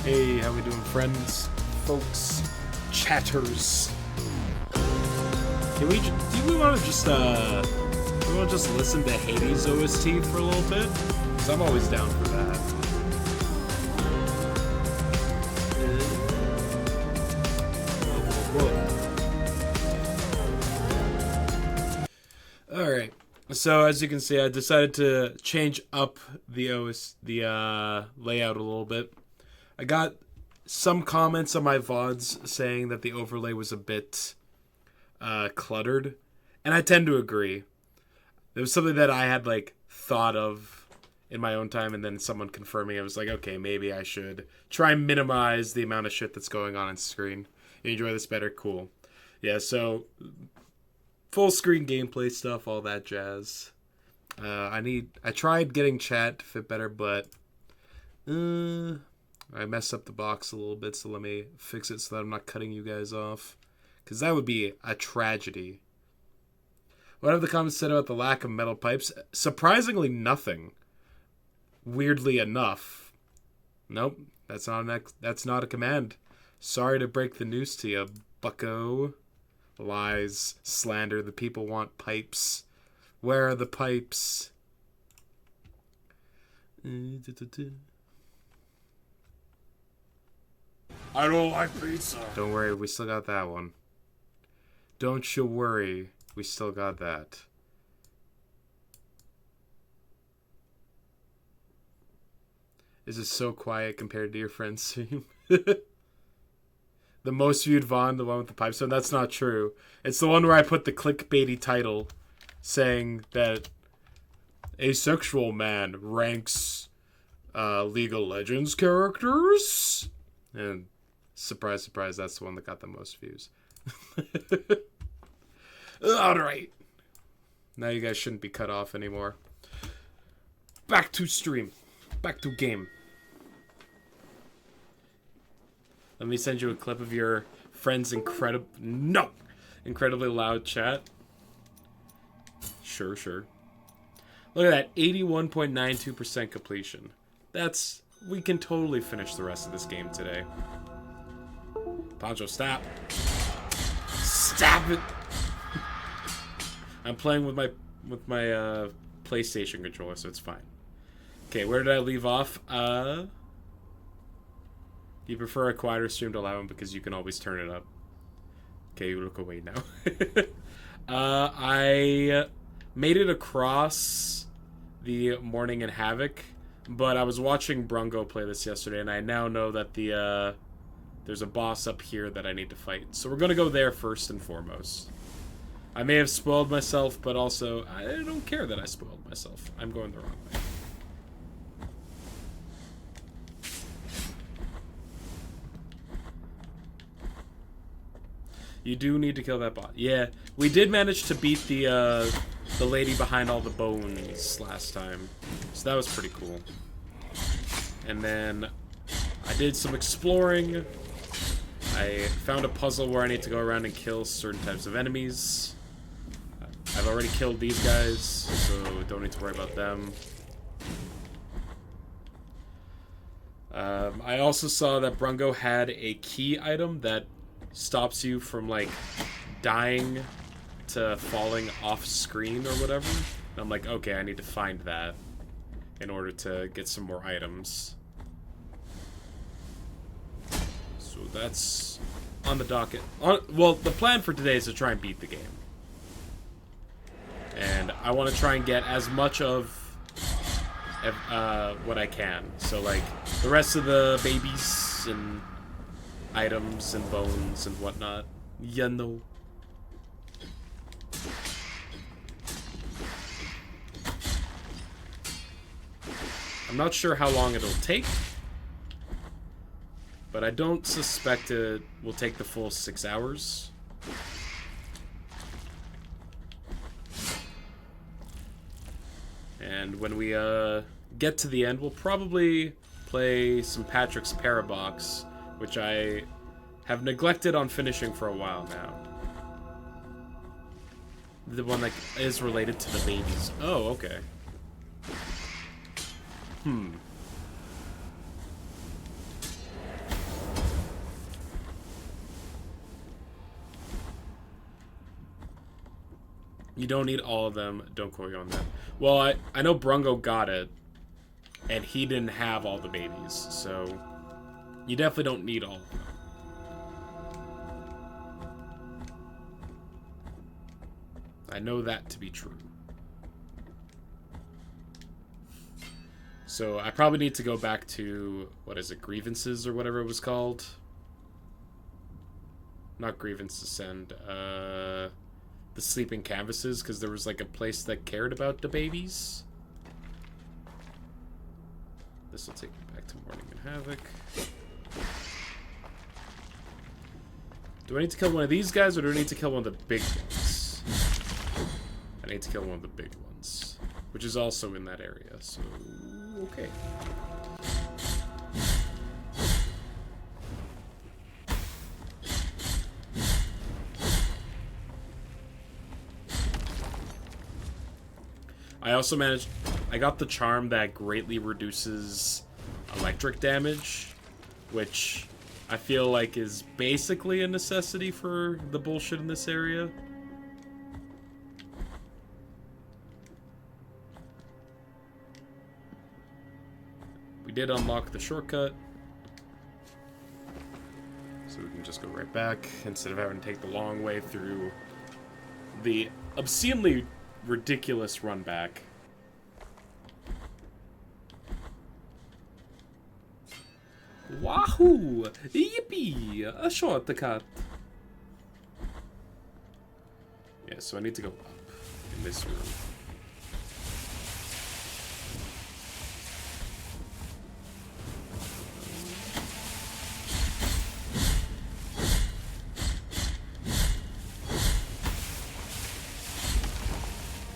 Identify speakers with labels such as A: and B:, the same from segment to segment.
A: Hey, how we doing, friends, folks, chatters? Do we want to just listen to Hades OST for a little bit? Because I'm always down for that. All right. So as you can see, I decided to change up the layout a little bit. I got some comments on my VODs saying that the overlay was a bit cluttered, and I tend to agree. It was something that I had thought of in my own time, and then someone confirming. I was like, okay, maybe I should try and minimize the amount of shit that's going on screen. You enjoy this better? Cool. Yeah, so full screen gameplay stuff, all that jazz. I tried getting chat to fit better, but I messed up the box a little bit, so let me fix it so that I'm not cutting you guys off. Because that would be a tragedy. What have the comments said about the lack of metal pipes? Surprisingly, nothing. Weirdly enough. Nope, that's not a command. Sorry to break the news to you, bucko. Lies, slander, the people want pipes. Where are the pipes?
B: I don't like pizza.
A: Don't worry, we still got that one. Don't you worry, we still got that. Is it so quiet compared to your friend's stream? The most viewed Vaughn, the one with the pipe sound? That's not true. It's the one where I put the clickbaity title saying that a sexual man ranks League of Legends characters. And surprise, surprise, that's the one that got the most views. Alright. Now you guys shouldn't be cut off anymore. Back to stream. Back to game. Let me send you a clip of your friend's incredibly loud chat. Sure. Look at that, 81.92% completion. We can totally finish the rest of this game today. Poncho, stop. Stop it! I'm playing with my PlayStation controller, so it's fine. Okay, where did I leave off? You prefer a quieter stream to loud one because you can always turn it up. Okay, you look away now. I made it across the Morning in Havoc, but I was watching Brungo play this yesterday, and I now know that there's a boss up here that I need to fight. So we're going to go there first and foremost. I may have spoiled myself, but also I don't care that I spoiled myself. I'm going the wrong way. You do need to kill that bot. Yeah, we did manage to beat the lady behind all the bones last time. So that was pretty cool. And then I did some exploring. I found a puzzle where I need to go around and kill certain types of enemies. I've already killed these guys, so don't need to worry about them. I also saw that Brungo had a key item that stops you from dying to falling off screen or whatever. And I'm like, okay, I need to find that in order to get some more items. So that's on the docket. Well, the plan for today is to try and beat the game. And I want to try and get as much of what I can. So the rest of the babies and items and bones and whatnot. You know. I'm not sure how long it'll take, but I don't suspect it will take the full 6 hours. And when we get to the end, we'll probably play some Patrick's Parabox, which I have neglected on finishing for a while now. The one that is related to the babies. Oh, okay. You don't need all of them. Don't quote me on that. Well, I know Brungo got it, and he didn't have all the babies, so you definitely don't need all of them. I know that to be true. So I probably need to go back to, what is it, Grievances or whatever it was called? Not Grievances and, the Sleeping Canvases, because there was like a place that cared about the babies. This will take me back to Mourning and Havoc. Do I need to kill one of these guys, or do I need to kill one of the big ones? I need to kill one of the big ones, which is also in that area, so okay. I also managed... I got the charm that greatly reduces electric damage, which I feel like is basically a necessity for the bullshit in this area. We did unlock the shortcut, so we can just go right back instead of having to take the long way through the obscenely ridiculous run back. Wahoo! Yippee! A shortcut. Yeah, so I need to go up in this room.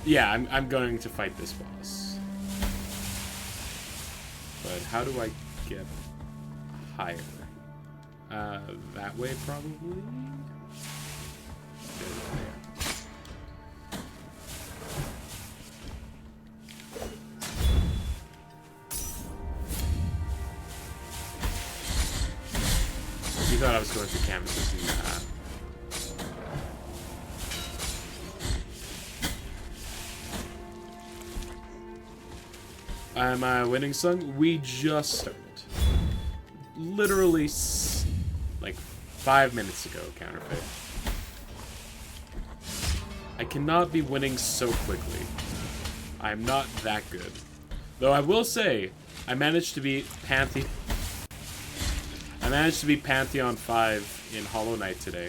A: Yeah, I'm going to fight this boss. But how do I get higher? That way, probably? There. You thought I was going through canvases and Am I winning, son? We just started. Literally, like, 5 minutes ago, Counterfeit. I cannot be winning so quickly. I'm not that good. Though I will say, I managed to beat Pantheon 5 in Hollow Knight today.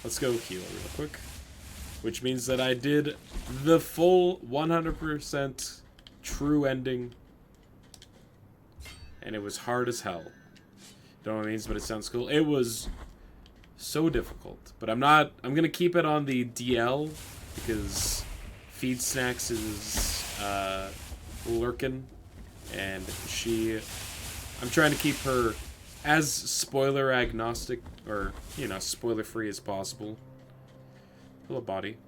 A: Let's go heal real quick. Which means that I did the full 100% true ending. And it was hard as hell. Don't know what it means, but it sounds cool. It was so difficult. But I'm gonna keep it on the DL because Feed Snacks is lurking. And I'm trying to keep her as spoiler agnostic, or, you know, spoiler free as possible. Hello, body.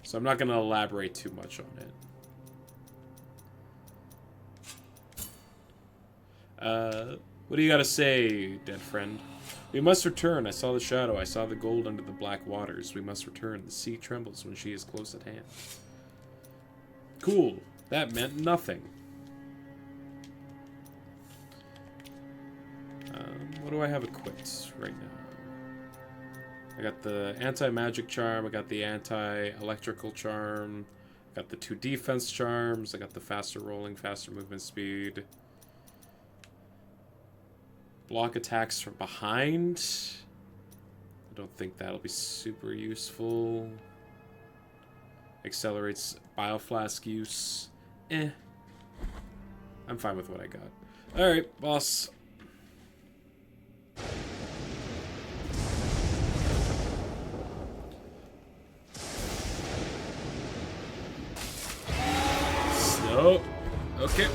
A: So I'm not going to elaborate too much on it. What do you got to say, dead friend? We must return. I saw the shadow. I saw the gold under the black waters. We must return. The sea trembles when she is close at hand. Cool. That meant nothing. What do I have equipped right now? I got the anti-magic charm, I got the anti-electrical charm, I got the 2 defense charms, I got the faster rolling, faster movement speed. Block attacks from behind. I don't think that'll be super useful. Accelerates bioflask use. I'm fine with what I got. Alright, boss. So, okay.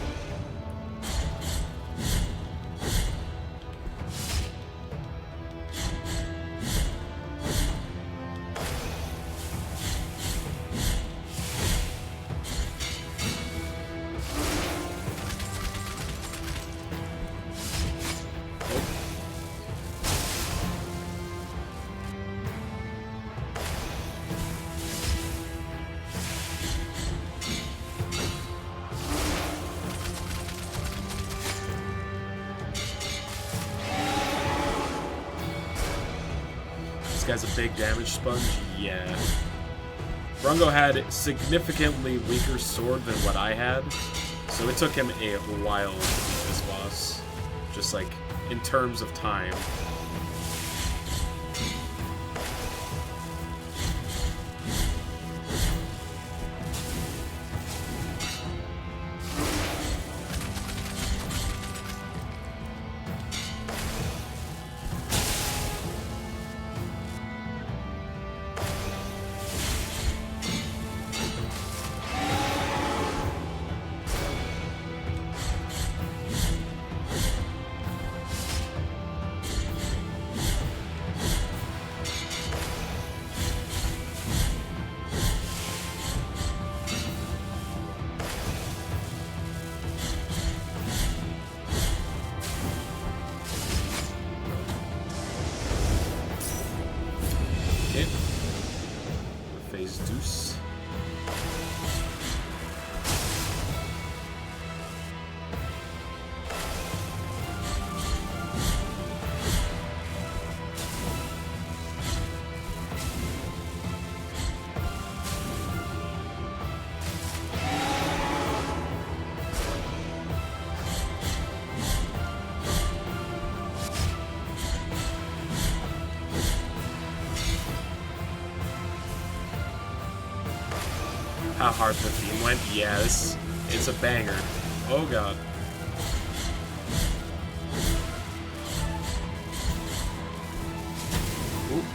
A: has a big damage sponge? Yeah. Brungo had significantly weaker sword than what I had, so it took him a while to beat this boss. Just like, in terms of time. Phase Deuce. How hard the theme went? Yes. It's a banger. Oh god. Ooh.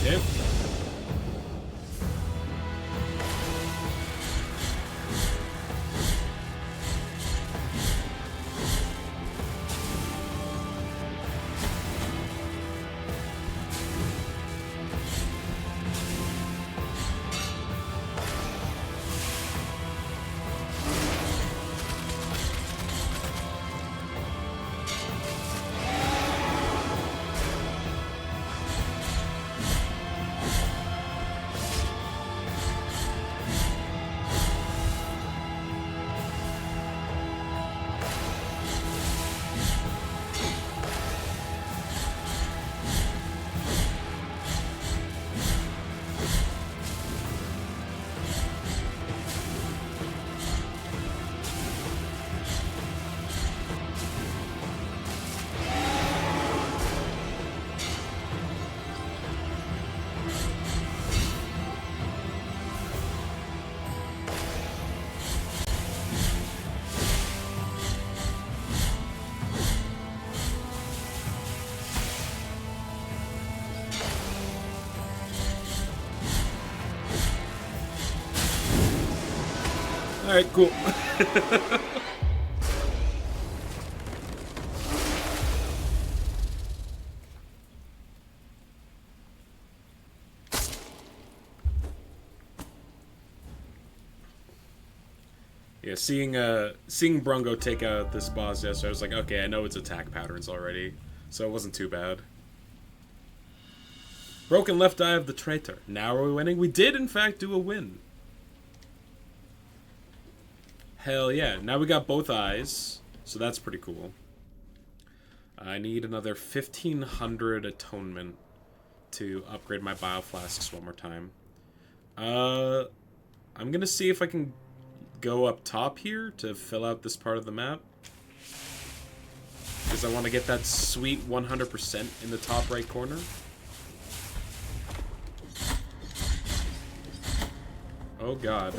A: Okay. Alright, cool. Yeah, seeing Brungo take out this boss yesterday, I was like, okay, I know its attack patterns already, so it wasn't too bad. Broken left eye of the traitor. Now are we winning? We did, in fact, do a win. Hell yeah. Now we got both eyes, so that's pretty cool. I need another 1,500 atonement to upgrade my bioflasks one more time. I'm gonna see if I can go up top here to fill out this part of the map. Because I want to get that sweet 100% in the top right corner. Oh god.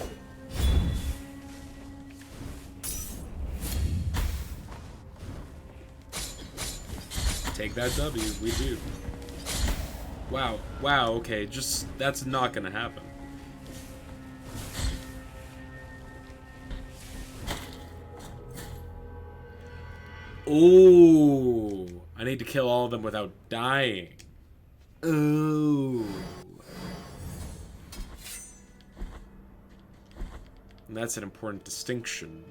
A: Take that W, we do. Wow, wow, okay, just, that's not gonna happen. Ooh, I need to kill all of them without dying. Ooh. And that's an important distinction.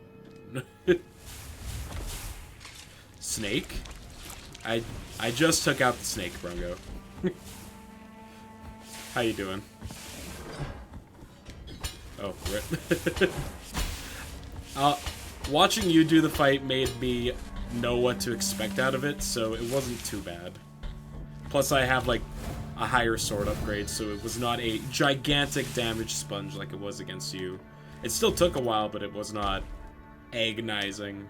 A: Snake? I just took out the snake, Brungo. How you doing? Oh, rip. Watching you do the fight made me know what to expect out of it, so it wasn't too bad. Plus, I have, like, a higher sword upgrade, so it was not a gigantic damage sponge like it was against you. It still took a while, but it was not agonizing.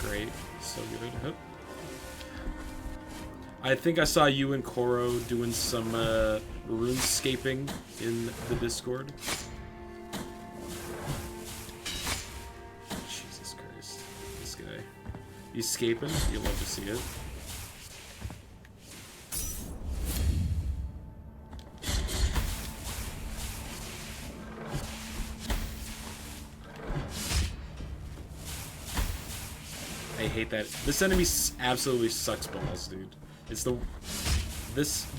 A: Great. So good. I think I saw you and Koro doing some runescaping in the Discord. Jesus Christ. This guy. He's scaping. You'll love to see it. I hate that. This enemy absolutely sucks balls, dude. It's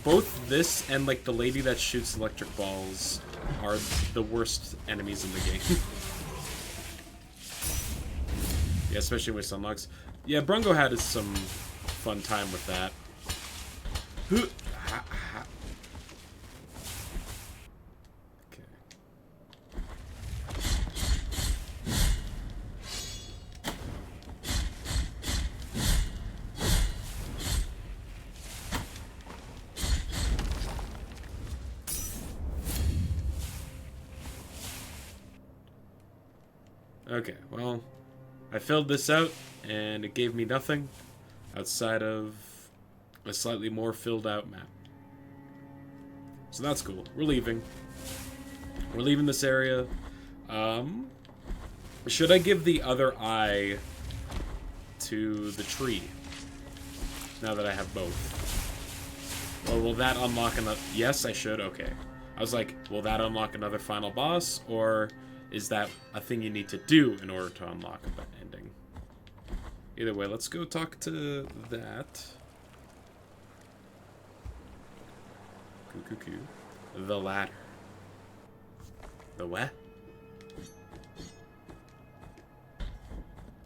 A: both this and like the lady that shoots electric balls are the worst enemies in the game. Yeah, especially with sunlocks. Yeah, Brungo had some fun time with that. Okay, well, I filled this out, and it gave me nothing outside of a slightly more filled out map. So that's cool. We're leaving. We're leaving this area. Should I give the other eye to the tree? Now that I have both. Or will that unlock another... Yes, I should? Okay. I was like, will that unlock another final boss, or... is that a thing you need to do in order to unlock that ending? Either way, let's go talk to that. The ladder. The what?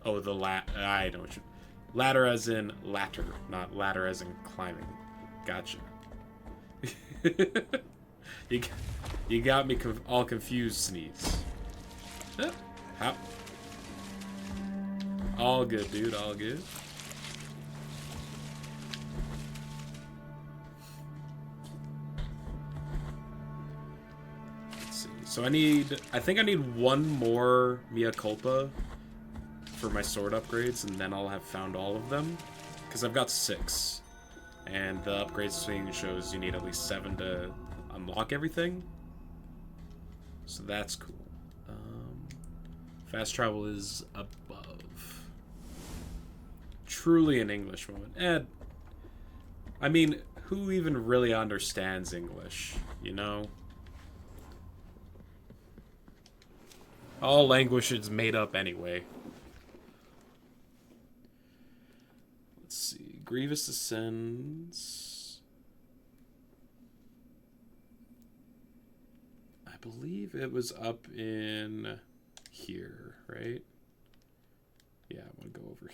A: Oh, the I know what you... Ladder as in ladder, not ladder as in climbing. Gotcha. You got me all confused, Sneeze. How? All good, dude. All good. Let's see. So I think I need one more Mea Culpa for my sword upgrades, and then I'll have found all of them. Because I've got 6. And the upgrade screen shows you need at least 7 to unlock everything. So that's cool. Fast travel is above. Truly an English moment. And, I mean, who even really understands English, you know? All language is made up anyway. Let's see. Grievous ascends. I believe it was up in... here, right? Yeah, I want to go over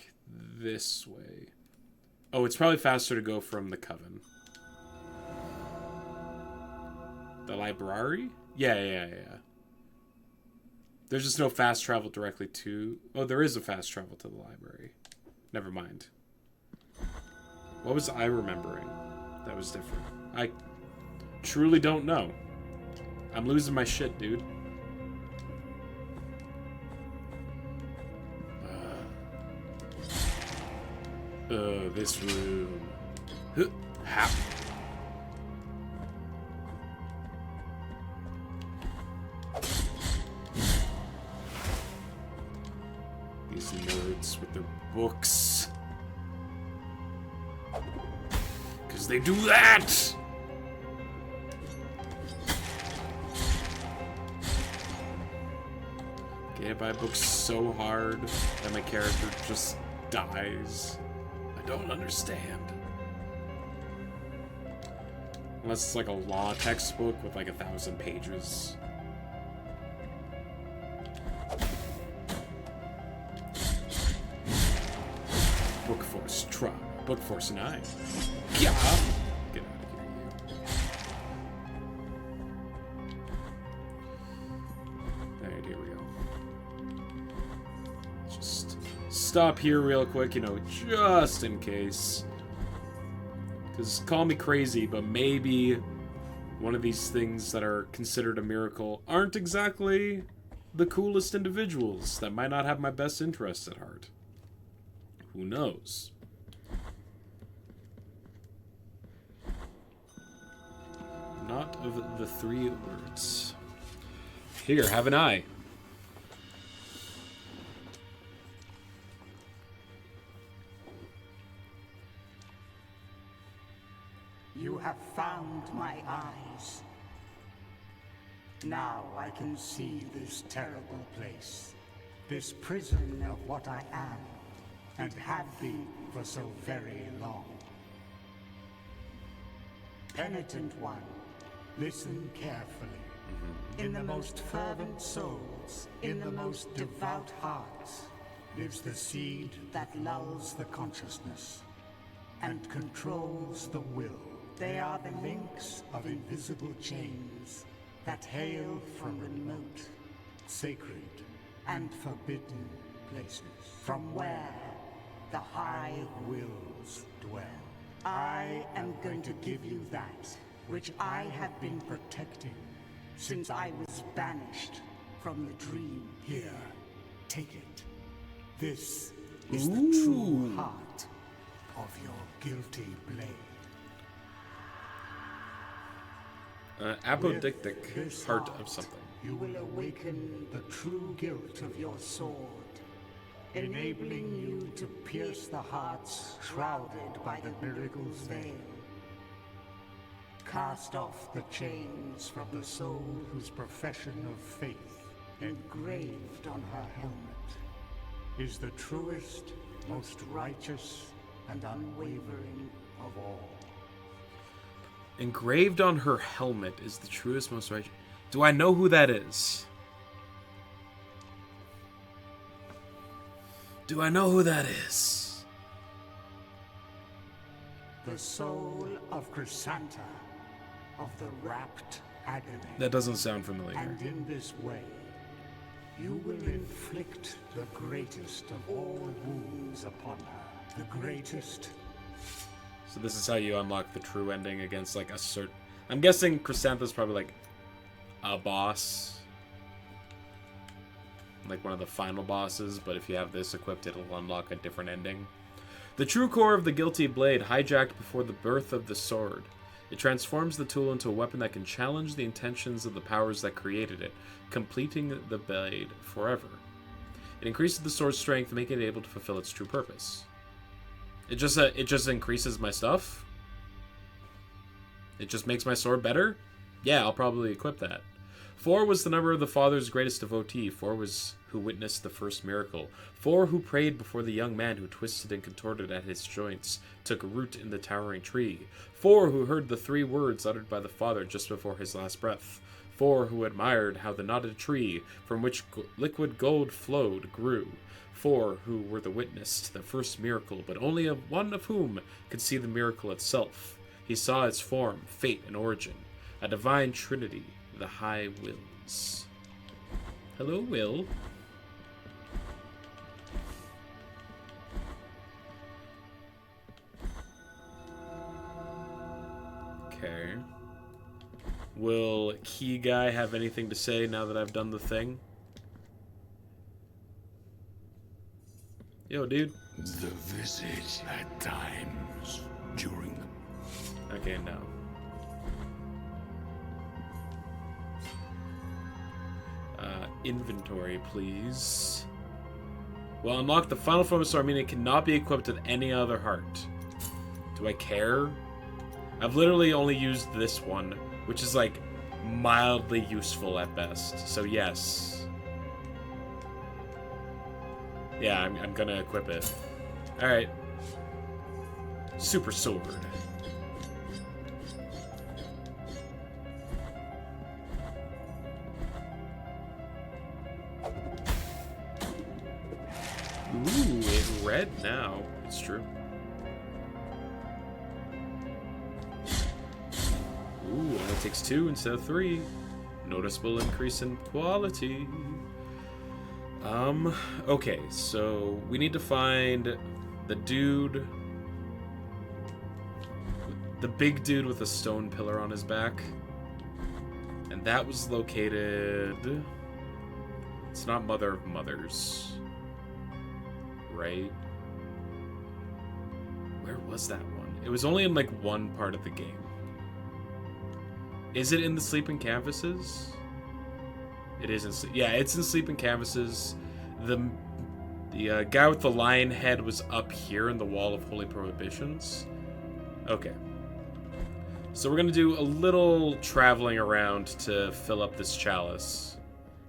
A: this way. Oh, it's probably faster to go from the Coven. The library? Yeah. There's just no fast travel directly to... Oh, there is a fast travel to the library. Never mind. What was I remembering that was different? I truly don't know. I'm losing my shit, dude. This room. Hap. These nerds with their books. Because they do that! Can't buy books so hard that my character just dies. I don't understand. Unless it's like a law textbook with like 1,000 pages. Book Force, try. Book Force 9. Yeah! Get out of here, you. Alright, here we go. Just stop here real quick, you know, just in case. Because call me crazy, but maybe one of these things that are considered a miracle aren't exactly the coolest individuals that might not have my best interests at heart. Who knows? Not of the three words. Here, have an eye.
C: You have found my eyes. Now I can see this terrible place, this prison of what I am, and have been for so very long. Penitent one, listen carefully. In the most fervent souls, in the most devout hearts, lives the seed that lulls the consciousness and controls the will. They are the links of invisible chains that hail from remote, sacred, and forbidden places, from where the high wills dwell. I am going to give you that which I have been protecting since I was banished from the dream. Here, take it. This is the true heart of your guilty blade.
A: Apodictic heart of something.
C: You will awaken the true guilt of your sword, enabling you to pierce the hearts shrouded by the miracle's veil. Cast off the chains from the soul whose profession of faith, engraved on her helmet, is the truest, most righteous, and unwavering of all.
A: Engraved on her helmet is the truest, most righteous. Do I know who that is? Do I know who that is?
C: The soul of Chrysanta, of the rapt agony.
A: That doesn't sound familiar.
C: And in this way, you will inflict the greatest of all wounds upon her. The greatest.
A: So this is how you unlock the true ending against like a certain... I'm guessing Chrysantha's probably like a boss. Like one of the final bosses, but if you have this equipped, it'll unlock a different ending. The true core of the guilty blade, hijacked before the birth of the sword. It transforms the tool into a weapon that can challenge the intentions of the powers that created it, completing the blade forever. It increases the sword's strength, making it able to fulfill its true purpose. It just increases my stuff? It just makes my sword better? Yeah, I'll probably equip that. 4 was the number of the Father's greatest devotee. 4 was who witnessed the first miracle. 4 who prayed before the young man who twisted and contorted at his joints took root in the towering tree. 4 who heard the 3 words uttered by the Father just before his last breath. 4 who admired how the knotted tree from which liquid gold flowed grew. 4 who were the witness to the first miracle, but only one of whom could see the miracle itself. He saw its form, fate, and origin. A divine trinity, the High Wills. Hello, Will. Okay. Will Key Guy have anything to say now that I've done the thing? Yo, dude.
B: The visit at times during the...
A: Okay, no. Inventory, please. Well, unlock the final form of sword, meaning it cannot be equipped with any other heart. Do I care? I've literally only used this one, which is like mildly useful at best. So yes. Yeah, I'm gonna equip it. Alright. Super sword. Ooh, it's red now. It's true. Ooh, only takes 2 instead of 3. Noticeable increase in quality. Okay, so we need to find the dude. The big dude with a stone pillar on his back. And that was located... It's not Mother of Mothers. Right? Where was that one? It was only in like one part of the game. Is it in the Sleeping Canvases? It is in yeah, it's in Sleeping Canvases. The guy with the lion head was up here in the Wall of Holy Prohibitions. Okay. So we're gonna do a little traveling around to fill up this chalice,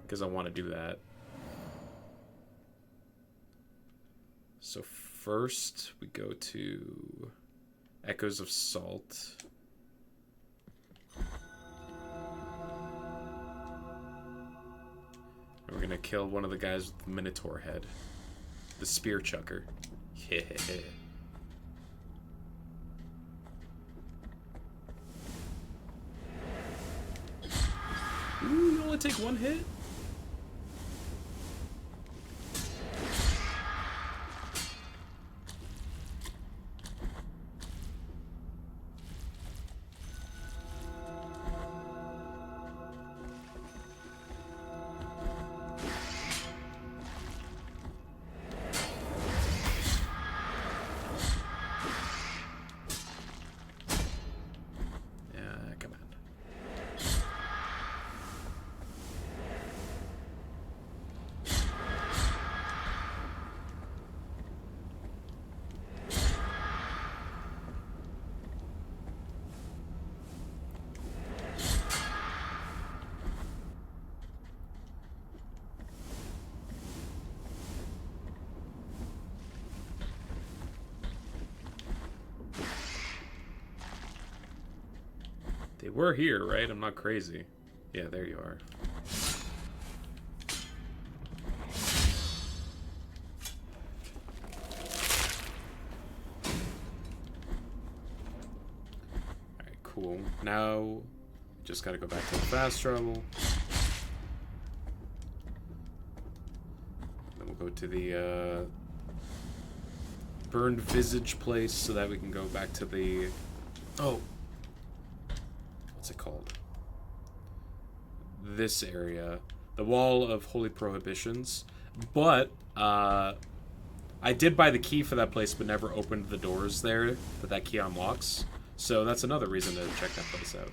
A: because I want to do that. So first, we go to Echoes of Salt. And we're gonna kill one of the guys with the Minotaur head. The Spear Chucker. Yeah. Ooh, you only take 1 hit? They were here, right? I'm not crazy. Yeah, there you are. Alright, cool. Now, just gotta go back to the fast travel. Then we'll go to the, Burned Visage place so that we can go back to the... Oh! What's it called? This area. The Wall of Holy Prohibitions. But, I did buy the key for that place, but never opened the doors there that key unlocks. So that's another reason to check that place out.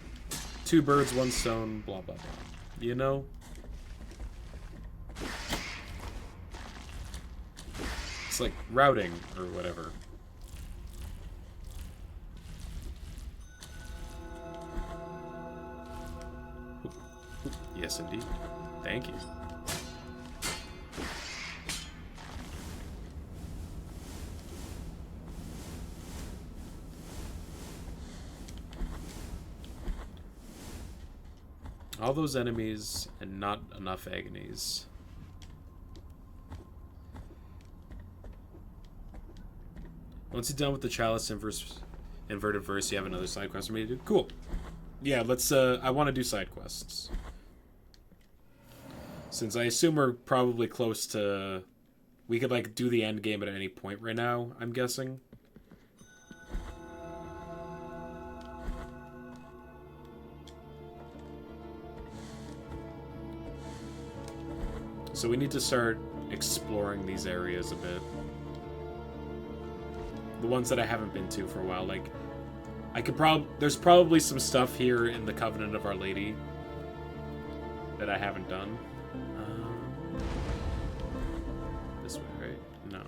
A: 2 birds, 1 stone, blah, blah, blah. You know? It's like routing, or whatever. Yes, indeed. Thank you. All those enemies and not enough agonies. Once you're done with the Chalice inverted verse, you have another side quest for me to do. Cool. Yeah, let's, I want to do side quests. Since I assume we're probably close to... We could, like, do the end game at any point right now, I'm guessing. So we need to start exploring these areas a bit. The ones that I haven't been to for a while. Like, there's probably some stuff here in the Covenant of Our Lady that I haven't done. This way, right? No.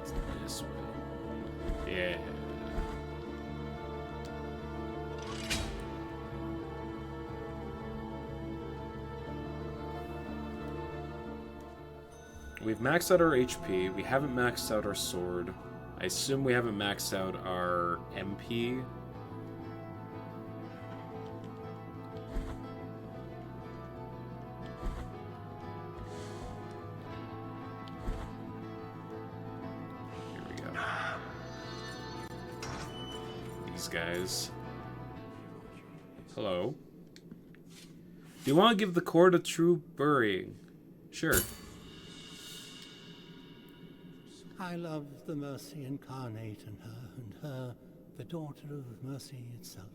A: It's this way. Yeah. We've maxed out our HP. We haven't maxed out our sword. I assume we haven't maxed out our MP. Here we go. These guys. Hello. Do you want to give the court a true burying? Sure.
C: I love the mercy incarnate in her, and her, the daughter of mercy itself.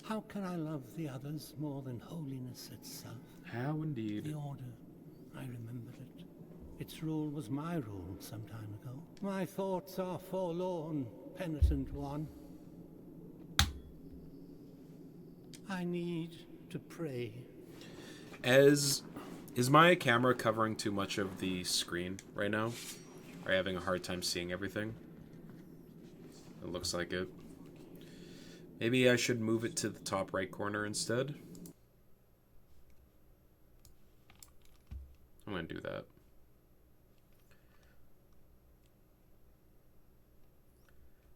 C: How can I love the others more than holiness itself?
A: How indeed.
C: The order, I remembered it. Its rule was my rule some time ago. My thoughts are forlorn, penitent one. I need to pray.
A: Is my camera covering too much of the screen right now? Are you having a hard time seeing everything? It looks like it. Maybe I should move it to the top right corner instead. I'm gonna do that.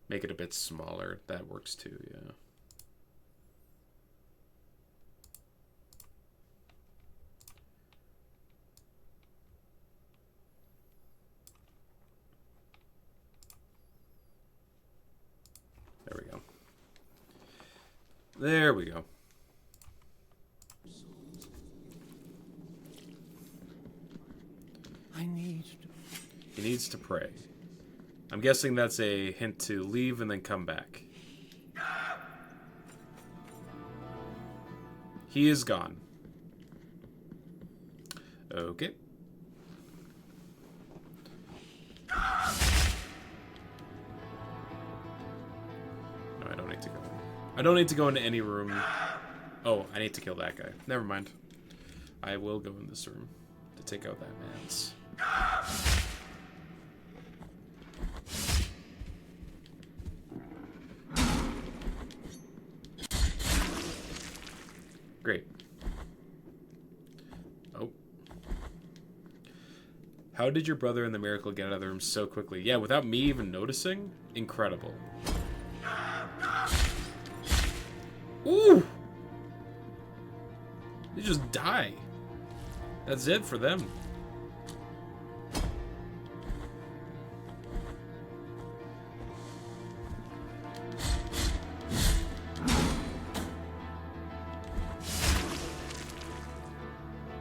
A: Make it a bit smaller. That works too, yeah. There we go. He needs to pray. I'm guessing that's a hint to leave and then come back. He is gone. Okay. No, I don't need to go. I don't need to go into any room. Oh, I need to kill that guy. Never mind. I will go in this room to take out that man's. Great. Oh. How did your brother and the miracle get out of the room so quickly? Yeah, without me even noticing? Incredible. Ooh! They just die. That's it for them.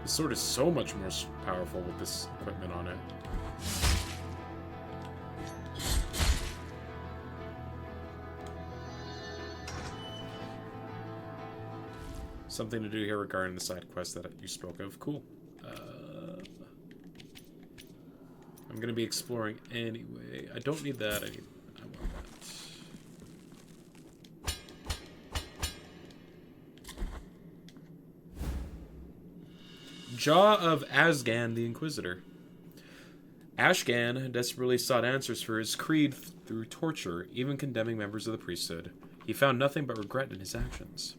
A: The sword is so much more powerful with this equipment on it. Something to do here regarding the side quest that you spoke of. Cool. I'm gonna be exploring anyway. I don't need that. I want that. Jaw of Asgan the Inquisitor. Ashgan desperately sought answers for his creed through torture, even condemning members of the priesthood. He found nothing but regret in his actions.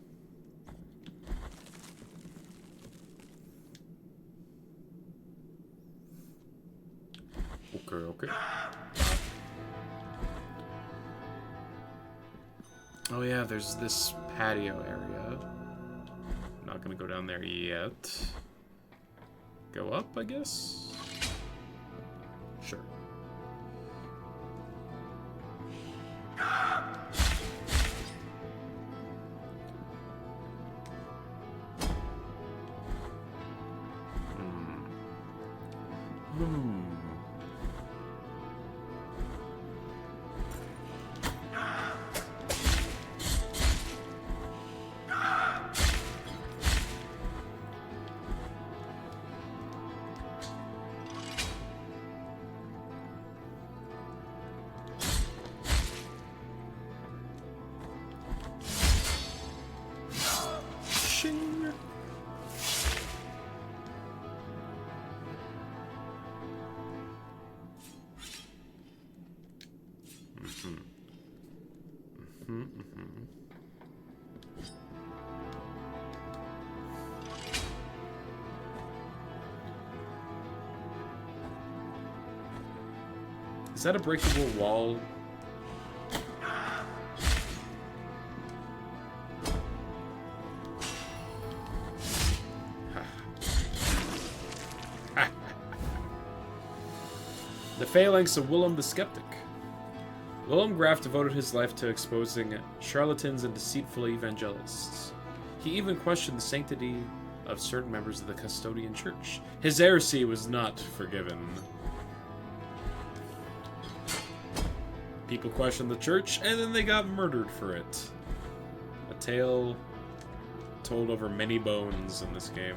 A: Okay. Oh yeah, there's this patio area. Not gonna go down there yet. Go up, I guess? Sure. Is that a breakable wall? The phalanx of Willem the Skeptic. Willem Graff devoted his life to exposing charlatans and deceitful evangelists. He even questioned the sanctity of certain members of the Custodian Church. His heresy was not forgiven. People questioned the church, and then they got murdered for it. A tale told over many bones in this game.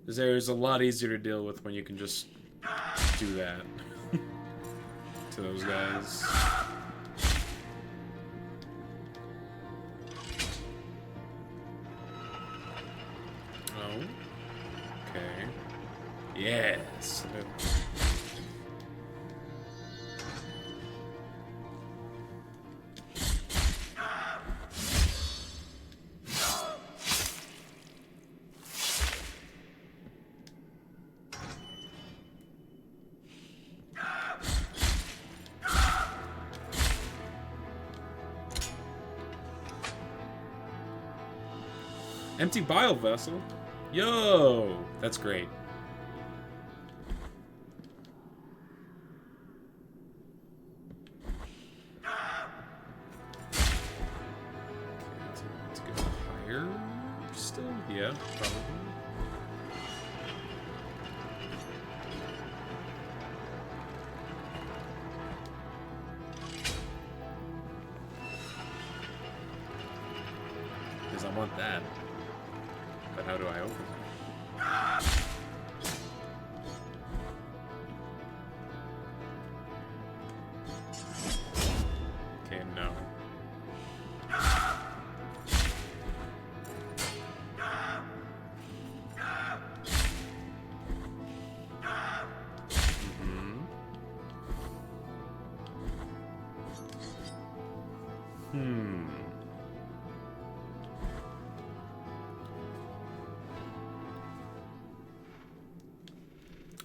A: This area is a lot easier to deal with when you can just do that to those guys. Oh. Okay. Yes. Empty bile vessel? Yo! That's great. Okay, let's go higher still? Yeah, probably. Because I want that. But how do I open it? Okay, no.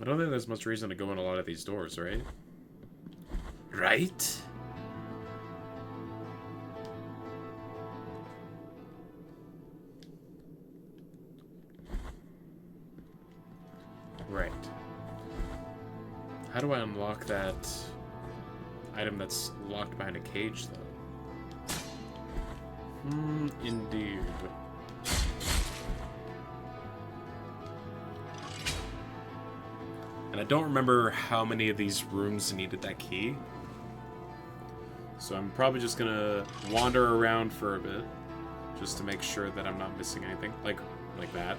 A: I don't think there's much reason to go in a lot of these doors, right? Right? Right. How do I unlock that item that's locked behind a cage, though? Indeed. And I don't remember how many of these rooms needed that key. So I'm probably just gonna wander around for a bit, just to make sure that I'm not missing anything. Like that.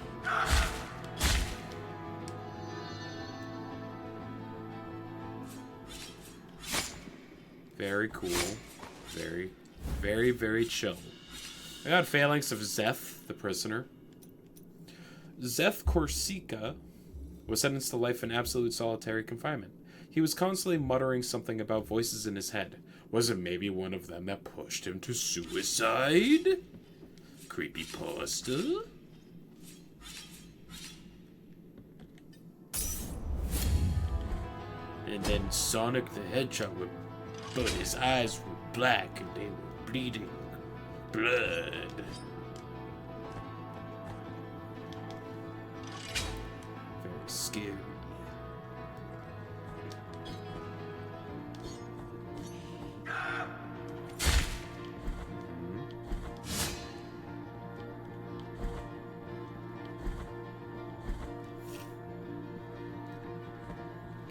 A: Very cool. Very, very, very chill. I got Phalanx of Zeth, the prisoner. Zeth Corsica was sentenced to life in absolute solitary confinement. He was constantly muttering something about voices in his head. Was it maybe one of them that pushed him to suicide? Creepypasta? And then Sonic the Hedgehog, but his eyes were black and they were bleeding blood. Very scary.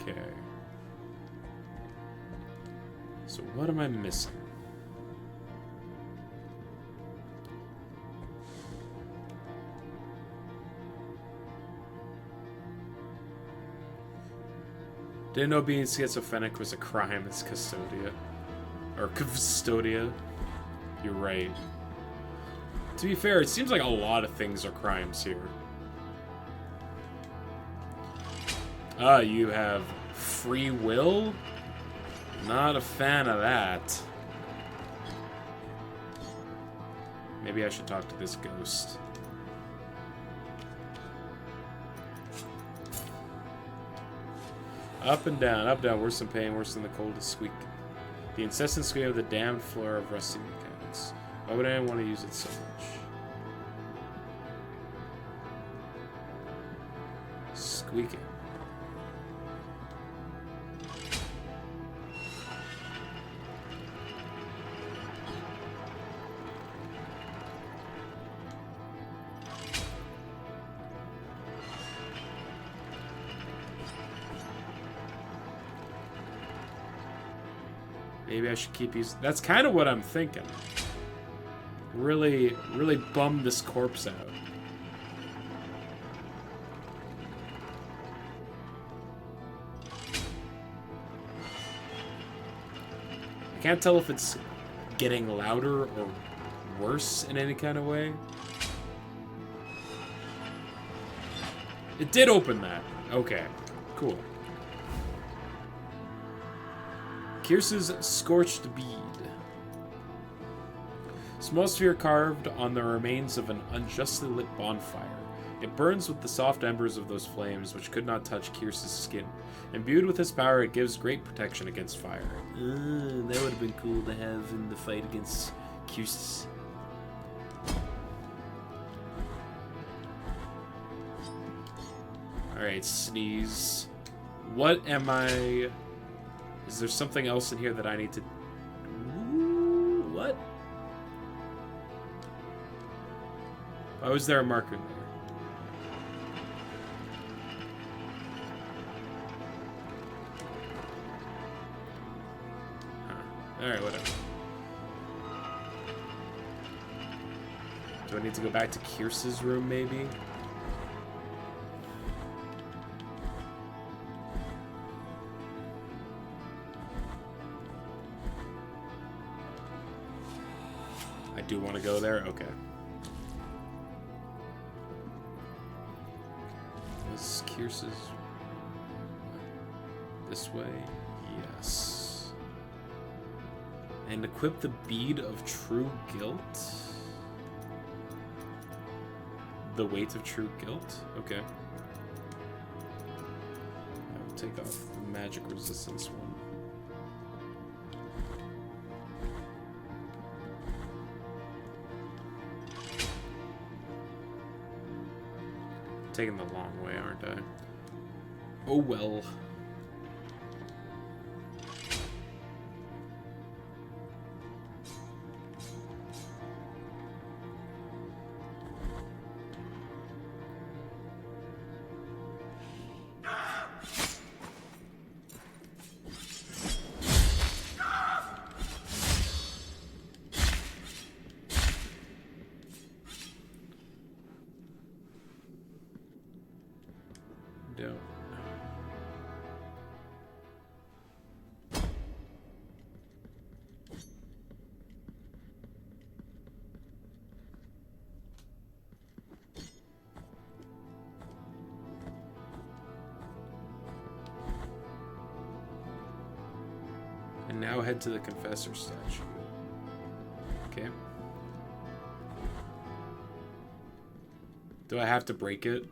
A: Okay. So what am I missing? Didn't know being schizophrenic was a crime as Custodia. Or Custodia. You're right. To be fair, it seems like a lot of things are crimes here. You have free will? Not a fan of that. Maybe I should talk to this ghost. Up and down, worse than pain, worse than the coldest squeak. The incessant squeak of the damned floor of rusting mechanics. Why would anyone want to use it so much? Squeaking. Maybe I should keep using... That's kind of what I'm thinking. Really bum this corpse out. I can't tell if it's getting louder or worse in any kind of way. It did open that. Okay, cool. Kyrsa's Scorched Bead. Small sphere carved on the remains of an unjustly lit bonfire. It burns with the soft embers of those flames which could not touch Kyrsa's skin. Imbued with this power, it gives great protection against fire. That would have been cool to have in the fight against Kyrsa. Alright, sneeze. What am I... Is there something else in here that I need to... Ooh, what? Why was there a marker there? Huh. Alright, whatever. Do I need to go back to Kyrsa's room, maybe? I do want to go there? Okay. Was Kyrsa's... This way? Yes. And equip the Bead of True Guilt? The Weight of True Guilt? Okay. I will take off the Magic Resistance one. Taking the long way, aren't I? Oh well. Don't. And now head to the Confessor statue. Okay. Do I have to break it?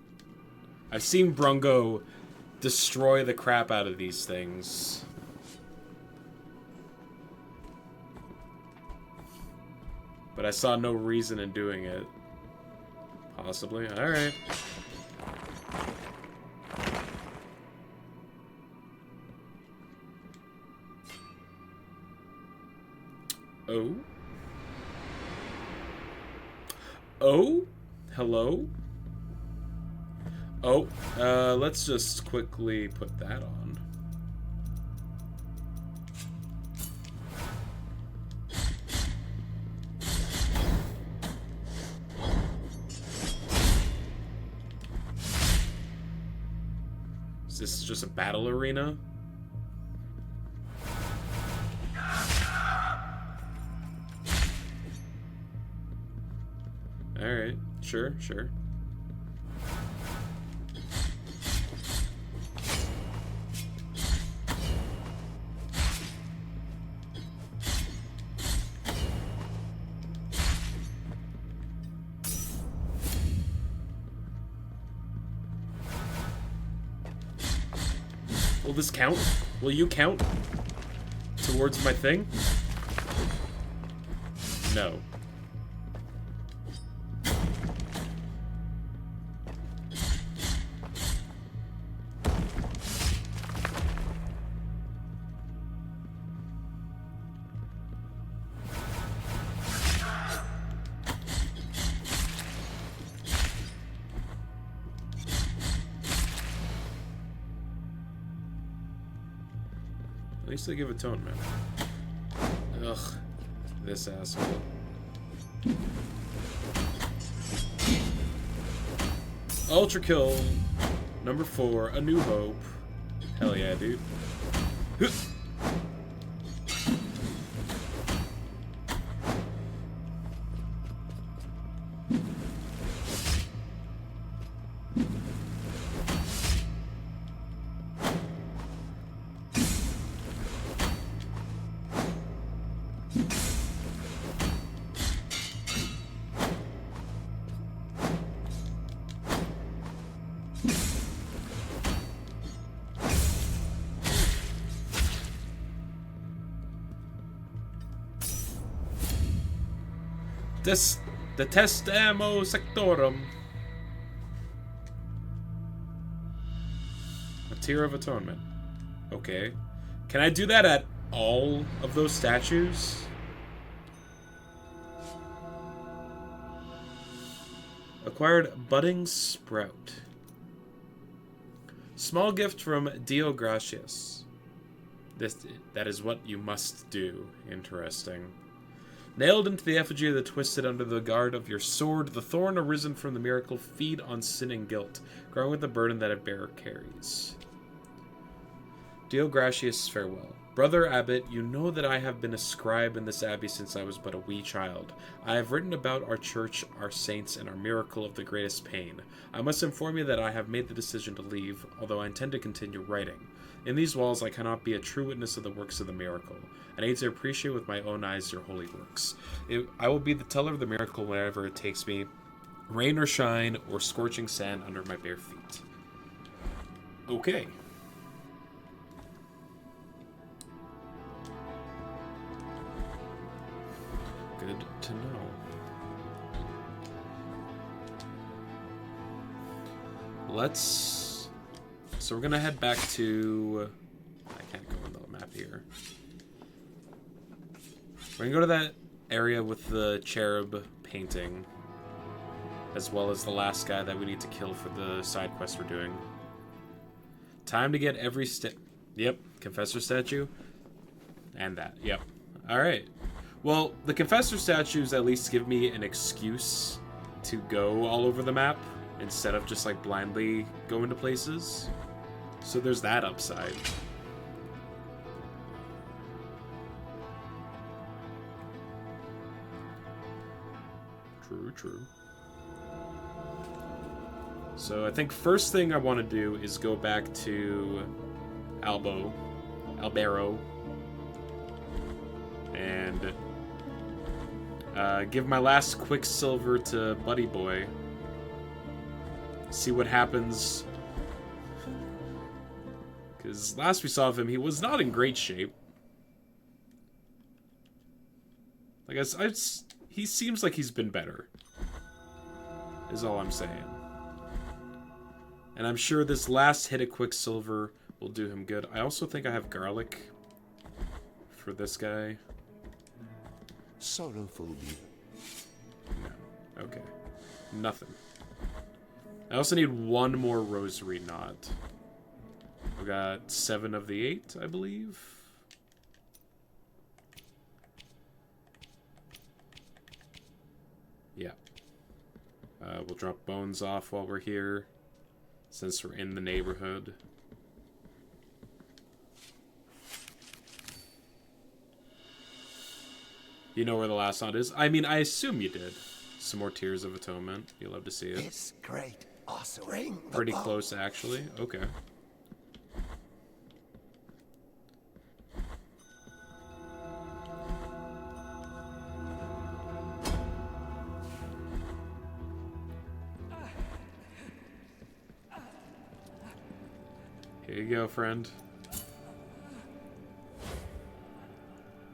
A: I've seen Brungo destroy the crap out of these things. But I saw no reason in doing it. Possibly. Alright. Oh? Oh? Hello? Oh, let's just quickly put that on. Is this just a battle arena? Alright. Sure, sure. Will this count? Will you count towards my thing? No. At least they give atonement. Ugh. This asshole. Ultra kill. Number 4. A New Hope. Hell yeah, dude. Detestamo sectorum. A Tear of Atonement. Okay. Can I do that at all of those statues? Acquired Budding Sprout. Small gift from Dio Gracias. That is what you must do. Interesting. Nailed into the effigy of the twisted under the guard of your sword, the thorn arisen from the miracle, feed on sin and guilt, growing with the burden that a bearer carries. Dio Gratius, farewell. Brother Abbot, you know that I have been a scribe in this abbey since I was but a wee child. I have written about our church, our saints, and our miracle of the greatest pain. I must inform you that I have made the decision to leave, although I intend to continue writing. In these walls I cannot be a true witness of the works of the miracle. I need to appreciate with my own eyes your holy works. I will be the teller of the miracle wherever it takes me, rain or shine, or scorching sand under my bare feet. Okay. Good to know. So we're gonna head back to... I can't go on the map here. We're gonna go to that area with the cherub painting, as well as the last guy that we need to kill for the side quest we're doing. Time to get every Yep, Confessor statue. And that, yep. Alright. Well, the Confessor statues at least give me an excuse to go all over the map, instead of just, like, blindly going to places. So there's that upside. True, true. So I think first thing I want to do is go back to Albero, and give my last Quicksilver to Buddy Boy. See what happens. Because last we saw of him, he was not in great shape. Like, he seems like he's been better. Is all I'm saying. And I'm sure this last hit of Quicksilver will do him good. I also think I have garlic for this guy.
B: Sorrowful.
A: No. Okay. Nothing. I also need one more rosary knot. We got 7 of the 8, I believe. Yeah. We'll drop bones off while we're here, since we're in the neighborhood. You know where the last knot is? I mean, I assume you did. some more Tears of Atonement. You love to see it.
C: This great offering.
A: Pretty close, actually. Okay. Here you go, friend.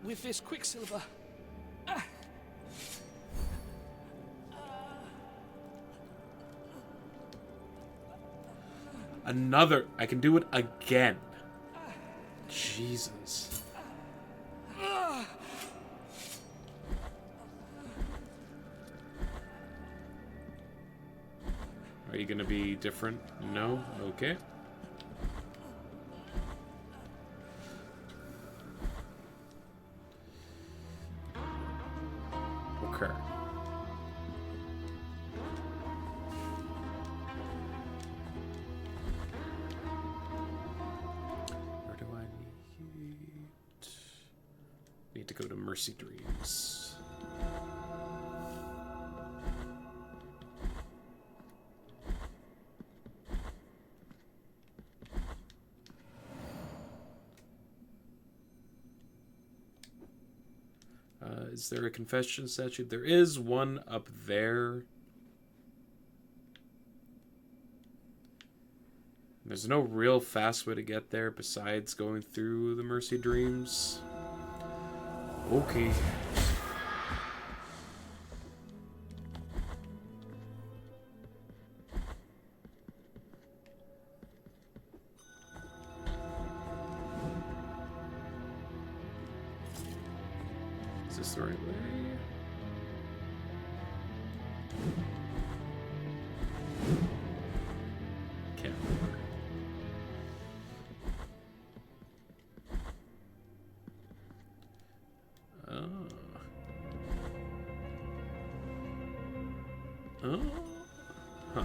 D: With this Quicksilver.
A: Another. I can do it again. Jesus. Are you gonna be different? No? Okay. Okay. Where do I need to go to Mercy Dreams? Is there a confession statue? There is one up there. There's no real fast way to get there besides going through the Mercy Dreams. Okay. Is this the right way? Can't remember. Oh. Huh.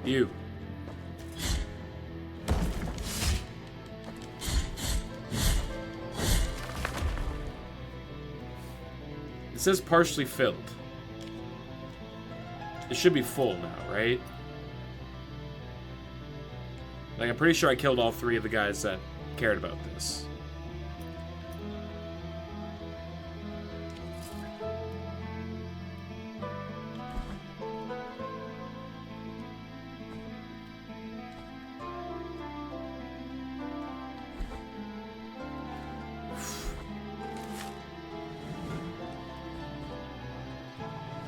A: You. It says partially filled. It should be full now, right? Like, I'm pretty sure I killed all 3 of the guys that cared about this.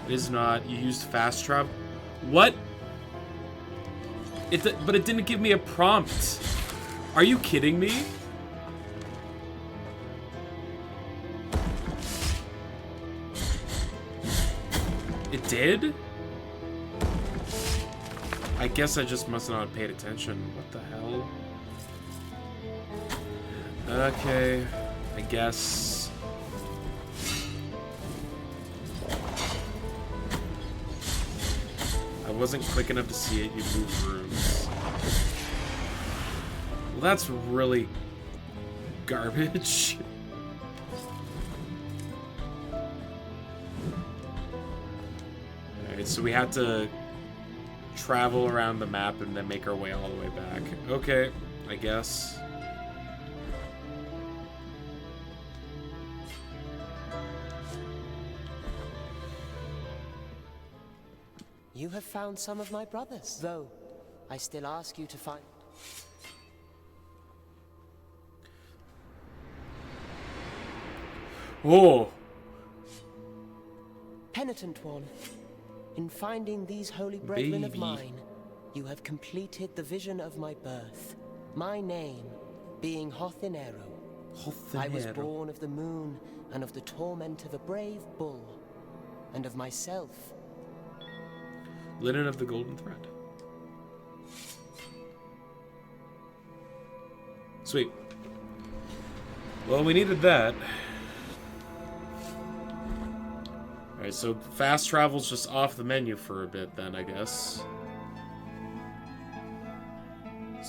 A: It is not. You used fast travel. What? But it didn't give me a prompt. Are you kidding me? It did? I guess I just must not have paid attention. What the hell? Okay. I guess. I wasn't quick enough to see it. You move rooms. Well, that's really garbage. Alright, so we have to travel around the map and then make our way all the way back. Okay, I guess.
E: You have found some of my brothers, though I still ask you to find...
A: Oh!
E: Penitent one, in finding these holy brethren of
A: Baby.
E: mine, you have completed the vision of my birth. My name being Hothinero. I was born of the moon and of the torment of a brave bull, and of myself.
A: Linen of the Golden Thread. Sweet. Well, we needed that. Alright, so fast travel's just off the menu for a bit then, I guess.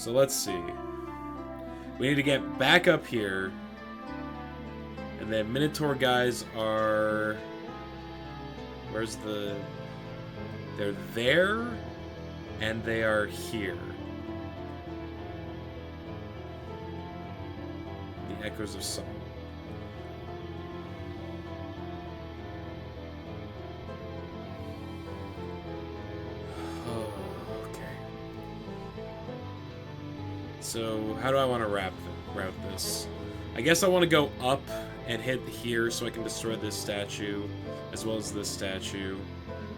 A: So let's see. We need to get back up here. And then Minotaur guys are... Where's the... They're there, and they are here. The Echoes of Song. So, how do I want to route this? I guess I want to go up and hit here so I can destroy this statue, as well as this statue.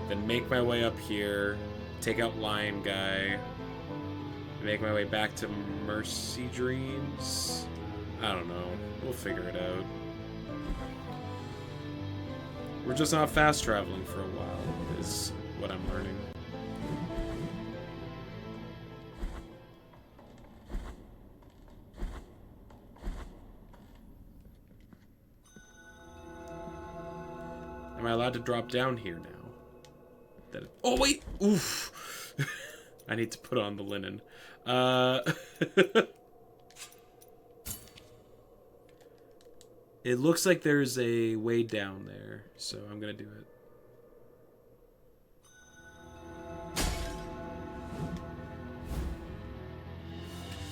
A: Then make my way up here, take out Lion Guy, make my way back to Mercy Dreams. I don't know. We'll figure it out. We're just not fast traveling for a while, is what I'm learning. Am I allowed to drop down here now? Oh, wait! Oof! I need to put on the linen. It looks like there's a way down there, so I'm gonna do it.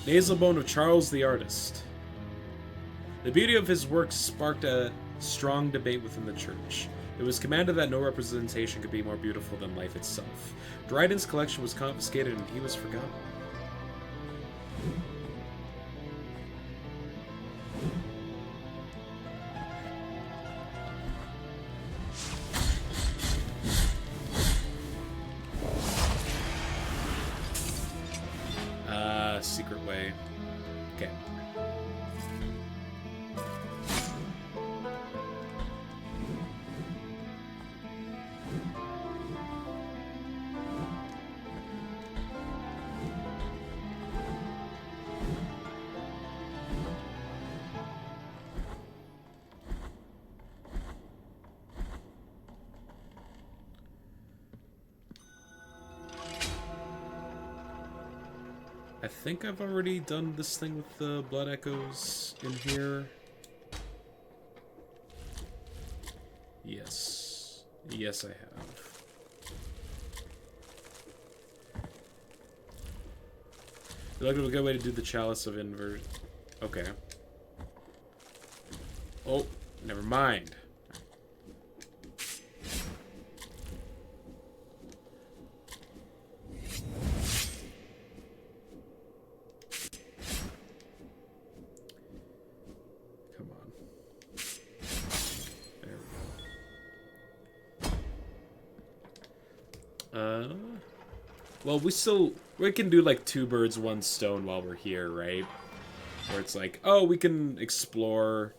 A: Nasal Bone of Charles the Artist. The beauty of his works sparked a strong debate within the church. It was commanded that no representation could be more beautiful than life itself. Dryden's collection was confiscated and he was forgotten. Secret way. Okay. I think I've already done this thing with the blood echoes in here. Yes. Yes, I have. Feel like it was a good way to do the Chalice of Inversion. Okay. Oh, never mind. Well, we can do like 2 birds, 1 stone while we're here, right? Where it's like, oh, we can explore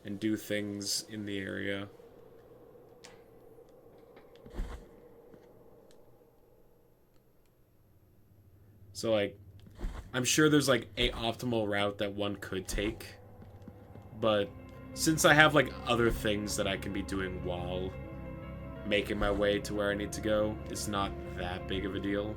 A: and do things in the area. So like, I'm sure there's like a optimal route that one could take, but since I have like other things that I can be doing while making my way to where I need to go, it's not that big of a deal.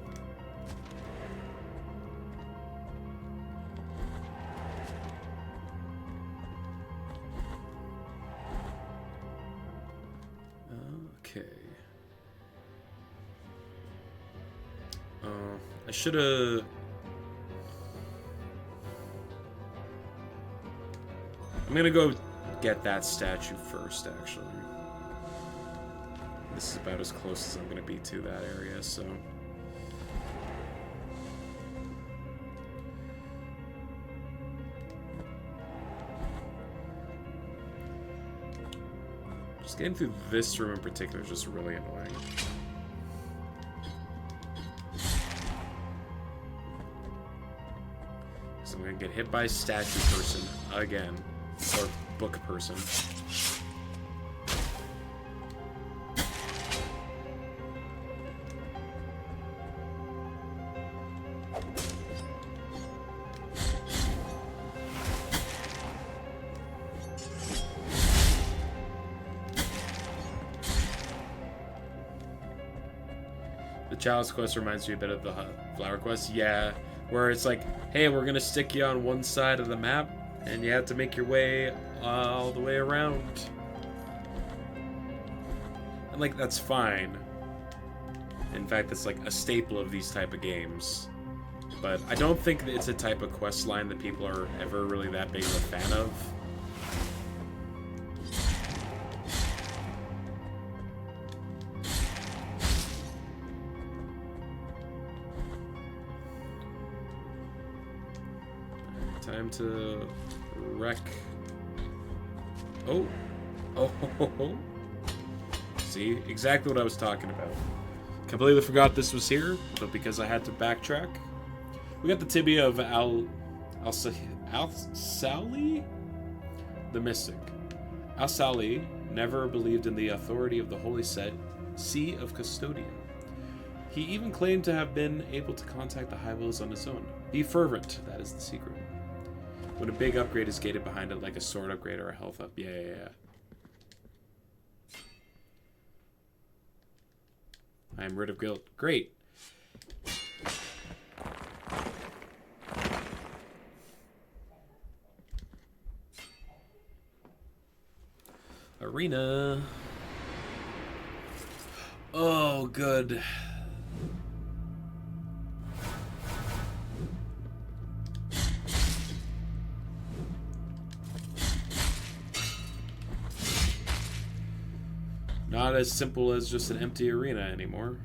A: Okay. I should've... I'm gonna go get that statue first, actually. This is about as close as I'm going to be to that area, so... Just getting through this room in particular is just really annoying. So I'm going to get hit by statue person again. Or book person. The Chalice quest reminds you a bit of the Flower quest. Yeah, where it's like, hey, we're gonna stick you on one side of the map, and you have to make your way all the way around. And like, that's fine. In fact, it's like a staple of these type of games. But I don't think that it's a type of quest line that people are ever really that big of a fan of. Time to wreck. Oh. Oh. See? Exactly what I was talking about. Completely forgot this was here, but because I had to backtrack. We got the tibia of Al-Sali? The mystic. Al-Sali never believed in the authority of the holy See of Custodia. He even claimed to have been able to contact the High Wills on his own. Be fervent, that is the secret. When a big upgrade is gated behind it, like a sword upgrade or a health up. Yeah. I am rid of guilt. Great. Arena. Oh, good. Not as simple as just an empty arena anymore.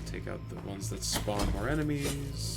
A: Take out the ones that spawn more enemies.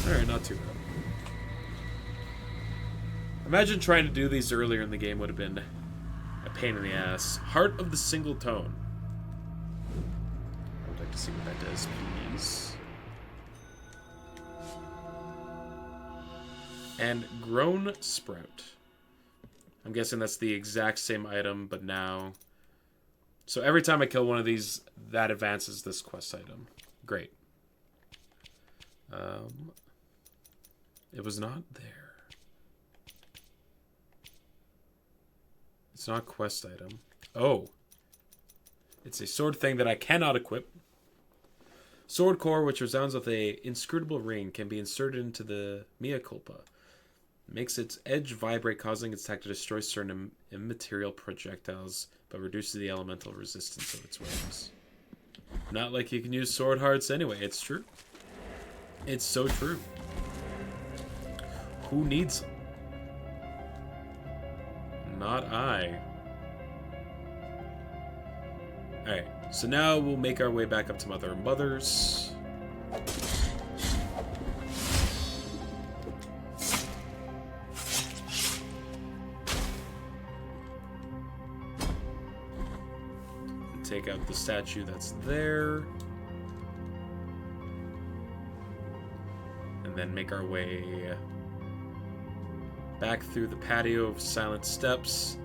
A: Alright, not too bad. Imagine trying to do these earlier in the game would have been a pain in the ass. Heart of the Single Tone. I would like to see what that does, please. And Grown Sprout. I'm guessing that's the exact same item, but now... So every time I kill one of these, that advances this quest item. Great. It was not there. It's not a quest item. Oh. It's a sword thing that I cannot equip. Sword core, which resounds with a inscrutable ring, can be inserted into the Mea Culpa. Makes its edge vibrate, causing its attack to destroy certain immaterial projectiles, but reduces the elemental resistance of its weapons. Not like you can use sword hearts anyway. It's true. It's so true. Who needs them? Not I. Alright, so now we'll make our way back up to Mother and Mother's. Take out the statue that's there. And then make our way back through the patio of silent steps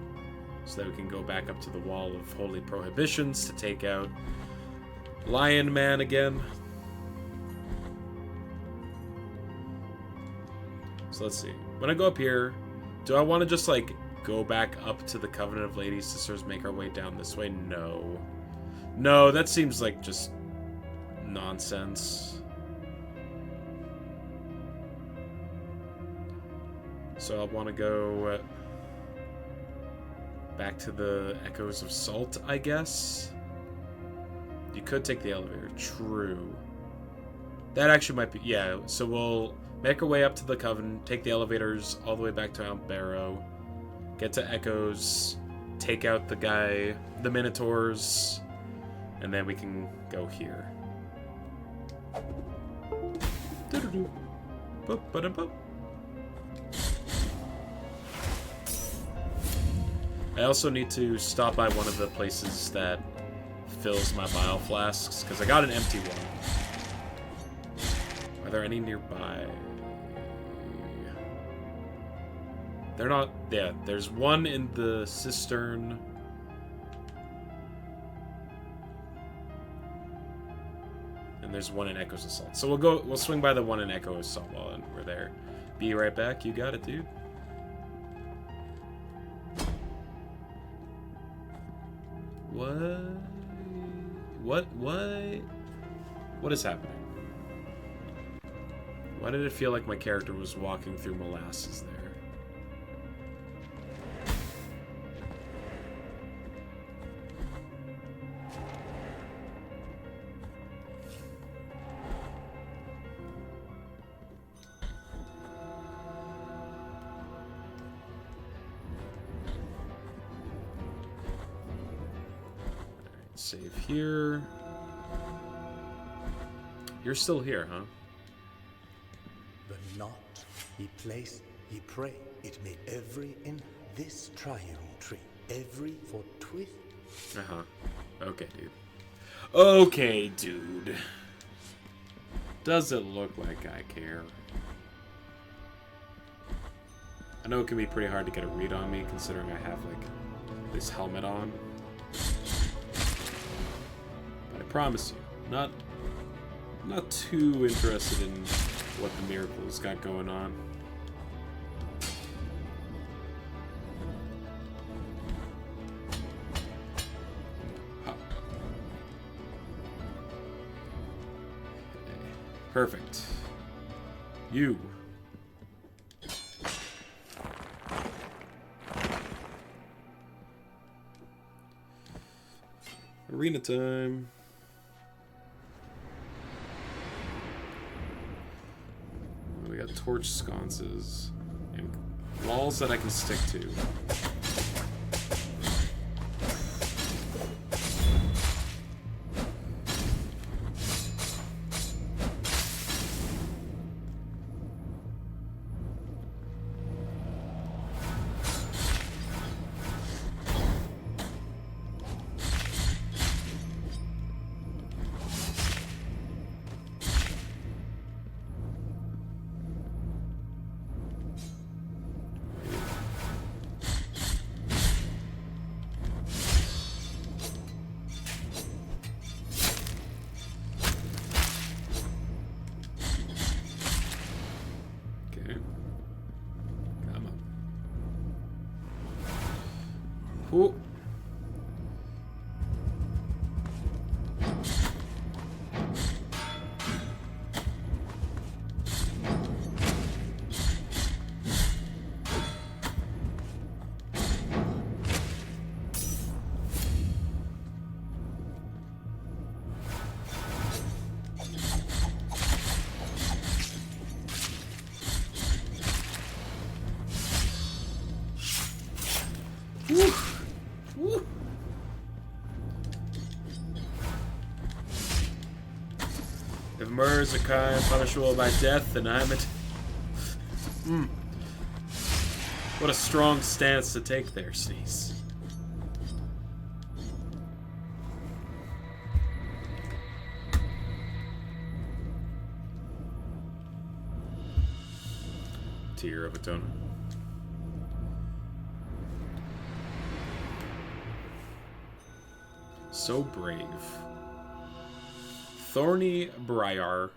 A: so that we can go back up to the wall of holy prohibitions to take out Lion Man again. So let's see. When I go up here, do I want to just, like, go back up to the Covenant of Lady Sisters, make our way down this way? No. No, that seems like just nonsense. So I'll want to go back to the Echoes of Salt, I guess. You could take the elevator. True. That actually might be... Yeah, so we'll make our way up to the Covenant, take the elevators all the way back to Mount Barrow, get to Echoes, take out the guy, the Minotaurs, and then we can go here. I also need to stop by one of the places that fills my bile flasks, because I got an empty one. Are there any nearby? They're not... Yeah, there's one in the cistern. And there's one in Echoes of Salt. So we'll swing by the one in Echoes of Salt while we're there. Be right back. You got it, dude. What is happening? Why did it feel like my character was walking through molasses there? Save here. You're still here, huh?
C: The knot he placed, he prayed. It made every in this triune tree. Every for twist.
A: Uh-huh. Okay, dude. Okay, dude. Does it look like I care? I know it can be pretty hard to get a read on me, considering I have, like, this helmet on. But I promise you, not too interested in what the miracle's got going on. Huh. Perfect. You. Arena time. We got torch sconces and walls that I can stick to. Ooh. If murder is a crime punishable by death, then I'm it. What a strong stance to take there, Sneeze. Tear of Atonement. So brave. Thorny Briar.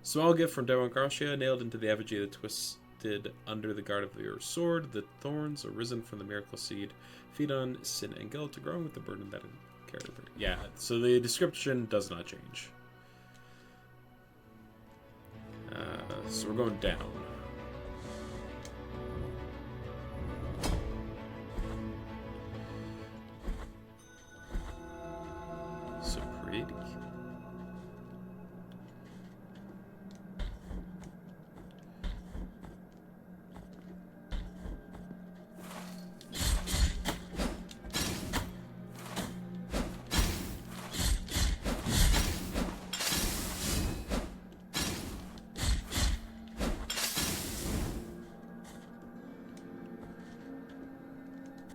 A: Small gift from Dewan Garcia, nailed into the effigy that twisted under the guard of your sword. The thorns arisen from the miracle seed. Feed on sin and guilt to grow with the burden that it carried. Yeah, so the description does not change. So we're going down. So pretty.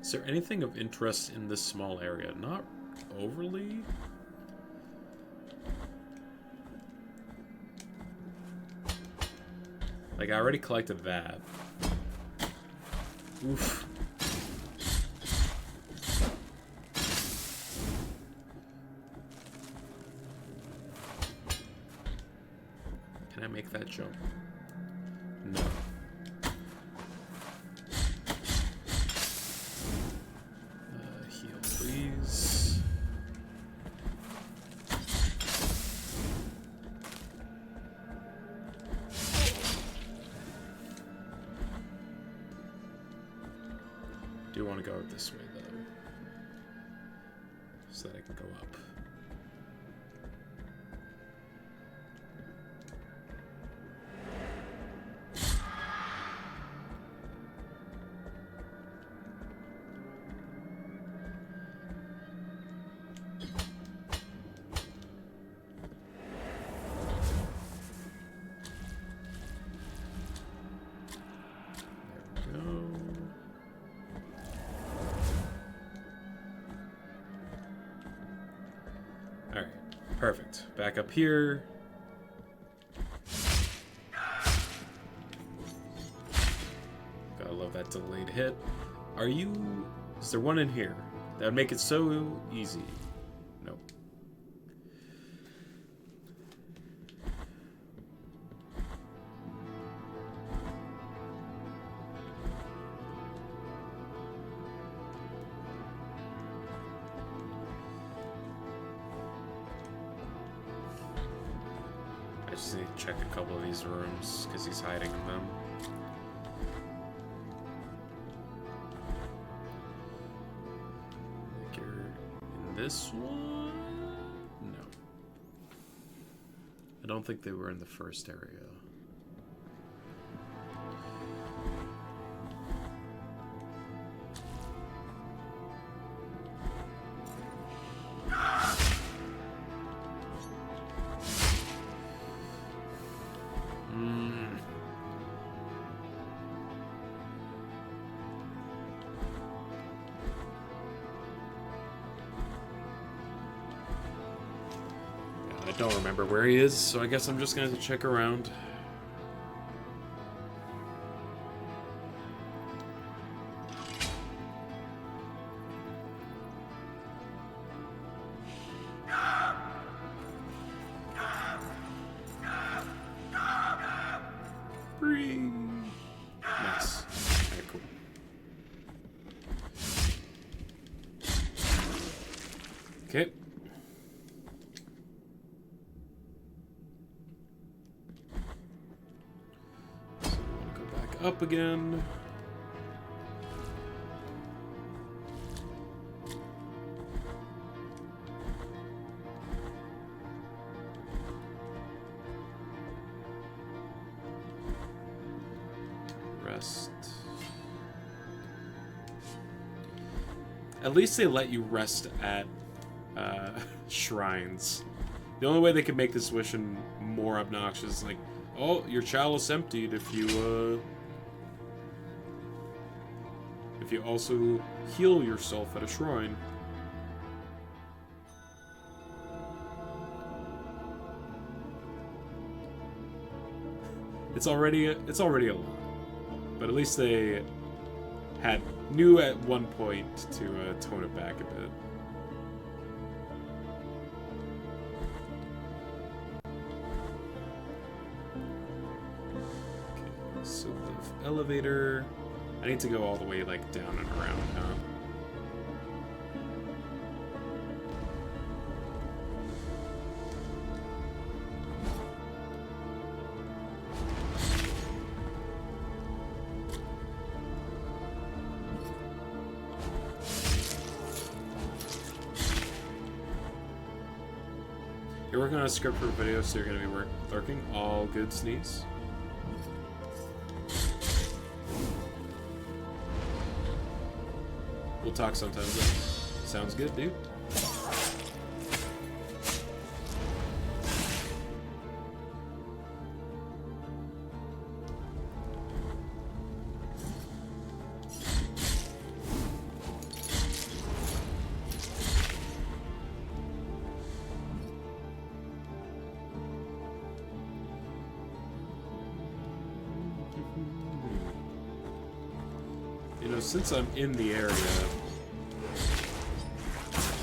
A: Is there anything of interest in this small area? Not overly. Like, I already collected that. Oof. Can I make that jump? No. Heal, please. Do want to go this way, though, so that I can go up. Perfect. Back up here. Gotta love that delayed hit. Are you... Is there one in here? That would make it so easy. Nope. I just need to check a couple of these rooms because he's hiding in them. Like you're in this one? No. I don't think they were in the first area. I don't remember where he is, so I guess I'm just gonna have to check around. Free. Nice. Okay, cool. Okay. Up again. Rest. At least they let you rest at shrines. The only way they could make this mission more obnoxious is like, oh, your chalice emptied if you also heal yourself at a shrine. It's already a lot, but at least they knew at one point to tone it back a bit. elevator. I need to go all the way, like, down and around, huh? You're working on a script for a video, so you're going to be lurking. All good, Sneeze. We'll talk sometimes, though. Sounds good, dude. You know, since I'm in the area,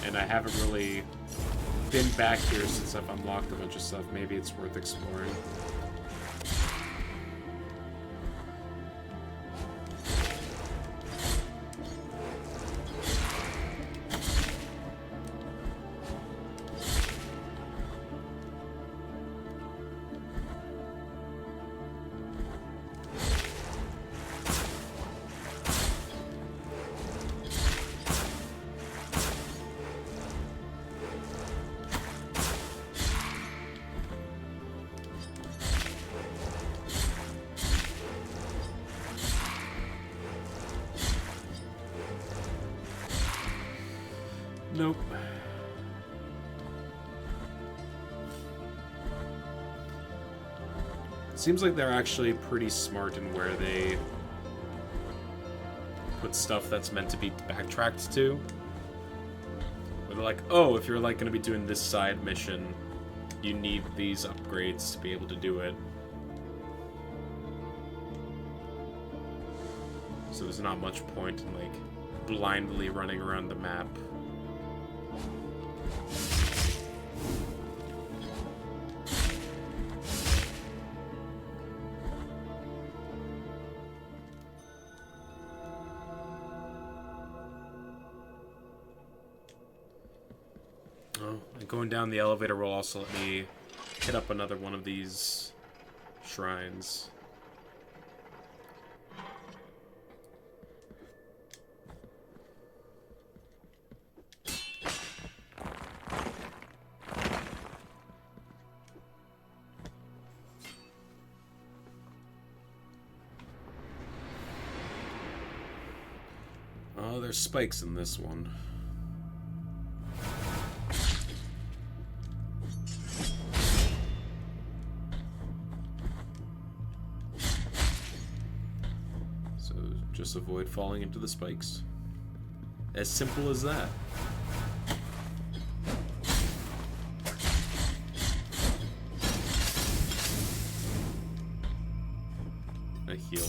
A: and I haven't really been back here since I've unlocked a bunch of stuff, maybe it's worth exploring. Nope. Seems like they're actually pretty smart in where they put stuff that's meant to be backtracked to. Where they're like, oh, if you're like going to be doing this side mission, you need these upgrades to be able to do it. So there's not much point in like blindly running around the map. Oh, and going down the elevator will also let me hit up another one of these shrines. Oh, there's spikes in this one. So just avoid falling into the spikes. As simple as that. A heal.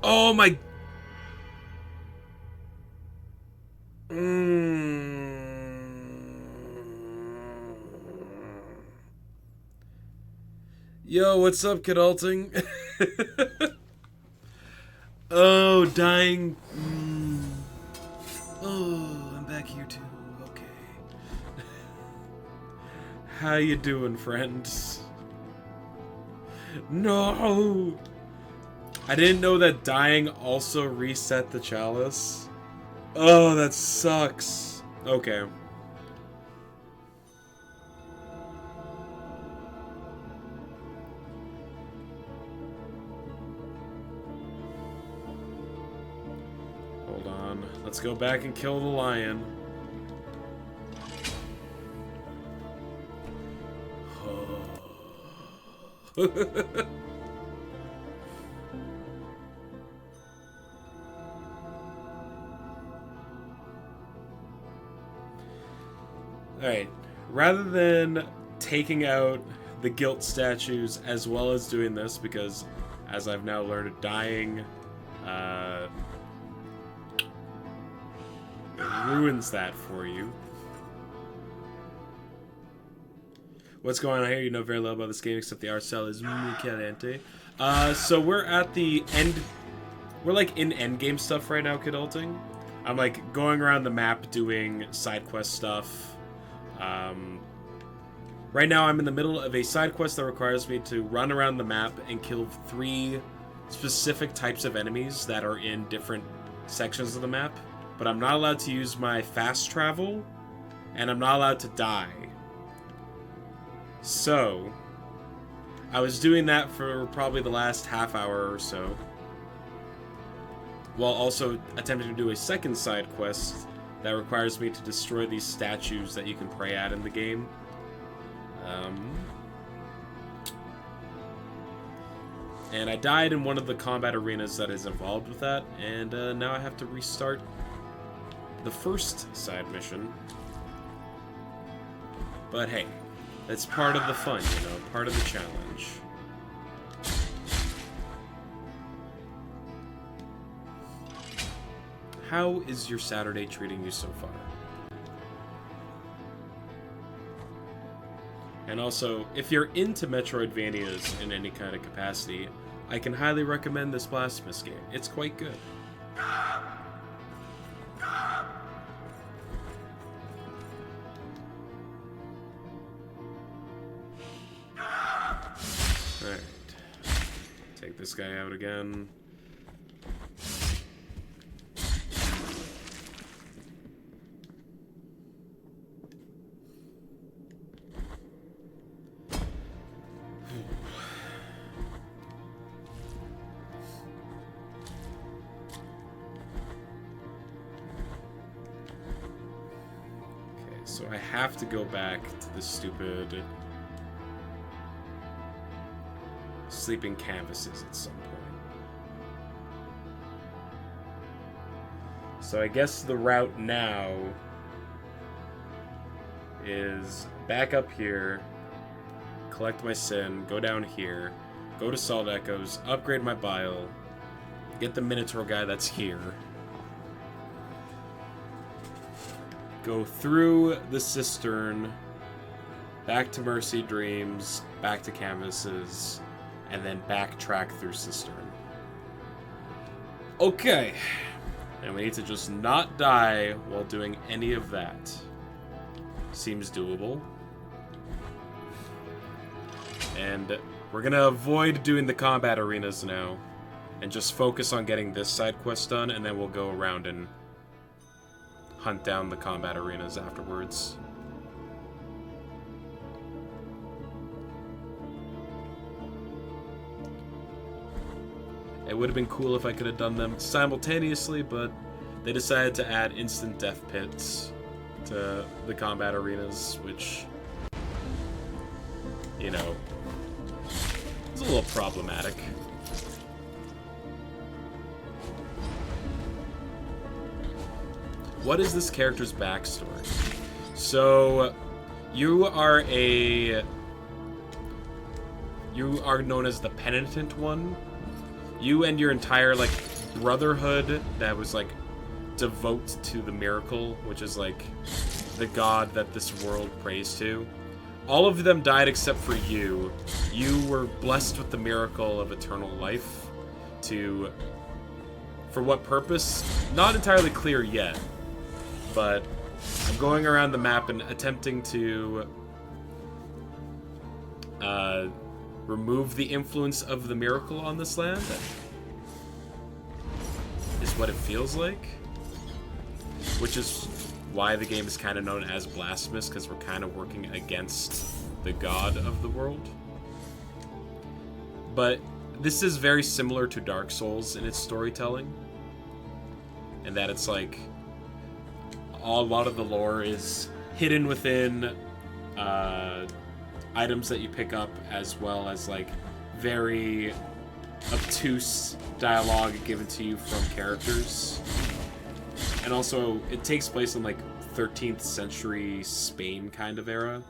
A: Oh my... Yo, what's up, Kidulting? Oh, dying... Oh, I'm back here too. Okay. How you doing, friends? No! I didn't know that dying also reset the chalice. Oh, that sucks. Okay. Hold on. Let's go back and kill the lion. Alright, rather than taking out the guilt statues as well as doing this, because as I've now learned, dying ruins that for you. What's going on here? You know very little about this game except the art style is muy caliente. So we're at the end. We're like in endgame stuff right now, Kidulting. I'm like going around the map doing side quest stuff. Right now I'm in the middle of a side quest that requires me to run around the map and kill 3 specific types of enemies that are in different sections of the map. But I'm not allowed to use my fast travel, and I'm not allowed to die. So, I was doing that for probably the last half hour or so, while also attempting to do a second side quest that requires me to destroy these statues that you can pray at in the game. And I died in one of the combat arenas that is involved with that, and now I have to restart the first side mission. But hey, that's part of the fun, you know, part of the challenge. How is your Saturday treating you so far? And also, if you're into Metroidvanias in any kind of capacity, I can highly recommend this Blasphemous game. It's quite good. Alright. Take this guy out again. So I have to go back to the stupid sleeping canvases at some point. So I guess the route now is back up here, collect my sin, go down here, go to Salt Echoes, upgrade my bile, get the Minotaur guy that's here, go through the cistern, back to Mercy Dreams, back to Canvases, and then backtrack through cistern. Okay. And we need to just not die while doing any of that. Seems doable. And we're gonna avoid doing the combat arenas now, and just focus on getting this side quest done, and then we'll go around and hunt down the combat arenas afterwards. It would have been cool if I could have done them simultaneously, but they decided to add instant death pits to the combat arenas, which, you know, it's a little problematic. What is this character's backstory? So, you are known as the Penitent One. You and your entire, like, brotherhood that was, like, devote to the miracle, which is, like, the god that this world prays to. All of them died except for you. You were blessed with the miracle of eternal life for what purpose? Not entirely clear yet. But I'm going around the map and attempting to remove the influence of the miracle on this land. Is what it feels like. Which is why the game is kind of known as Blasphemous, because we're kind of working against the god of the world. But this is very similar to Dark Souls in its storytelling. In that it's like, a lot of the lore is hidden within items that you pick up, as well as like very obtuse dialogue given to you from characters. And also, it takes place in like 13th century Spain kind of era.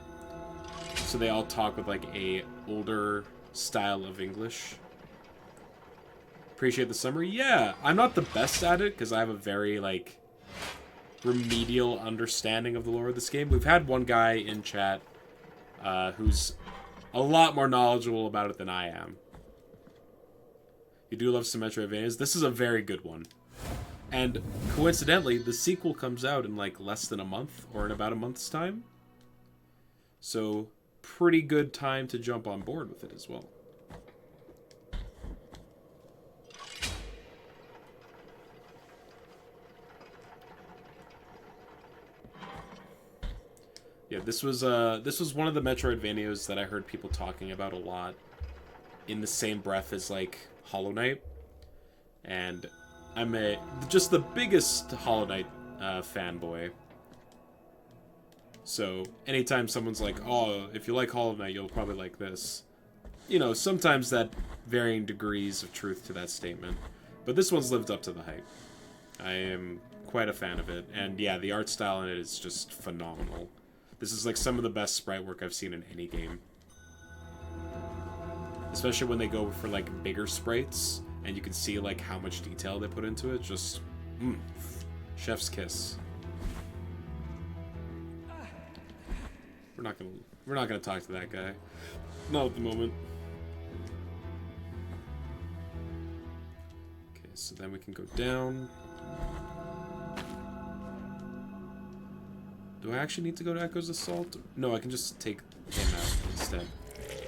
A: So they all talk with like a older style of English. Appreciate the summary. Yeah, I'm not the best at it because I have a very, like, remedial understanding of the lore of this game. We've had one guy in chat who's a lot more knowledgeable about it than I am. You do love some Metroidvanias. This is a very good one. And coincidentally, the sequel comes out in like less than a month, or in about a month's time. So, pretty good time to jump on board with it as well. Yeah, this was one of the Metroidvanias that I heard people talking about a lot, in the same breath as like Hollow Knight, and I'm just the biggest Hollow Knight fanboy. So anytime someone's like, "Oh, if you like Hollow Knight, you'll probably like this," you know, sometimes that varying degrees of truth to that statement, but this one's lived up to the hype. I am quite a fan of it, and yeah, the art style in it is just phenomenal. This is like some of the best sprite work I've seen in any game. Especially when they go for like bigger sprites and you can see like how much detail they put into it. Just chef's kiss. We're not gonna talk to that guy. Not at the moment. Okay, so then we can go down. Do I actually need to go to Echo's Assault? No, I can just take him out instead.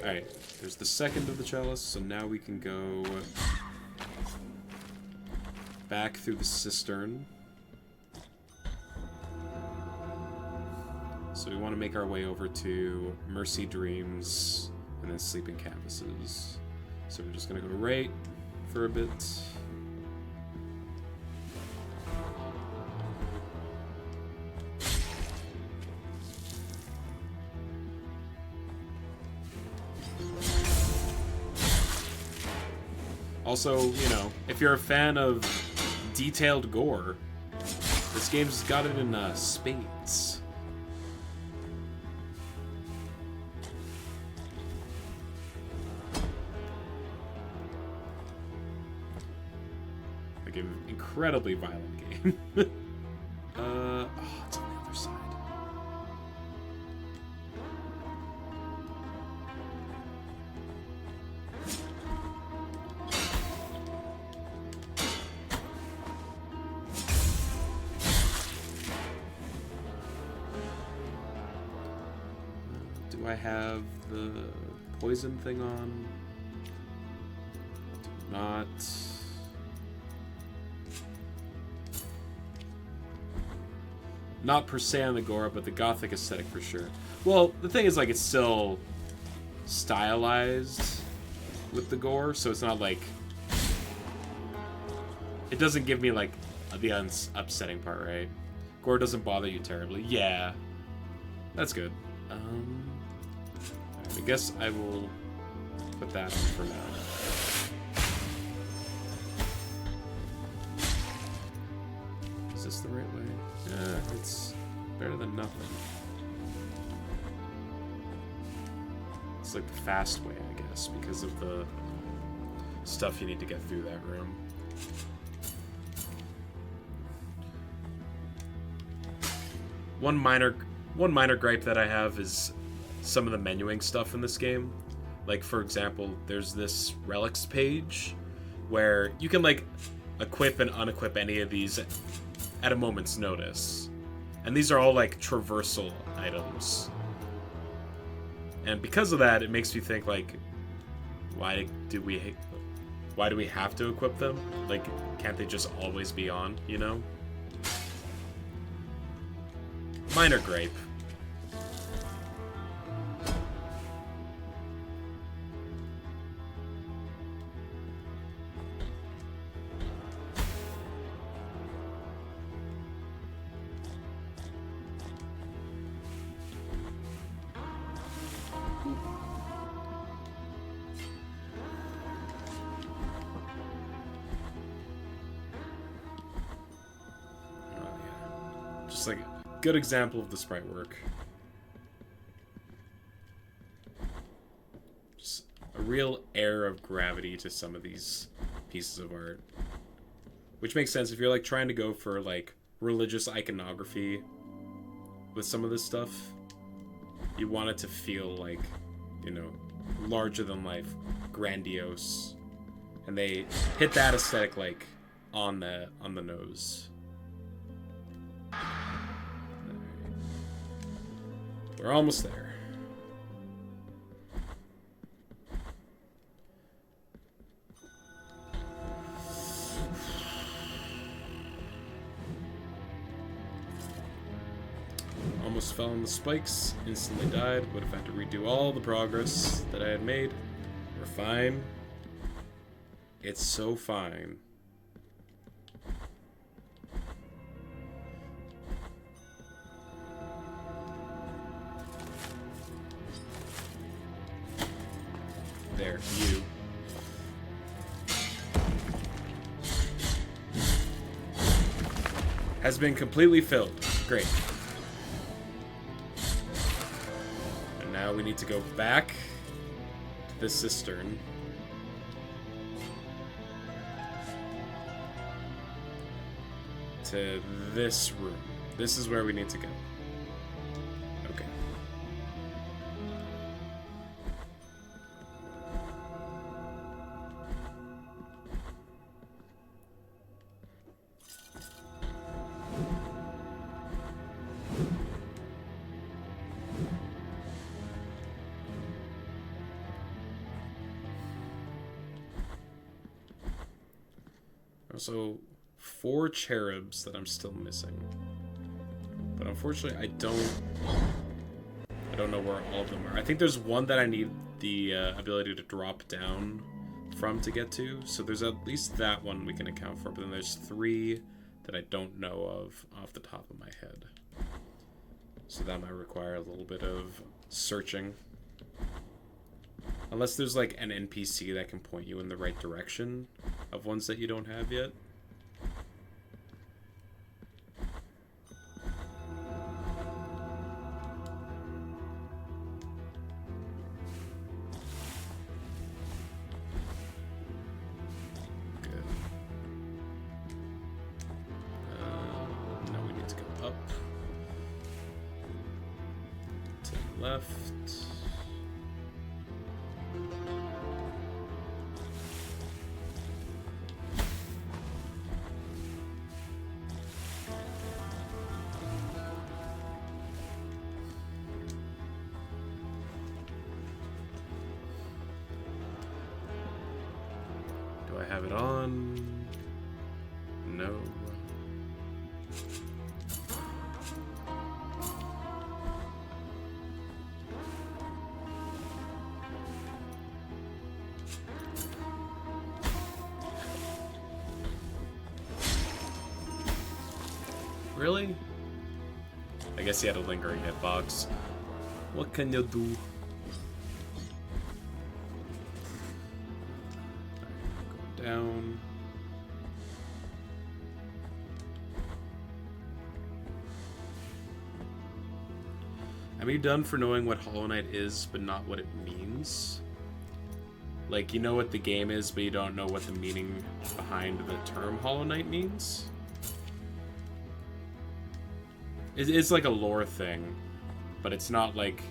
A: Alright, there's the second of the chalice, so now we can go back through the cistern. So we want to make our way over to Mercy Dreams and then Sleeping Canvases. So we're just going to go right for a bit. Also, you know, if you're a fan of detailed gore, this game's got it in spades. Like an incredibly violent game. Oh, it's on the other side. Do I have the poison thing on? Do not. Not per se on the gore, but the gothic aesthetic for sure. Well, the thing is, like, it's still stylized with the gore, so it's not like... It doesn't give me, like, the upsetting part, right? Gore doesn't bother you terribly. Yeah. That's good. I guess I will put that on for now. Is this the right way? Yeah, it's better than nothing. It's like the fast way, I guess, because of the stuff you need to get through that room. One minor gripe that I have is some of the menuing stuff in this game. Like, for example, there's this relics page where you can, like, equip and unequip any of these at a moment's notice. And these are all, like, traversal items. And because of that, it makes me think, like, why do we have to equip them? Like, can't they just always be on, you know? Minor gripe. Just like a good example of the sprite work. Just a real air of gravity to some of these pieces of art. Which makes sense if you're like trying to go for like religious iconography with some of this stuff. You want it to feel like, you know, larger than life, grandiose. And they hit that aesthetic like on the nose. We're almost there. Almost fell on the spikes, instantly died, would have had to redo all the progress that I had made. We're fine. It's so fine. There, you. Has been completely filled. Great. And now we need to go back to the cistern. To this room. This is where we need to go. Okay. Also, 4 cherubs that I'm still missing. But unfortunately, I don't know where all of them are. I think there's one that I need the ability to drop down from to get to. So there's at least that one we can account for. But then there's 3 that I don't know of off the top of my head. So that might require a little bit of searching. Unless there's like an NPC that can point you in the right direction of ones that you don't have yet. Good. Now we need to go up. To the left. Do I have it on? No. Really? I guess he had a lingering hitbox. What can you do? Go down. Am you done for knowing what Hollow Knight is, but not what it means? Like, you know what the game is, but you don't know what the meaning behind the term Hollow Knight means? It's like a lore thing, but it's not, like,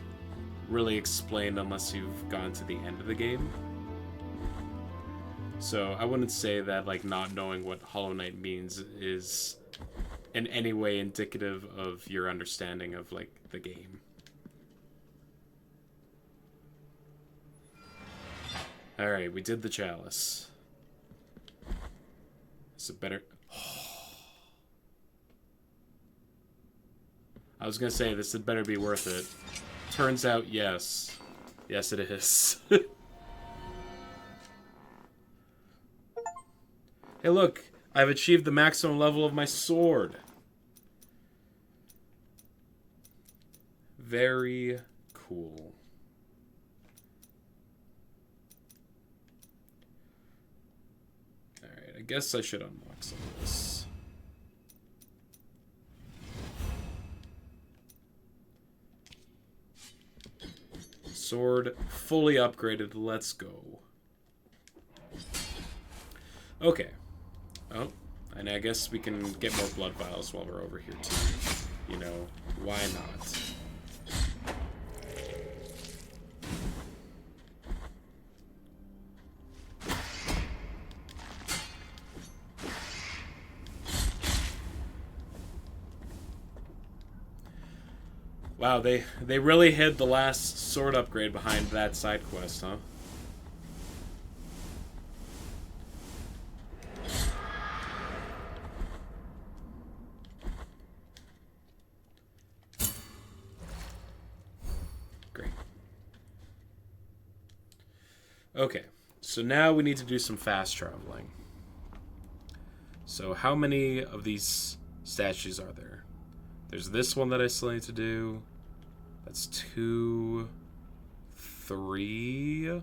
A: really explained unless you've gone to the end of the game. So I wouldn't say that, like, not knowing what Hollow Knight means is in any way indicative of your understanding of, like, the game. Alright, we did the chalice. Is it better? I was gonna say, this had better be worth it. Turns out, yes. Yes, it is. Hey, look! I've achieved the maximum level of my sword. Very cool. Alright, I guess I should unlock some of this. Sword fully upgraded. Let's go. Okay. Oh, and I guess we can get more blood vials while we're over here too. You know, why not? Wow, they really hid the last sword upgrade behind that side quest, huh? Great. Okay, so now we need to do some fast traveling. So how many of these statues are there? There's this one that I still need to do. That's 2, 3.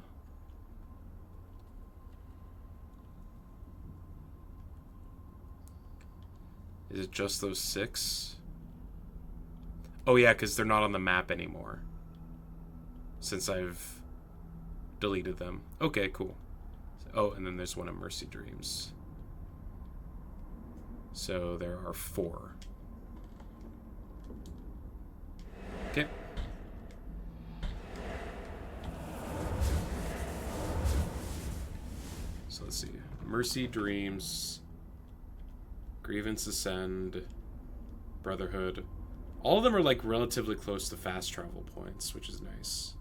A: Is it just those 6? Oh yeah, because they're not on the map anymore. Since I've deleted them. Okay, cool. Oh, and then there's one of Mercy Dreams. So there are 4. Okay. So let's see. Mercy Dreams, Grievance Ascend, Brotherhood. All of them are like relatively close to fast travel points, which is nice.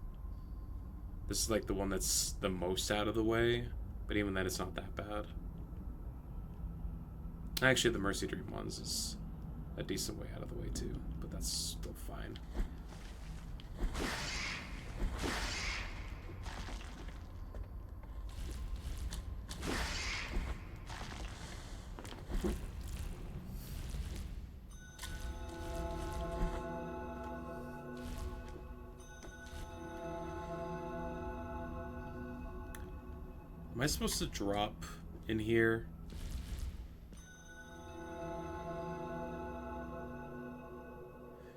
A: This is like the one that's the most out of the way, but even then it's not that bad. Actually, the Mercy Dream ones is a decent way out of the way too, but that's still fine. Am I supposed to drop in here?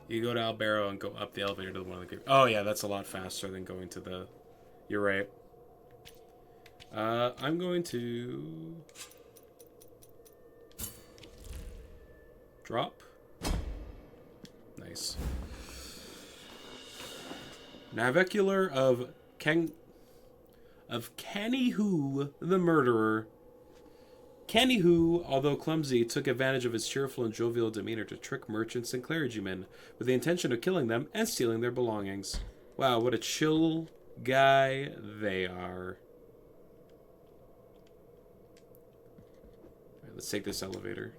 A: You go to Albero and go up the elevator to the one of the caves. Oh yeah, that's a lot faster than going to the... You're right. I'm going to... drop. Nice. Navicular of Kenny-Hu, the murderer. Kenny-Hu, although clumsy, took advantage of his cheerful and jovial demeanor to trick merchants and clergymen with the intention of killing them and stealing their belongings. Wow, what a chill guy they are. All right, let's take this elevator.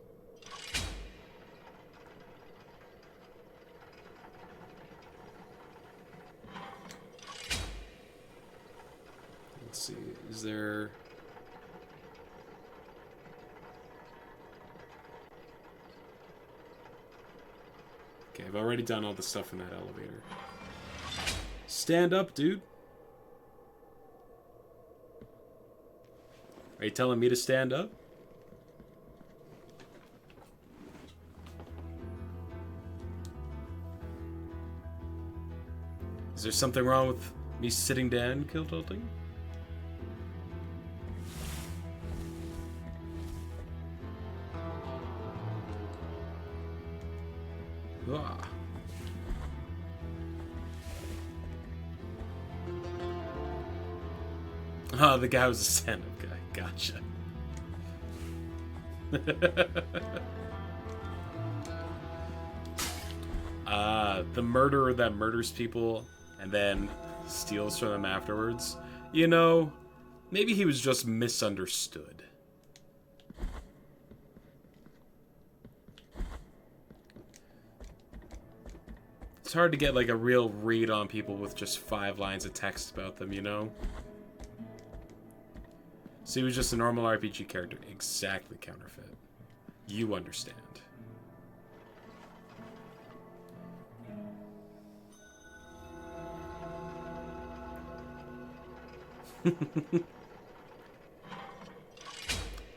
A: Let's see, is there... Okay, I've already done all the stuff in that elevator. Stand up, dude. Are you telling me to stand up? Is there something wrong with me sitting down, Kill Tilting? Oh, the guy was a stand-up guy. Gotcha. The murderer that murders people and then steals from them afterwards. You know, maybe he was just misunderstood. It's hard to get like a real read on people with just 5 lines of text about them, you know? So he was just a normal RPG character. Exactly, Counterfeit. You understand.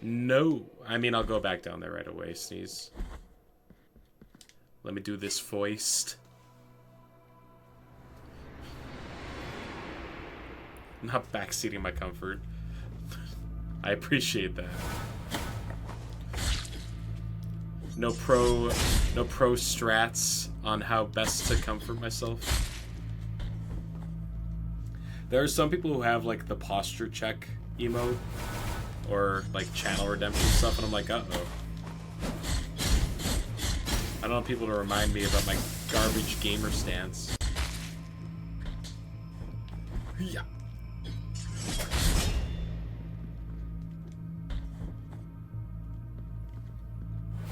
A: No. I mean, I'll go back down there right away, Sneeze. Let me do this foist. Not backseating my comfort. I appreciate that. no pro strats on how best to comfort myself. There are some people who have like the posture check emote or like channel redemption stuff, and I'm like, uh-oh. I don't want people to remind me about my garbage gamer stance. Yeah.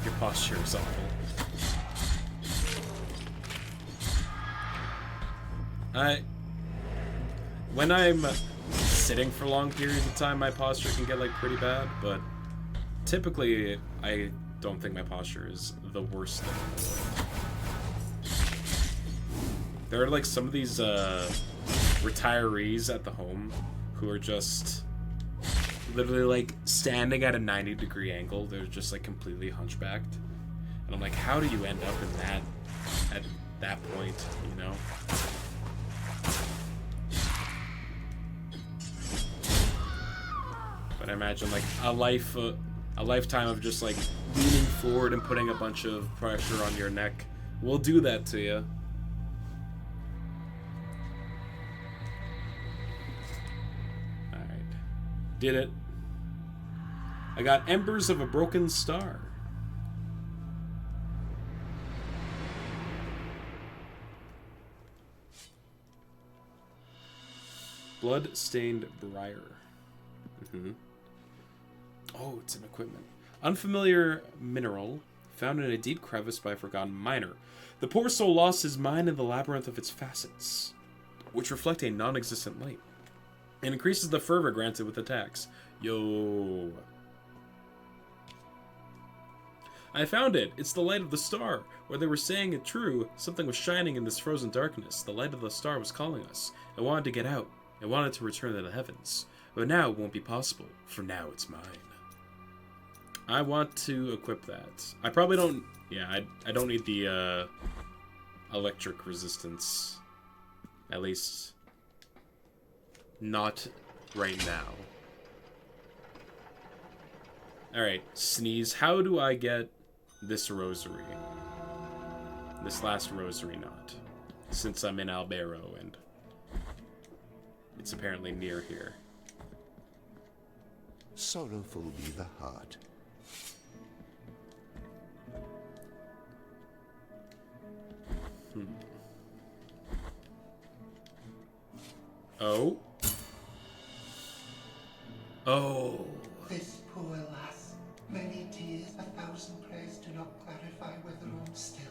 A: Your posture is awful. When I'm sitting for long periods of time, my posture can get like pretty bad, but typically I don't think my posture is the worst thing in the world. There are like some of these retirees at the home who are just literally like standing at a 90-degree angle. They're just like completely hunchbacked, and I'm like, how do you end up in that at that point, you know? But I imagine like a lifetime of just like leaning forward and putting a bunch of pressure on your neck will do that to you. Alright. Did it. I got Embers of a Broken Star. Blood-stained briar. Oh, it's an equipment. Unfamiliar mineral found in a deep crevice by a forgotten miner. The poor soul lost his mind in the labyrinth of its facets, which reflect a non-existent light. It increases the fervor granted with attacks. Yo. I found it. It's the light of the star. Where they were saying it true, something was shining in this frozen darkness. The light of the star was calling us. I wanted to get out. I wanted to return to the heavens. But now it won't be possible, for now it's mine. I want to equip that. I probably don't... Yeah, I don't need the electric resistance. At least... not right now. Alright, Sneeze. How do I get this rosary? This last rosary knot. Since I'm in Albero and it's apparently near here.
F: Sorrowful be the heart.
A: Oh? Oh.
C: This poor lass, many tears, 1,000 prayers do not clarify whether I'm still.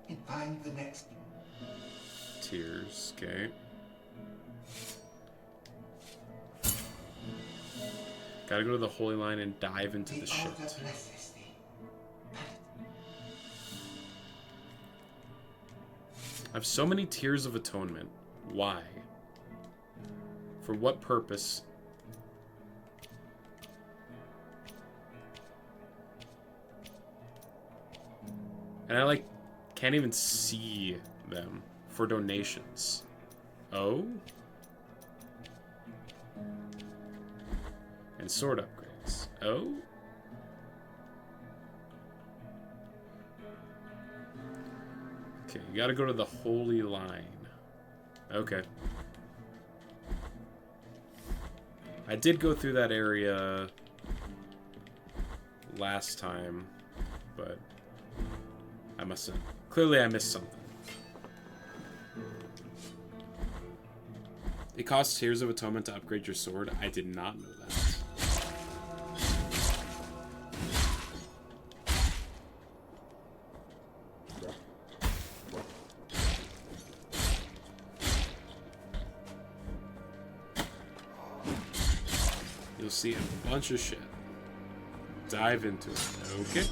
C: And find the next.
A: Tears, okay. Gotta go to the Holy Line and dive into the shit.
C: Blesses thee.
A: I have so many Tears of Atonement. Why? For what purpose? And I, like, can't even see them for donations. Oh? And sword upgrades. Oh? Okay, you gotta go to the Holy Line. Okay. I did go through that area last time, but I must have... Clearly I missed something. It costs Tears of Atonement to upgrade your sword. I did not know that. You'll see a bunch of shit. Dive into it. Okay.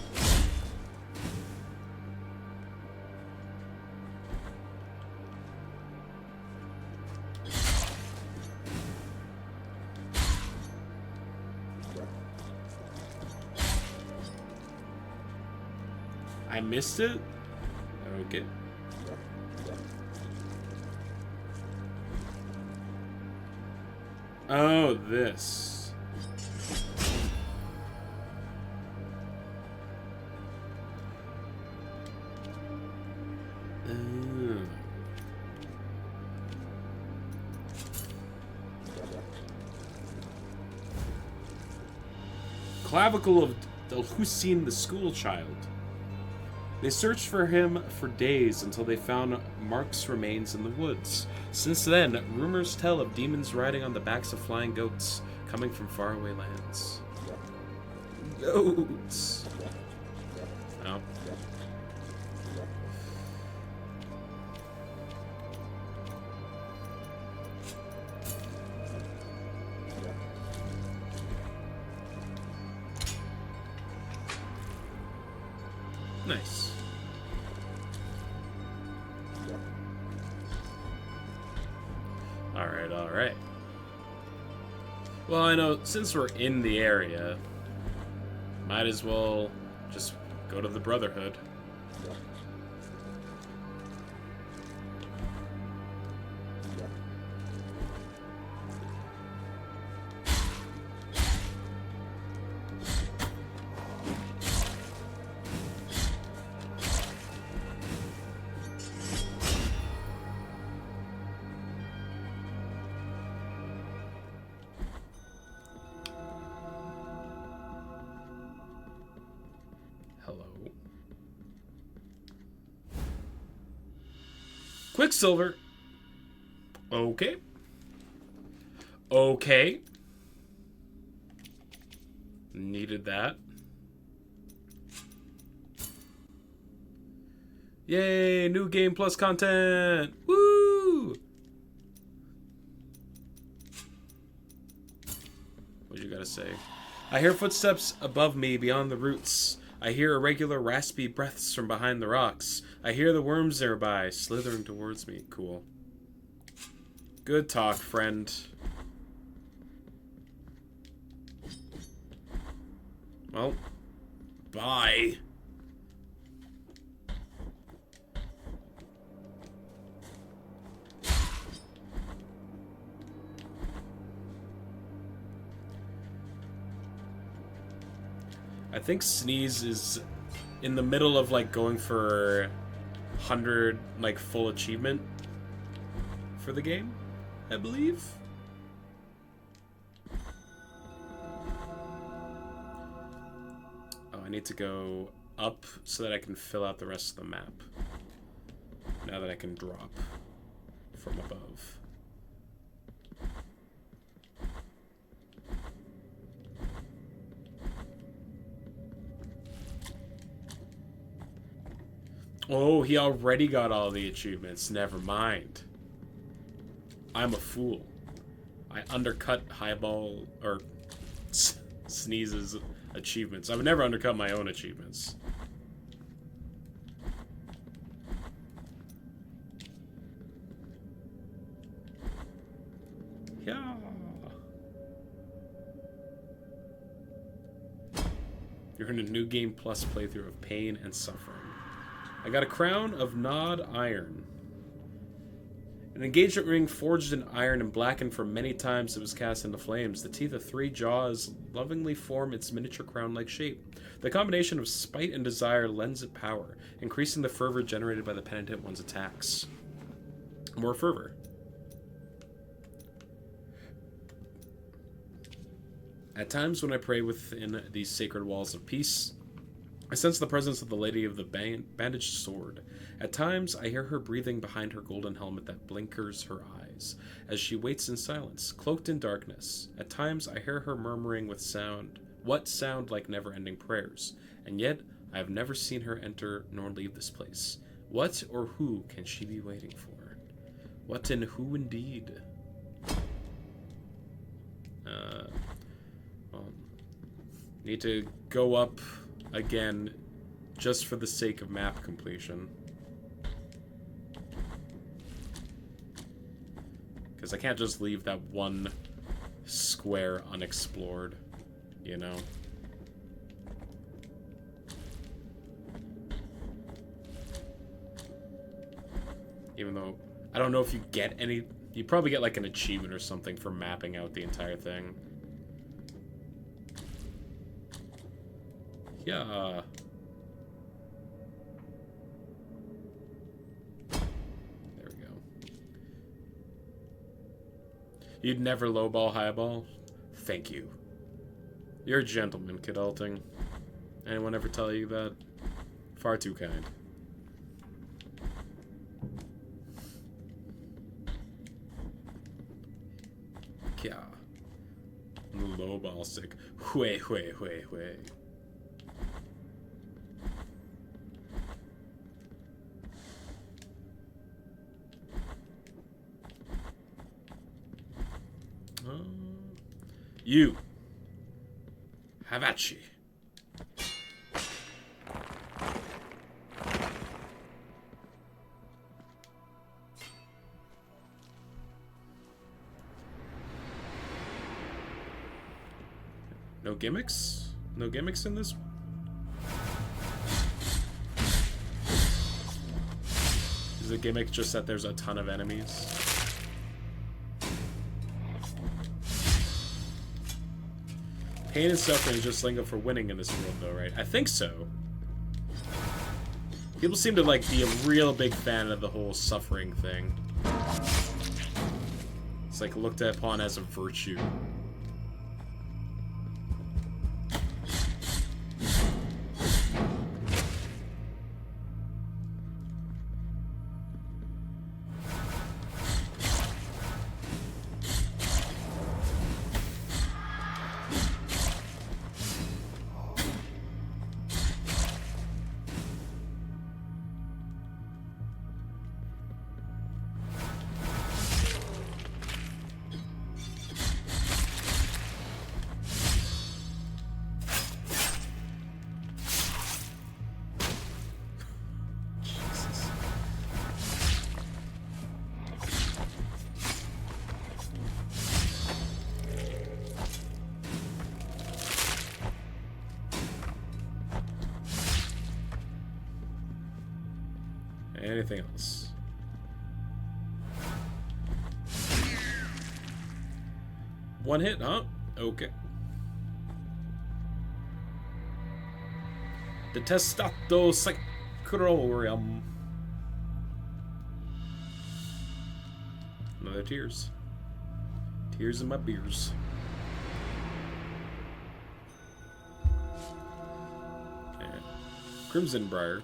A: I missed it? Okay. Oh, this. Oh. Clavicle of Del Hussein the school child. They searched for him for days until they found Mark's remains in the woods. Since then, rumors tell of demons riding on the backs of flying goats, coming from faraway lands. Goats! Oh. Nice. Alright, alright. Well, I know, since we're in the area, might as well just go to the Brotherhood. Hello. Quicksilver. Okay. Okay. Needed that. Yay, new game plus content. Woo! What you gotta say? I hear footsteps above me beyond the roots. I hear irregular, raspy breaths from behind the rocks. I hear the worms nearby, slithering towards me. Cool. Good talk, friend. Well, bye. I think Sneeze is in the middle of like going for 100 like full achievement for the game, I believe. Oh, I need to go up so that I can fill out the rest of the map. Now that I can drop from above. Oh, he already got all the achievements. Never mind. I'm a fool. I undercut Highball or Sneeze's achievements. I would never undercut my own achievements. Yeah. You're in a new game plus playthrough of pain and suffering. I got a crown of gnawed iron. An engagement ring forged in iron and blackened from many times it was cast into flames. The teeth of 3 jaws lovingly form its miniature crown-like shape. The combination of spite and desire lends it power, increasing the fervor generated by the penitent one's attacks. More fervor. At times when I pray within these sacred walls of peace, I sense the presence of the Lady of the Bandaged Sword. At times, I hear her breathing behind her golden helmet that blinkers her eyes, as she waits in silence, cloaked in darkness. At times, I hear her murmuring with what sound like never-ending prayers, and yet I have never seen her enter nor leave this place. What or who can she be waiting for? What and who indeed? Need to go up again, just for the sake of map completion. Because I can't just leave that one square unexplored, you know? Even though, I don't know if you get any... You probably get like an achievement or something for mapping out the entire thing. Yeah. You'd never lowball highball? Thank you. You're a gentleman, Kid Alting. Anyone ever tell you that? Far too kind. Yeah. Lowball sick. Hui. You. Havachi. No gimmicks? No gimmicks in this? Is the gimmick just that there's a ton of enemies? Pain and suffering is just lingo for winning in this world, though, right? I think so. People seem to, like, be a real big fan of the whole suffering thing. It's, like, looked upon as a virtue. Anything else? One hit, huh? Okay. The Testato Sacrorum. Another tears. Tears in my beers. And Crimson Briar.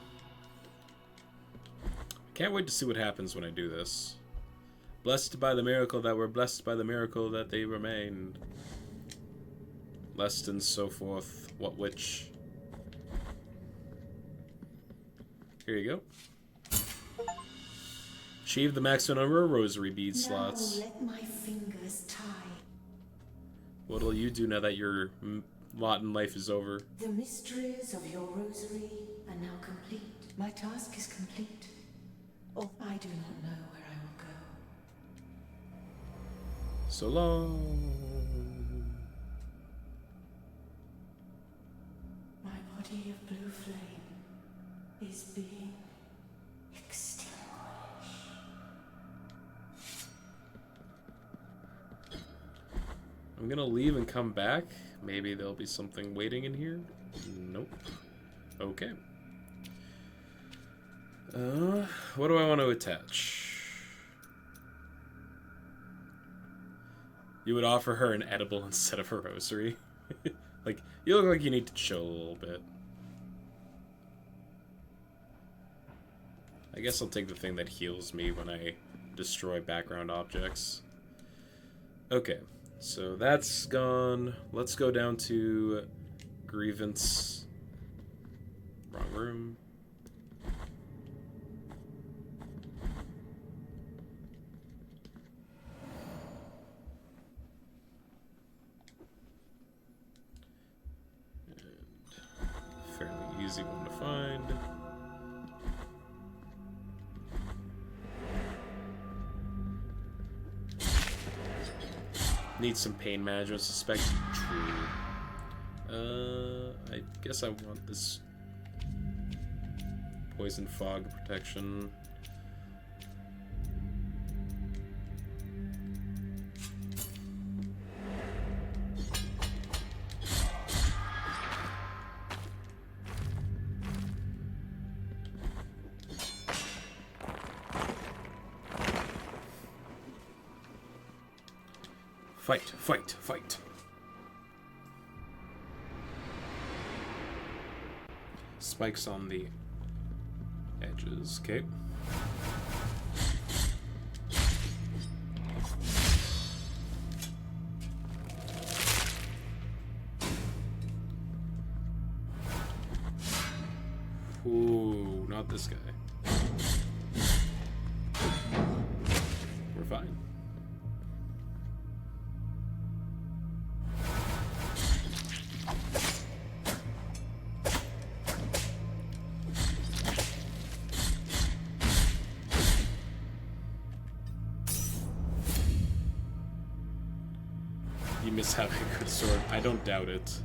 A: Can't wait to see what happens when I do this. Blessed by the miracle that we're blessed by the miracle that they remained. Lest and so forth. What which? Here you go. Achieve the maximum number of rosary bead slots.
C: Now let my fingers tie.
A: What'll you do now that your lot in life is over?
C: The mysteries of your rosary are now complete. My task is complete. Oh, I do not know where I will go.
A: So long.
C: My body of blue flame is being extinguished.
A: I'm gonna leave and come back. Maybe there'll be something waiting in here. Nope. Okay. What do I want to attach? You would offer her an edible instead of a rosary. Like, you look like you need to chill a little bit. I guess I'll take the thing that heals me when I destroy background objects. Okay, so that's gone. Let's go down to Grievance. Wrong room. Fairly easy one to find. Need some pain management, suspect. True. I guess I want this poison fog protection. Fight, fight, fight. Spikes on the edges. Okay. Ooh, not this guy. We're fine. You miss having a good sword. I don't doubt it.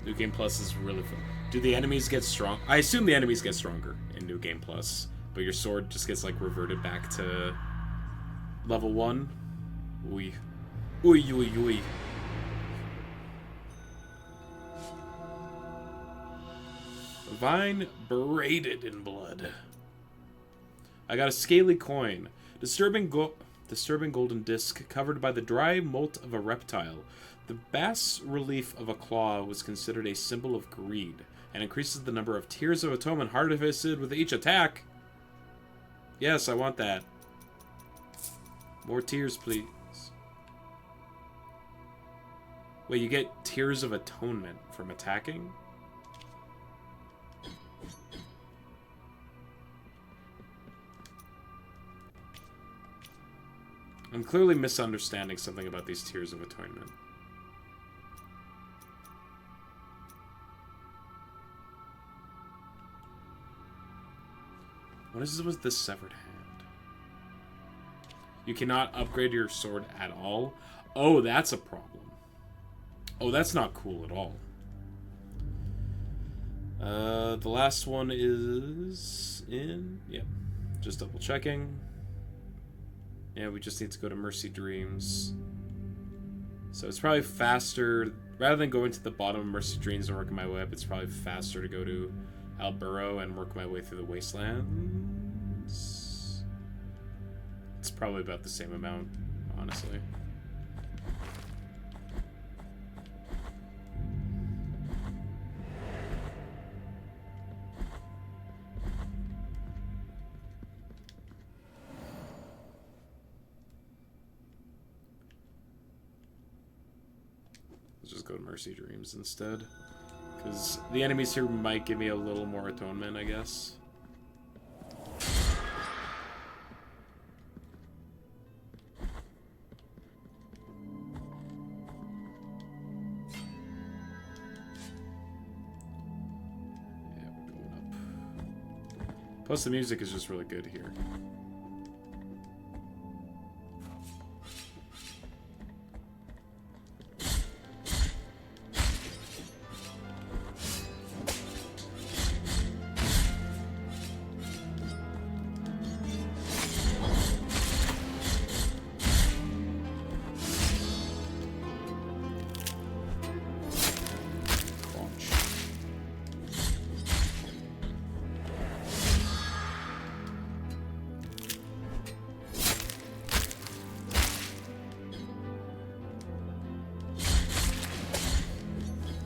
A: New Game Plus is really fun. Do the enemies get strong? I assume the enemies get stronger in New Game Plus, but your sword just gets like reverted back to level 1. Oi. Oi, oi, oi. Vine braided in blood. I got a scaly coin. Disturbing golden disc covered by the dry molt of a reptile. The bas relief of a claw was considered a symbol of greed, and increases the number of tears of atonement harvested with each attack. Yes, I want that. More tears, please. Wait, you get tears of atonement from attacking? I'm clearly misunderstanding something about these tears of atonement. What is this with this severed hand? You cannot upgrade your sword at all? Oh, that's a problem. Oh, that's not cool at all. The last one is in... Yep. Just double checking. Yeah, we just need to go to Mercy Dreams. So it's probably faster... Rather than going to the bottom of Mercy Dreams and working my way up, it's probably faster to go to Alburo and work my way through the Wastelands. It's probably about the same amount, honestly. Let's just go to Mercy Dreams instead. Because the enemies here might give me a little more atonement, I guess. Yeah, we're going up. Plus the music is just really good here.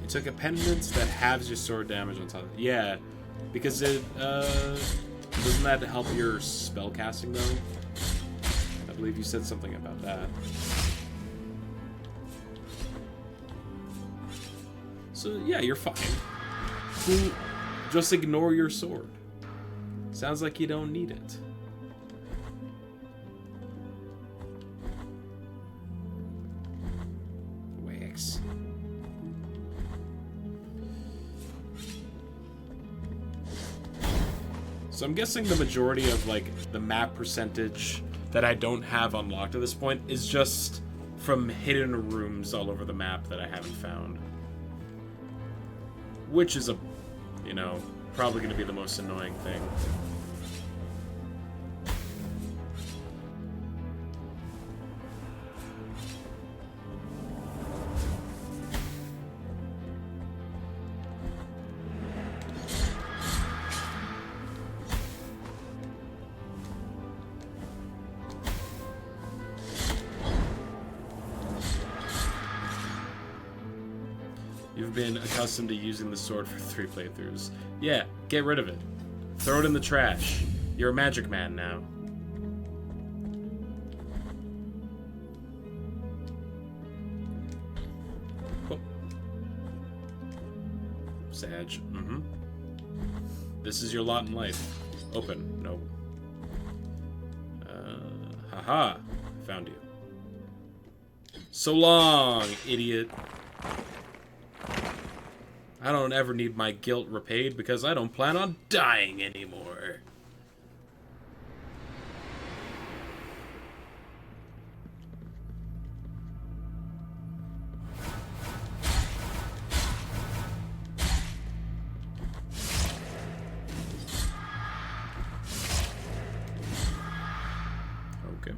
A: Took a pendant that halves your sword damage on top. Yeah, because it doesn't that help your spell casting though? I believe you said something about that. So yeah, you're fine. Just ignore your sword. Sounds like you don't need it. Wax. So I'm guessing the majority of like the map percentage that I don't have unlocked at this point is just from hidden rooms all over the map that I haven't found. Which is you know, probably going to be the most annoying thing. You've been accustomed to using the sword for 3 playthroughs. Yeah, get rid of it. Throw it in the trash. You're a magic man now. Oh. Sag. Mm-hmm. This is your lot in life. Open. No. Haha. Found you. So long, idiot. I don't ever need my guilt repaid because I don't plan on dying anymore. Okay.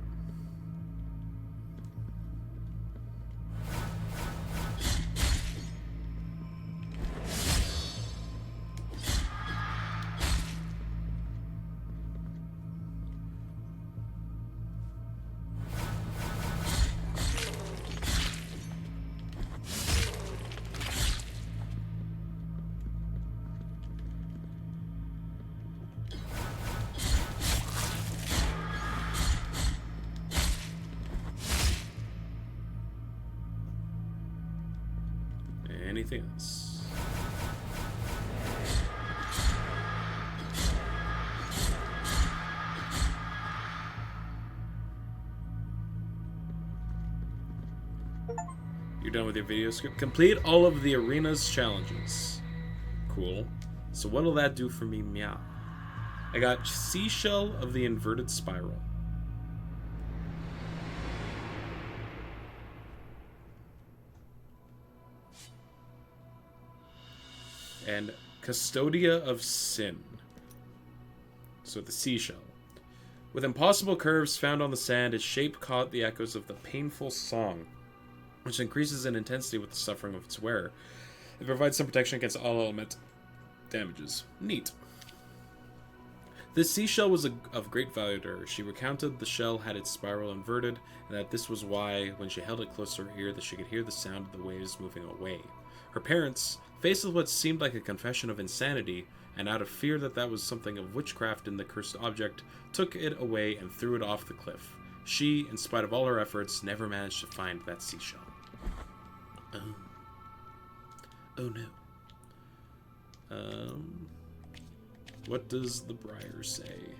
A: Anything else? You're done with your video script? Complete all of the arena's challenges. Cool. So what'll that do for me, meow? I got Seashell of the Inverted Spiral. And Custodia of Sin. So the seashell. With impossible curves found on the sand, its shape caught the echoes of the painful song, which increases in intensity with the suffering of its wearer. It provides some protection against all element damages. Neat. This seashell was of great value to her. She recounted the shell had its spiral inverted, and that this was why, when she held it close to her ear, that she could hear the sound of the waves moving away. Her parents, faced with what seemed like a confession of insanity, and out of fear that was something of witchcraft in the cursed object, took it away and threw it off the cliff. She, in spite of all her efforts, never managed to find that seashell. Oh no. What does the Briar say?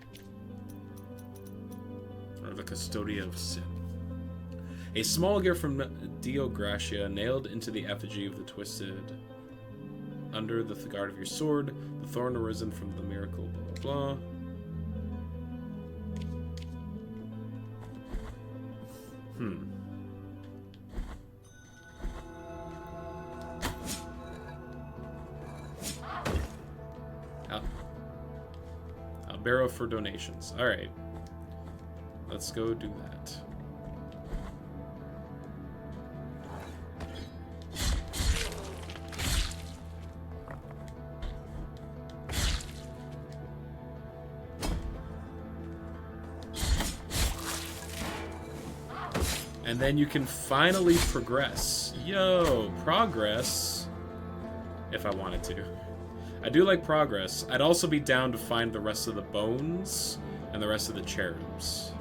A: Or the Custodia of Sin. A small gift from Dio Gracia, nailed into the effigy of the twisted under the guard of your sword, the thorn arisen from the miracle, blah blah blah. Barrow for donations. Alright. Let's go do that. And then you can finally progress. Yo, progress. If I wanted to. I do like progress. I'd also be down to find the rest of the bones and the rest of the cherubs.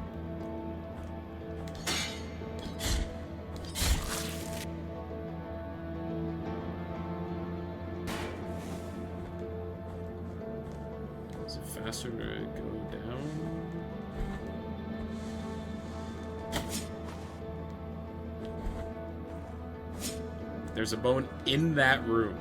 A: Is it faster to go down? There's a bone in that room.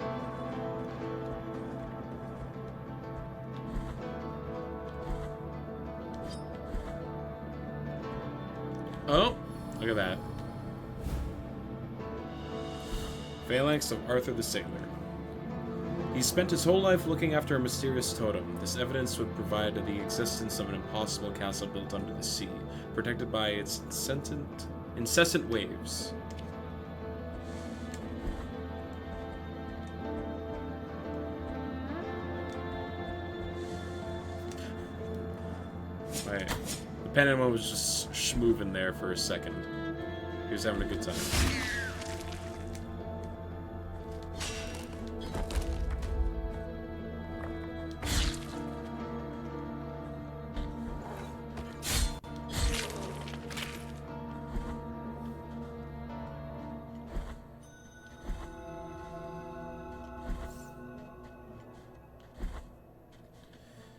A: Oh, look at that. Phalanx of Arthur the Sailor. He spent his whole life looking after a mysterious totem. This evidence would provide the existence of an impossible castle built under the sea, protected by its incessant waves. Right. The Penman was just schmooving there for a second. He was having a good time.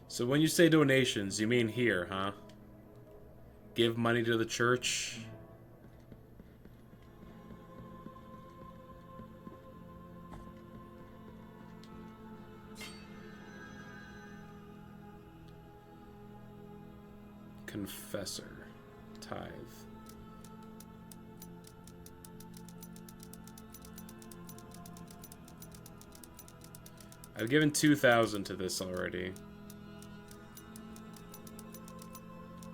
A: So when you say donations, you mean here, huh? Give money to the church? Confessor. Tithe. I've given 2,000 to this already.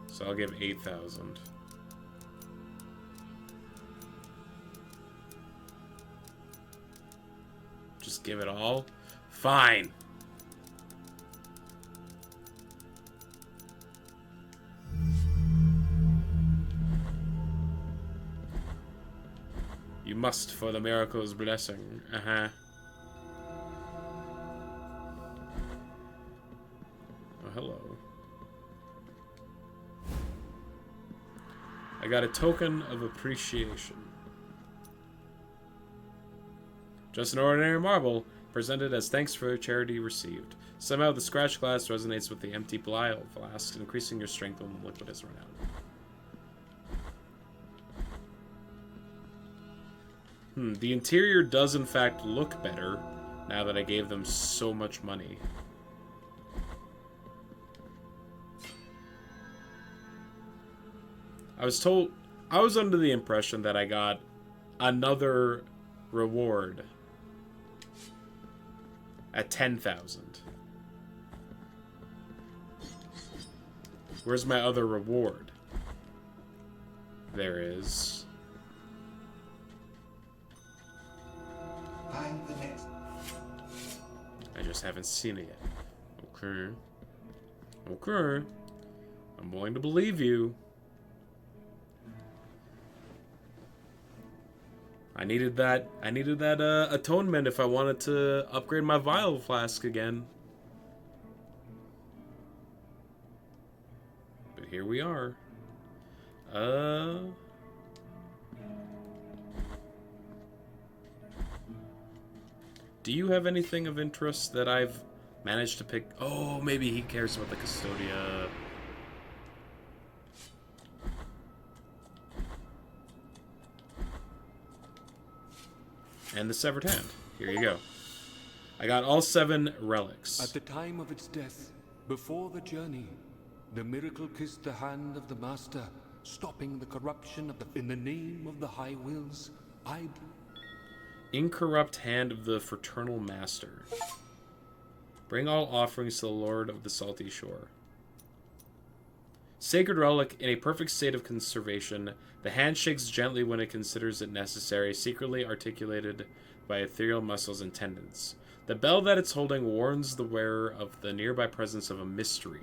A: So I'll give 8,000. Just give it all? Fine. You must for the miracle's blessing. Uh-huh. Oh, hello. I got a token of appreciation. Just an ordinary marble, presented as thanks for charity received. Somehow the scratched glass resonates with the empty Belial flask, increasing your strength when the liquid is run out. The interior does in fact look better, now that I gave them so much money. I was under the impression that I got another reward at 10,000. Where's my other reward? There is.
F: Find the next.
A: I just haven't seen it yet. Okay. Okay. I'm willing to believe you. I needed that atonement if I wanted to upgrade my vial flask again. But here we are. Do you have anything of interest that I've managed to pick? Oh, maybe he cares about the Custodia. And the severed hand. Here you go. I got all 7 relics.
B: At the time of its death, before the journey, the miracle kissed the hand of the master, stopping the corruption of in the name of the high wills.
A: Incorrupt hand of the fraternal master. Bring all offerings to the Lord of the salty shore. Sacred relic in a perfect state of conservation. The hand shakes gently when it considers it necessary, secretly articulated by ethereal muscles and tendons. The bell that it's holding warns the wearer of the nearby presence of a mystery.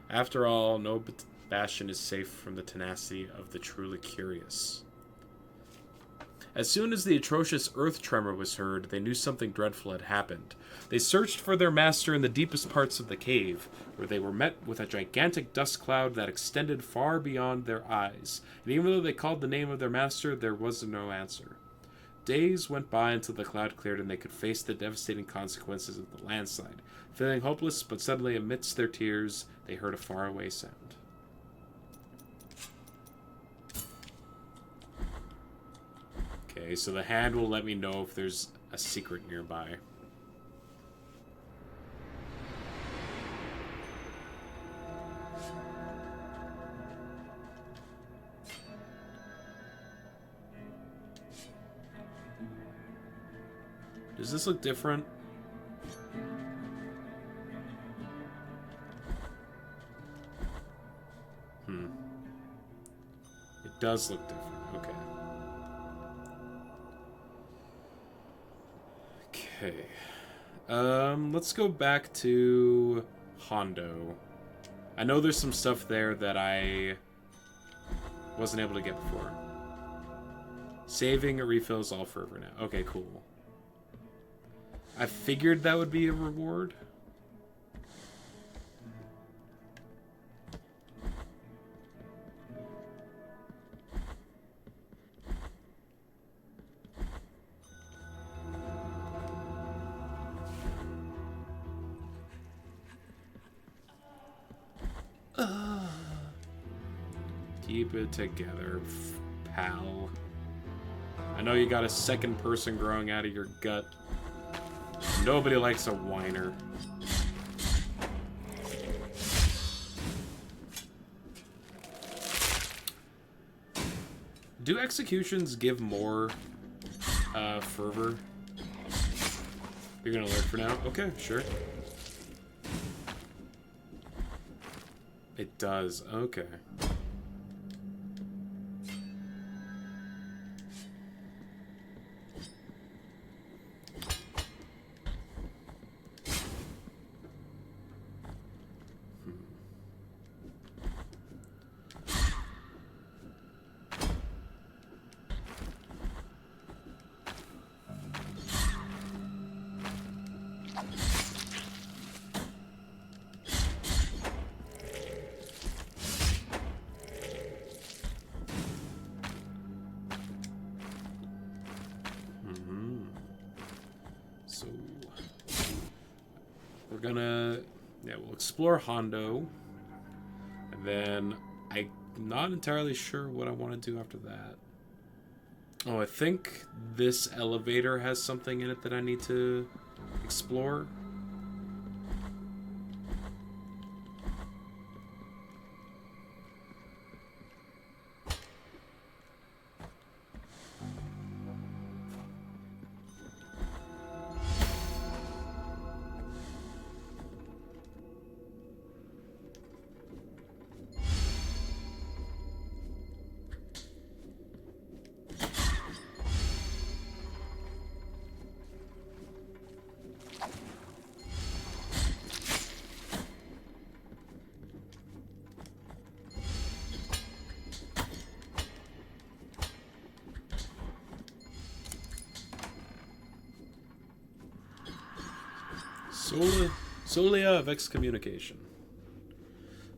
A: After all, no bastion is safe from the tenacity of the truly curious. As soon as the atrocious earth tremor was heard, they knew something dreadful had happened. They searched for their master in the deepest parts of the cave, where they were met with a gigantic dust cloud that extended far beyond their eyes, and even though they called the name of their master, there was no answer. Days went by until the cloud cleared and they could face the devastating consequences of the landslide. Feeling hopeless, but suddenly amidst their tears, they heard a faraway sound. Okay, so the hand will let me know if there's a secret nearby. Does this look different? It does look different. Okay. Okay. Let's go back to Hondo. I know there's some stuff there that I wasn't able to get before. Saving refills all fervor now. Okay, cool. I figured that would be a reward. Keep it together, pal. I know you got a second person growing out of your gut. Nobody likes a whiner. Do executions give more fervor? You're gonna learn for now? Okay, sure. It does. Okay. So we're gonna, we'll explore Hondo, and then I'm not entirely sure what I want to do after that. Oh, I think this elevator has something in it that I need to explore. Solia of Excommunication.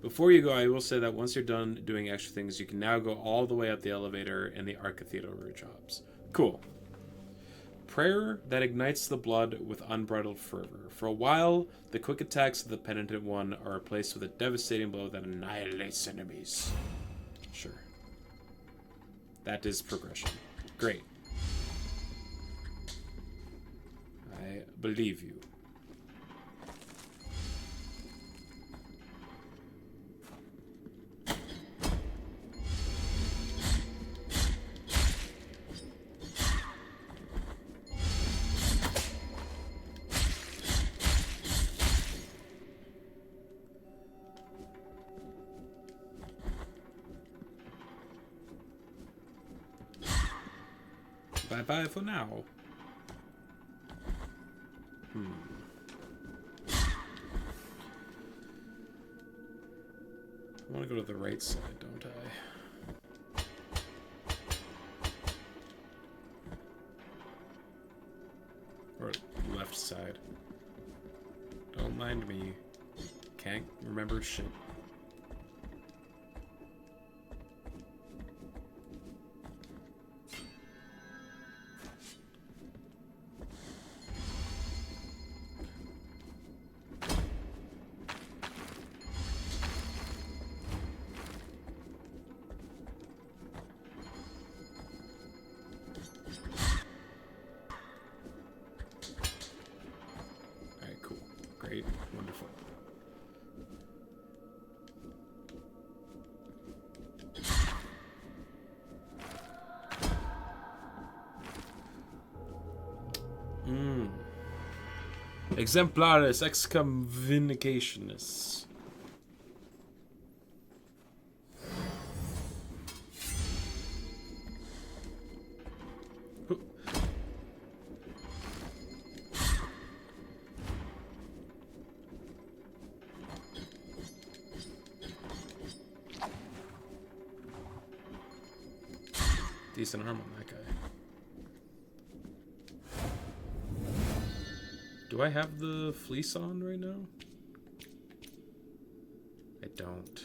A: Before you go, I will say that once you're done doing extra things, you can now go all the way up the elevator in the Arcathedral rooftops. Cool. Prayer that ignites the blood with unbridled fervor. For a while, the quick attacks of the Penitent One are replaced with a devastating blow that annihilates enemies. Sure. That is progression. Great. I believe you. Bye-bye for now. I want to go to the right side, don't I? Or left side. Don't mind me. Can't remember shit. Exemplaris excommunicationis. Decent arm on that guy. Do I have the fleece on right now? I don't.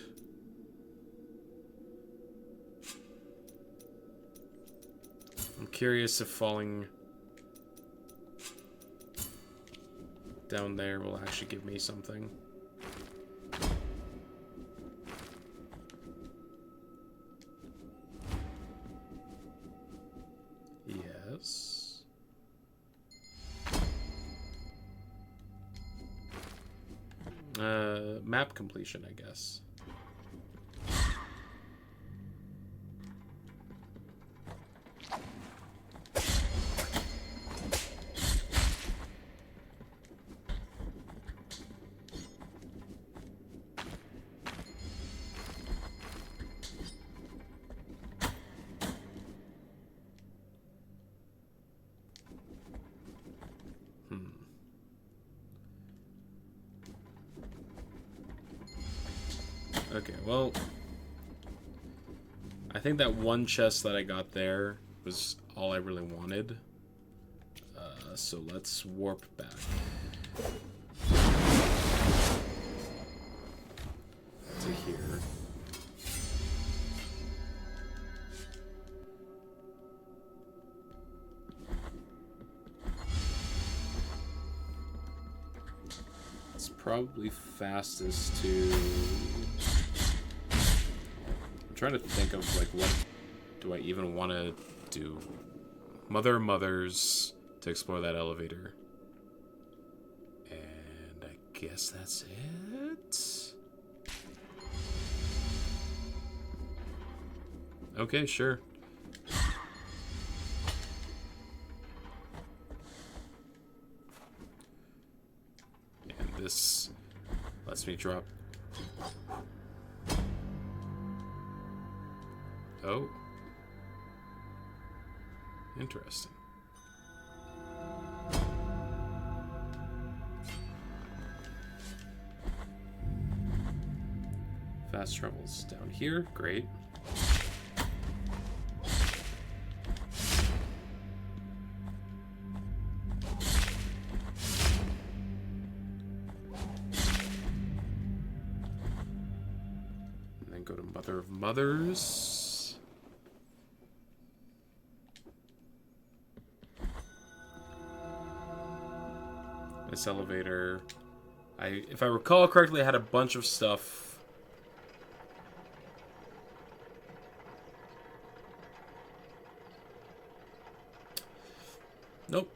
A: I'm curious if falling down there will actually give me something. Yes. Map completion, I guess. Okay, well, I think that one chest that I got there was all I really wanted. So let's warp back. To here. It's probably fastest to... I'm trying to think of, like, what do I even want to do? Mother of Mothers to explore that elevator. And I guess that's it? Okay, sure. And this lets me drop... Oh. Interesting. Fast travels down here. Great. And then go to Mother of Mothers. This elevator, if I recall correctly, I had a bunch of stuff. Nope.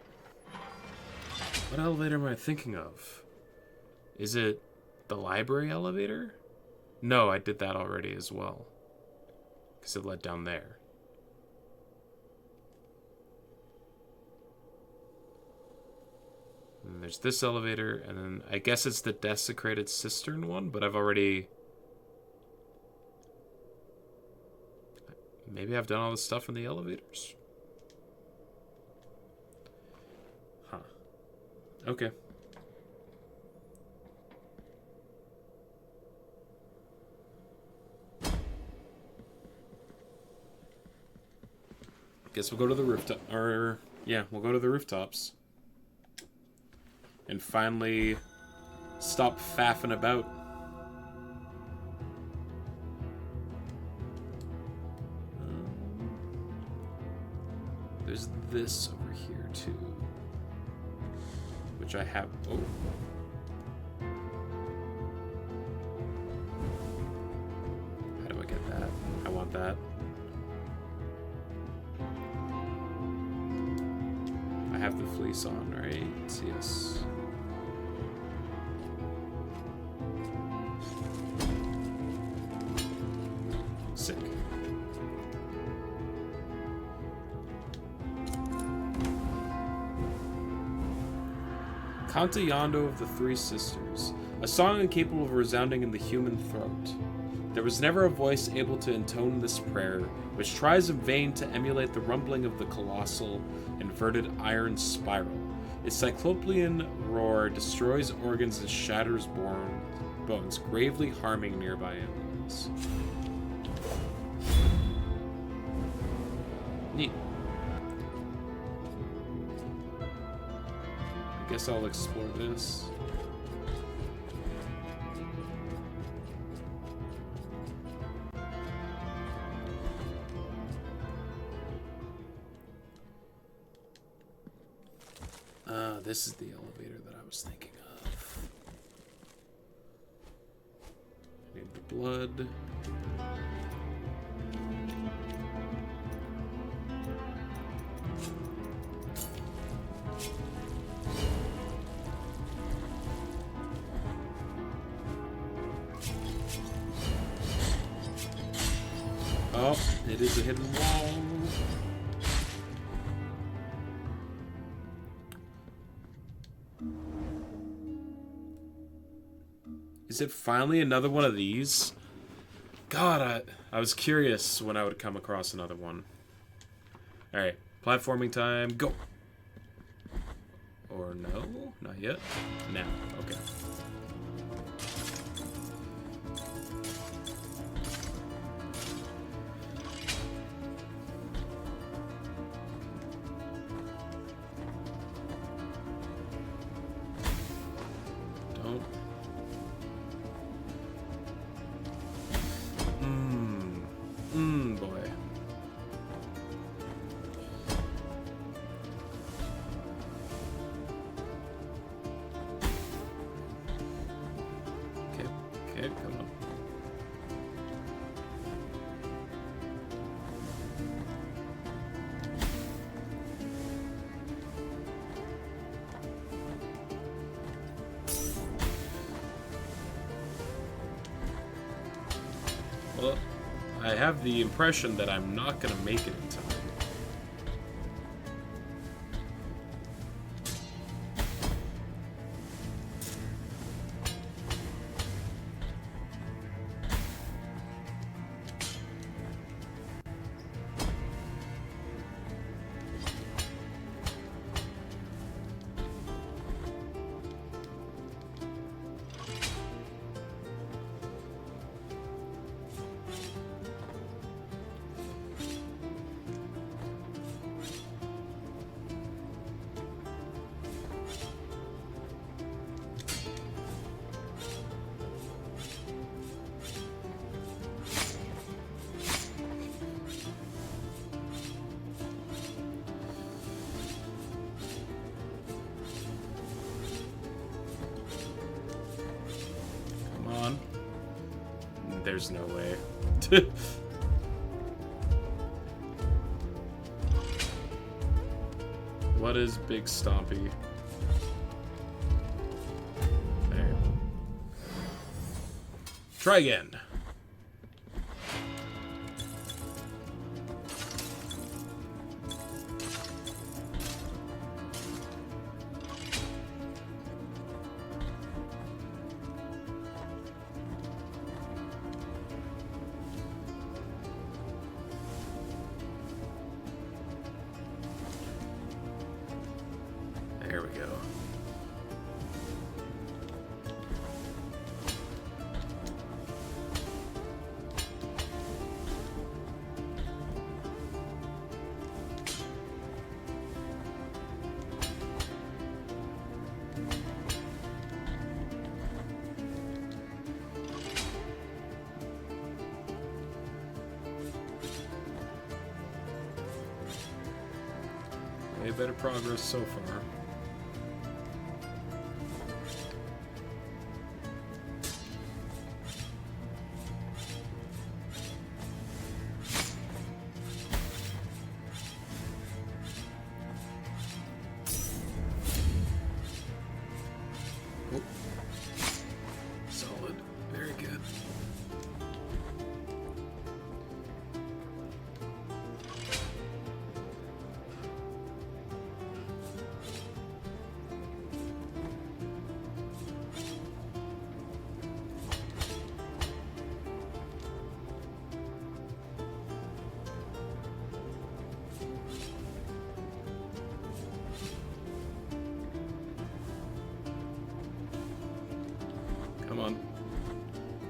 A: What elevator am I thinking of? Is it the library elevator? No, I did that already as well. Because it led down there. And there's this elevator, and then I guess it's the desecrated cistern one, but I've already... Maybe I've done all the stuff in the elevators? Huh. Okay. Guess we'll go to the rooftop, or... Yeah, we'll go to the rooftops. And finally stop faffing about. There's this over here too, which I have. Oh. How do I get that? I want that. I have the fleece on, right? Yes. Sick. Canta Yondo of the Three Sisters, a song incapable of resounding in the human throat. There was never a voice able to intone this prayer, which tries in vain to emulate the rumbling of the colossal, inverted iron spiral. Its cyclopean roar destroys organs and shatters bones, gravely harming nearby animals. Neat. I guess I'll explore this. This is the elevator that I was thinking of. I need the blood. Oh, it is a hidden wall. Is it finally another one of these? God, I was curious when I would come across another one. Alright, platforming time, go! Or no? Not yet? Now, okay. Boy. Okay, come on. Well, I have the impression that I'm not going to make it in time. There's no way. What is Big Stompy? There. Try again. There we go. Way better progress so far. Solid. Very good.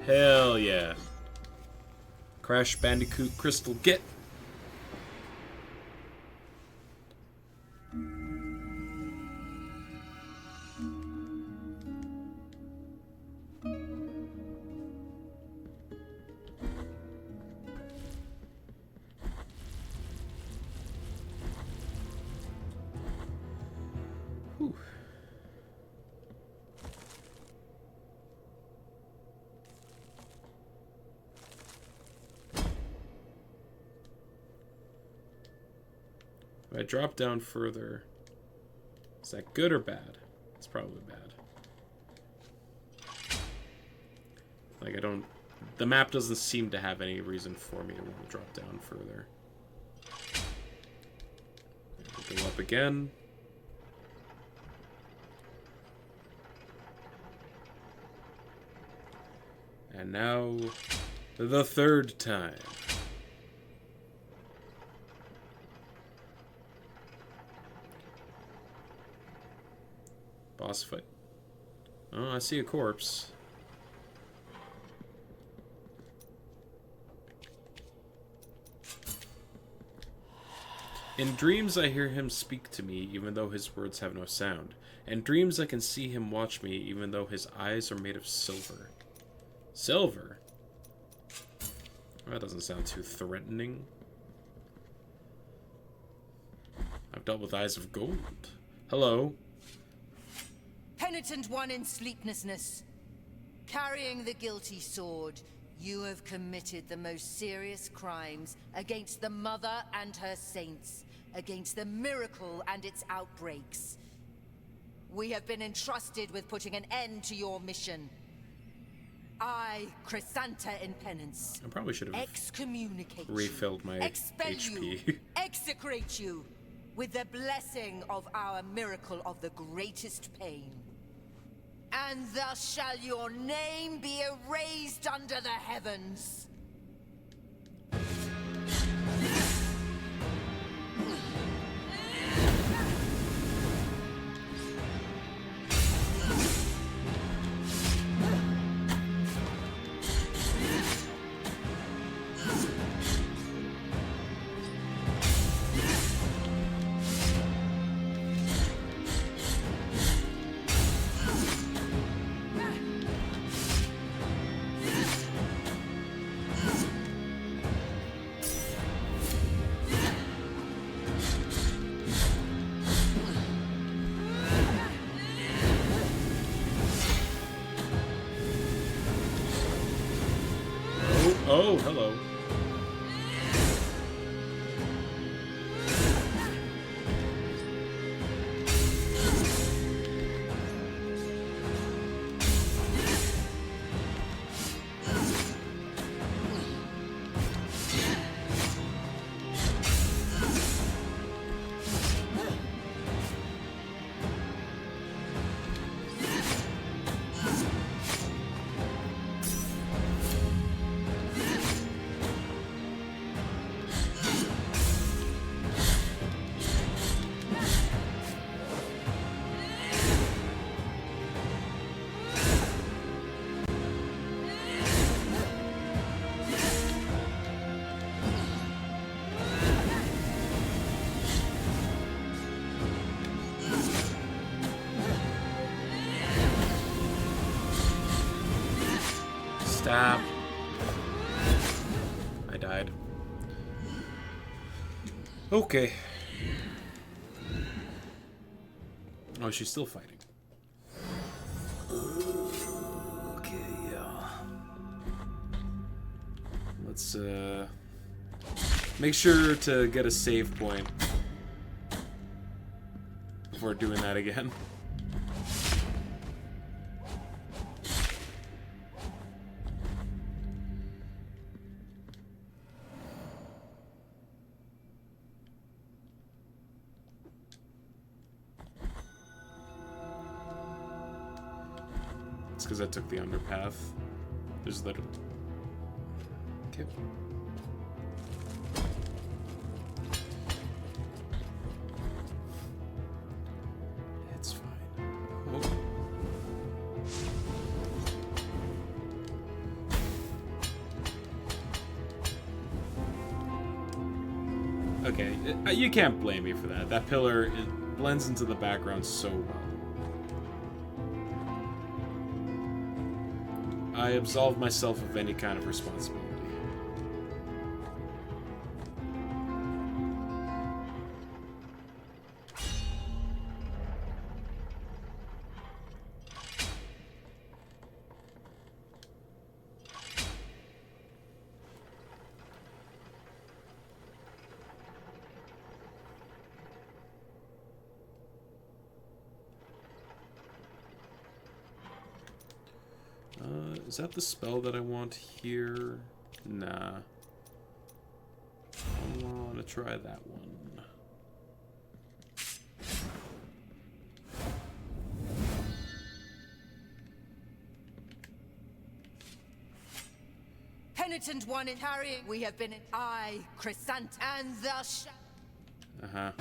A: Hell yeah. Crash Bandicoot Crystal, get! Whew. If I drop down further, is that good or bad? It's probably bad. Like, I don't... The map doesn't seem to have any reason for me to want to drop down further. Go up again. And now, the third time. Boss fight. Oh, I see a corpse. In dreams I hear him speak to me, even though his words have no sound. In dreams I can see him watch me, even though his eyes are made of silver. Silver? That doesn't sound too threatening. I've dealt with eyes of gold. Hello.
G: Penitent one in sleeplessness, carrying the guilty sword, you have committed the most serious crimes against the Mother and her saints, against the miracle and its outbreaks. We have been entrusted with putting an end to your mission. I, Chrysanta in penance,
A: I probably should have
G: excommunicate
A: refilled my
G: expel
A: HP.
G: you, execrate you, with the blessing of our miracle of the greatest pain. And thus shall your name be erased under the heavens.
A: Oh, hello. Stop. I died. Okay. Oh, she's still fighting. Okay, yeah. Let's, make sure to get a save point before doing that again. It's because I took the underpath. There's literally... Okay. It's fine. Oh. Okay, you can't blame me for that. That pillar, it blends into the background so well. I absolve myself of any kind of responsibility. Is that the spell that I want here? Nah. I want to try that one.
G: Penitent one in carrying, we have been in I, Chrysant, and the
A: Uh-huh.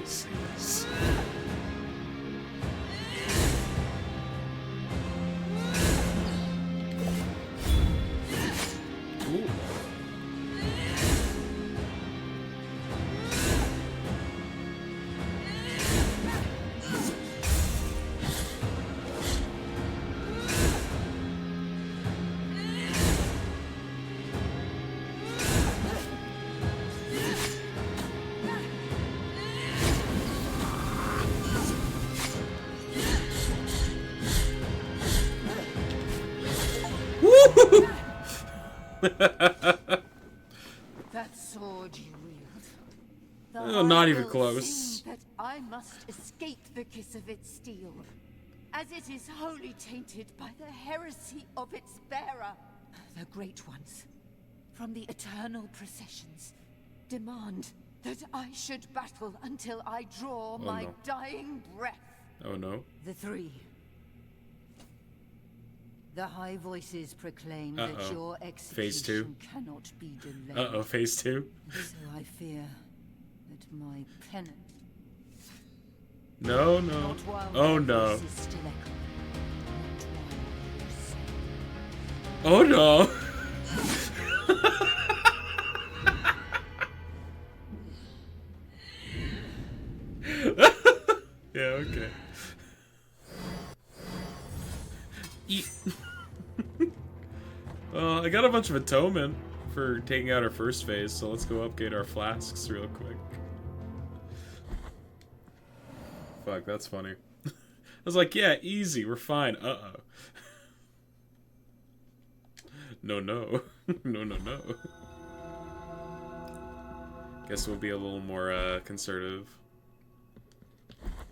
A: Seamless. Ooh.
G: that sword you wield. The
A: Oh, not even
G: will
A: close.
G: sing that I must escape the kiss of its steel, as it is wholly tainted by the heresy of its bearer. The great ones, from the eternal processions, demand that I should battle until I draw my
A: no.
G: dying breath.
A: Oh no.
G: The three. The high voices proclaim
A: Uh-oh.
G: that your
A: Phase two.
G: execution cannot be delayed.
A: Uh-oh, phase two.
G: So fear that my penance.
A: No, no.
G: Not while
A: Oh,
G: their
A: no.
G: voices still echo.
A: Oh, no. Yeah, okay. Eat. I got a bunch of atonement for taking out our first phase, so let's go upgrade our flasks real quick. Fuck, that's funny. I was like, yeah, easy, we're fine. Uh-oh. No, no. No, no, no. Guess we'll be a little more, conservative.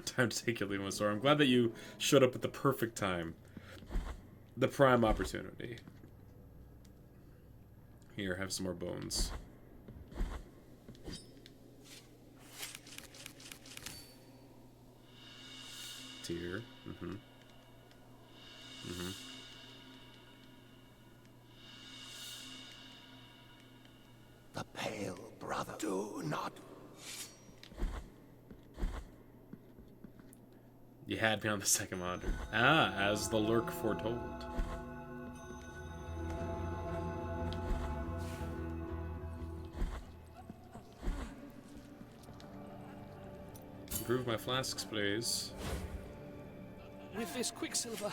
A: Time to take your lead on the store. I'm glad that you showed up at the perfect time. The prime opportunity. Here, have some more bones. Tear. Mm-hmm. Mm-hmm.
F: The Pale Brother. Do not.
A: You had me on the second monitor. Ah, as the lurk foretold. Improve my flasks, please.
D: With this quicksilver.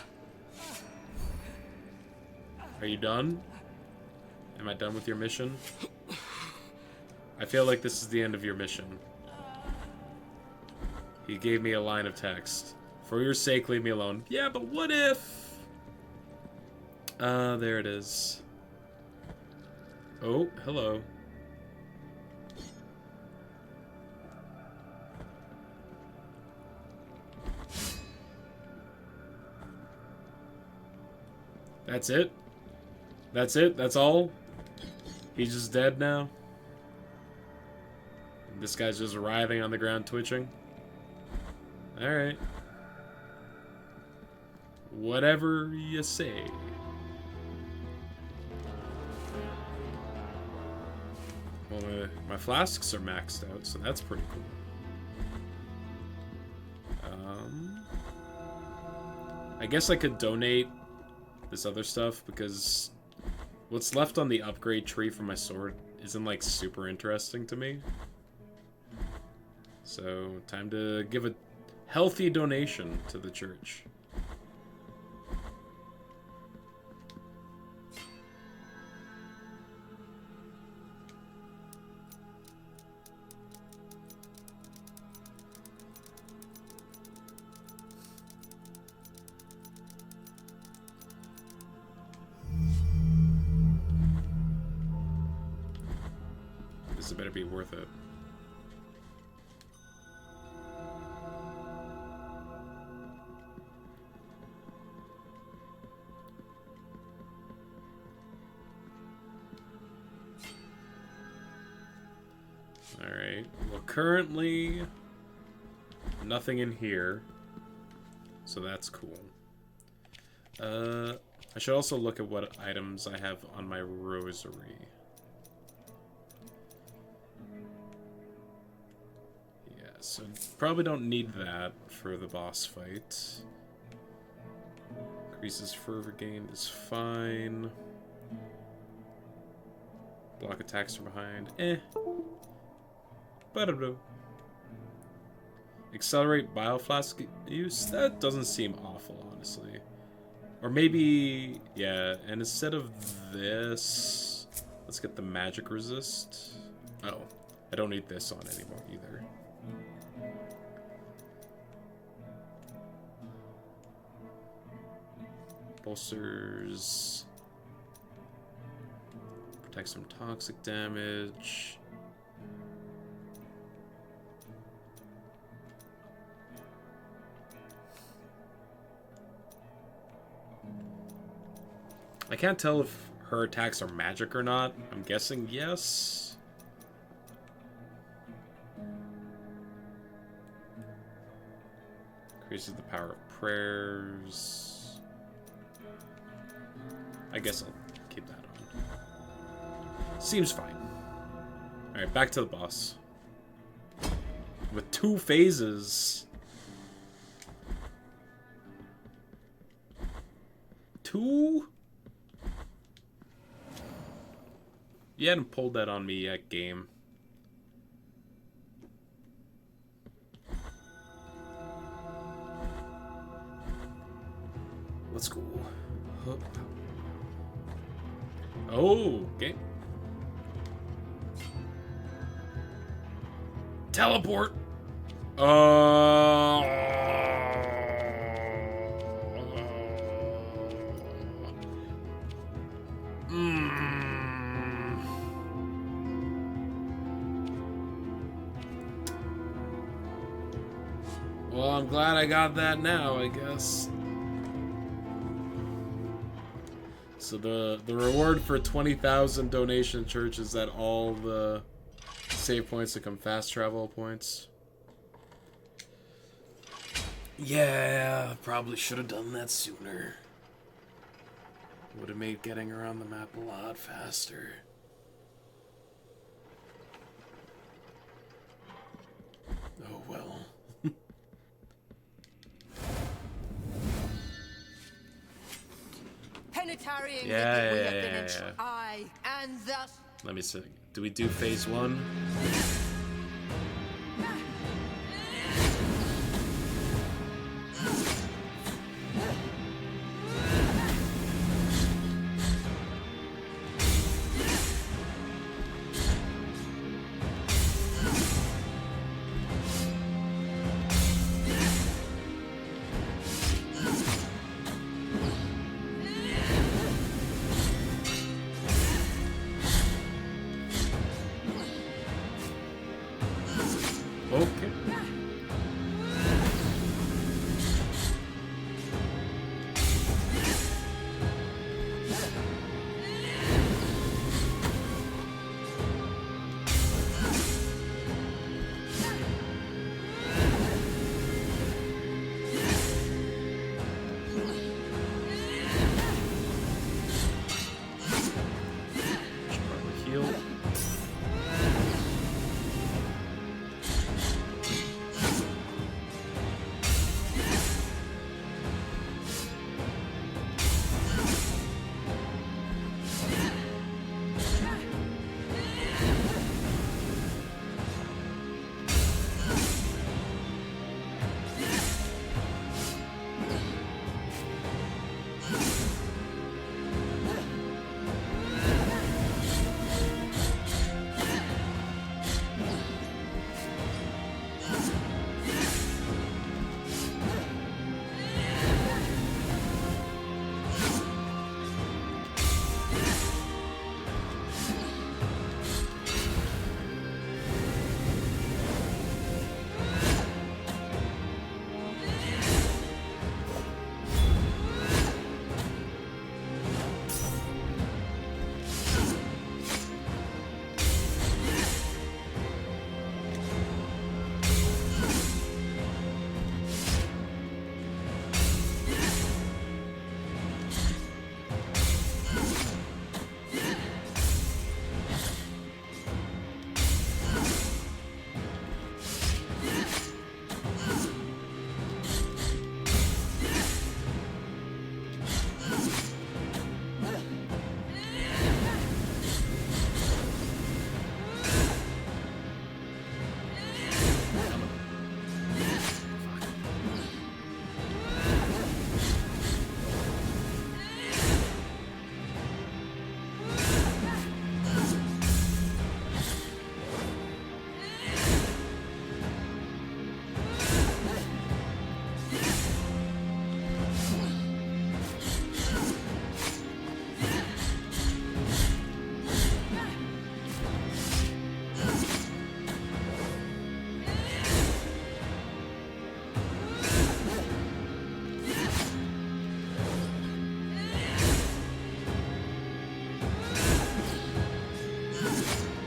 A: Are you done? Am I done with your mission? I feel like this is the end of your mission. He gave me a line of text. For your sake, leave me alone. Yeah, but what if... there it is. Oh, hello. That's it? That's it? That's all? He's just dead now? This guy's just writhing on the ground, twitching? Alright. Whatever you say. Well, my flasks are maxed out, so that's pretty cool. I guess I could donate this other stuff, because what's left on the upgrade tree for my sword isn't, like, super interesting to me. So, time to give a healthy donation to the church. This better be worth it. Alright, well currently nothing in here, so that's cool. I should also look at what items I have on my rosary. Yeah, so probably don't need that for the boss fight. Increases fervor gain is fine. Block attacks from behind. Ba-da-da. Accelerate bioflask use? That doesn't seem awful, honestly. Or maybe... yeah, and instead of this... let's get the magic resist. Oh, I don't need this on anymore either. Bolsters... protects from toxic damage... I can't tell if her attacks are magic or not. I'm guessing yes. Increases the power of prayers. I guess I'll keep that on. Seems fine. Alright, back to the boss. With 2 phases. 2? You hadn't pulled that on me yet, game. Let's go. Oh, okay. Teleport. Well, I'm glad I got that now, I guess. So the reward for 20,000 donation church is that all the save points become fast travel points. Yeah, probably should have done that sooner. Would have made getting around the map a lot faster. Oh well.
G: Penitarian
A: Yeah.
G: I and thus.
A: Let me see. Do we do phase 1? Okay. Should probably heal.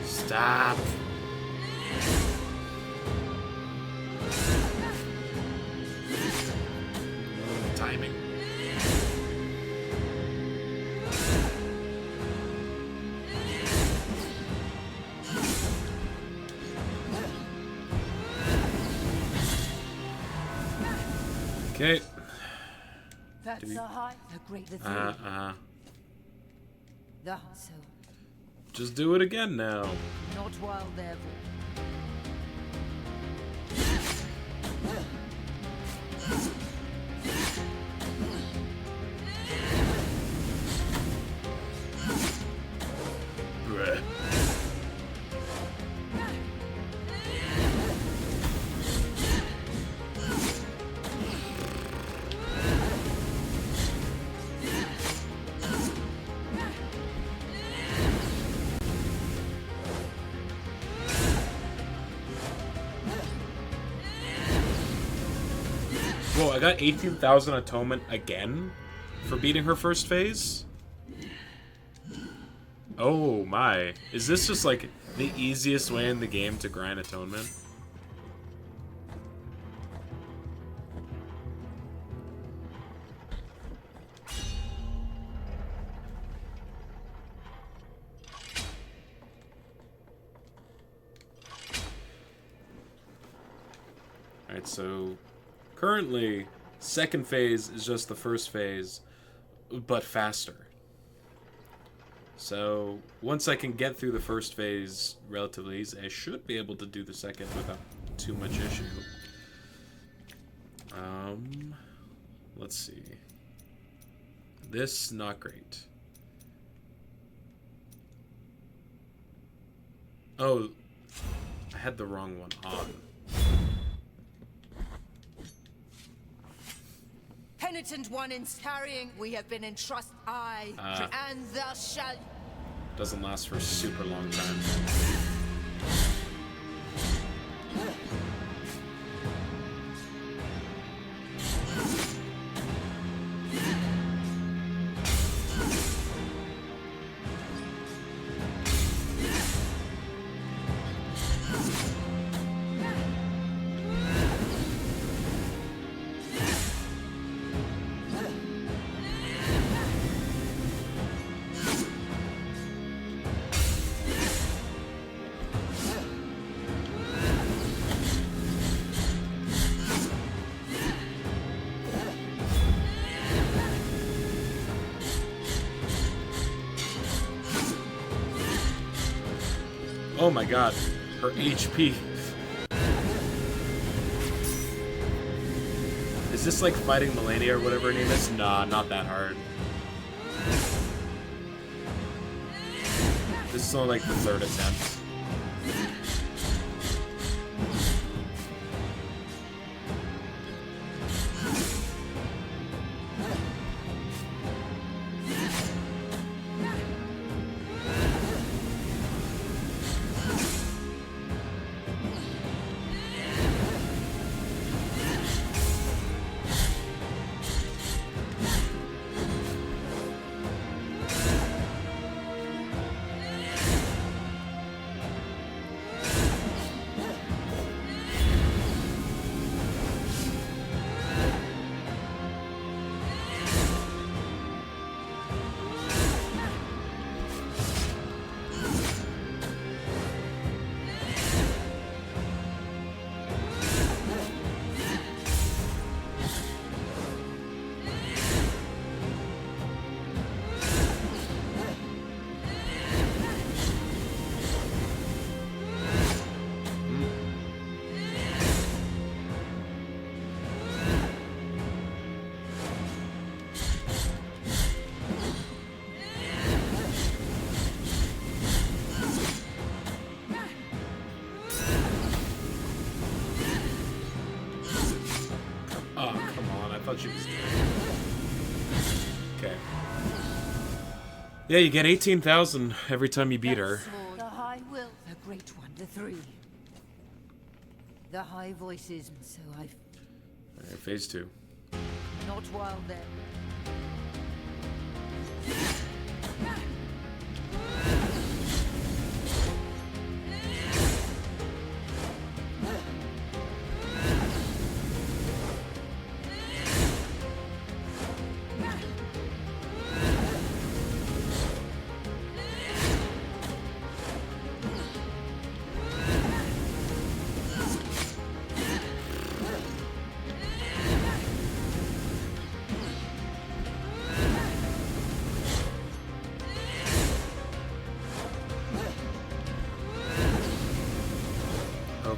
A: Stop. Timing. Okay.
G: That's the high, the great, the three. So,
A: Just do it again now.
G: not while they're
A: Bruh. Whoa, I got 18,000 atonement again for beating her first phase? Oh my. Is this just like the easiest way in the game to grind atonement? Alright, so currently, second phase is just the first phase, but faster. So, once I can get through the first phase relatively easy, I should be able to do the second without too much issue. Let's see. This, not great. Oh, I had the wrong one on.
G: Penitent one in carrying, we have been entrusted. And thou shalt.
A: Doesn't last for a super long time. Oh my god, her HP. Is this like fighting Melania or whatever her name is? Nah, not that hard. This is only like the third attempt. She was okay. Yeah, you get 18,000 every time you beat her.
G: The high will, the great one, the three. The high voices, so I've.
A: Alright, phase 2.
G: Not while they're.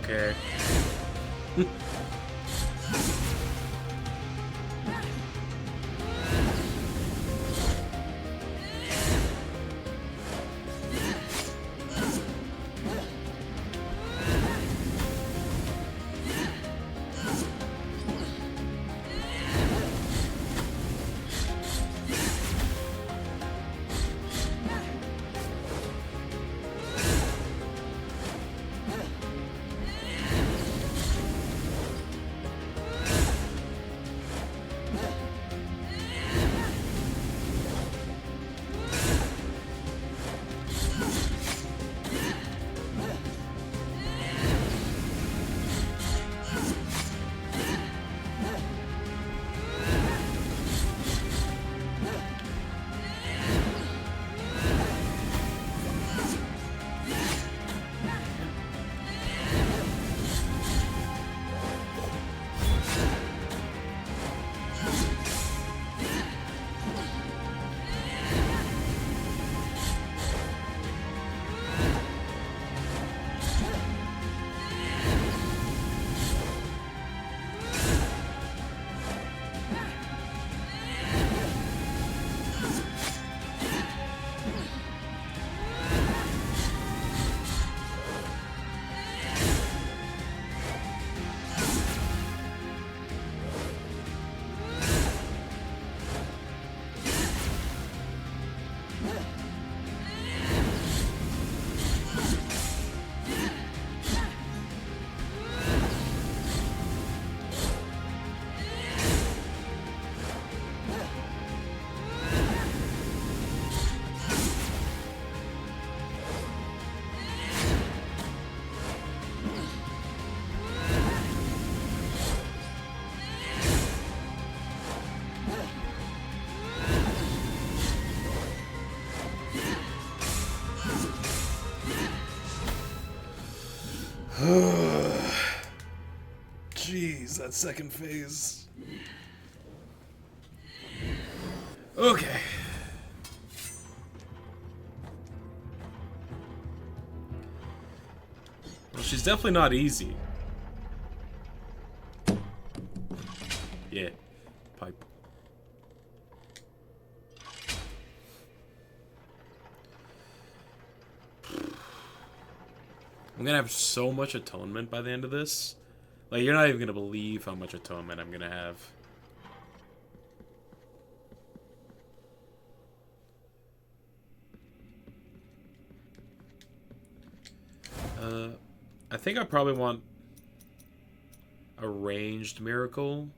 A: Okay. Jeez, that second phase. Okay. Well, she's definitely not easy. Yeah. Pipe. I'm gonna have so much atonement by the end of this. Like, you're not even gonna believe how much atonement I'm gonna have. I think I probably want a ranged miracle.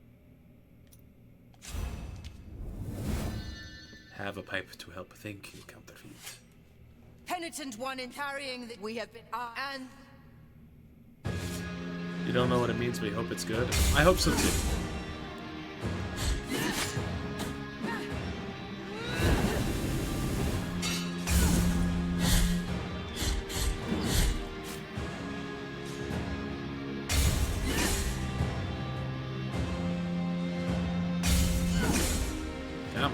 A: Have a pipe to help think you counterfeit.
G: Penitent one in carrying the... We have been... and...
A: You don't know what it means, but you hope it's good? I hope so too. Damn.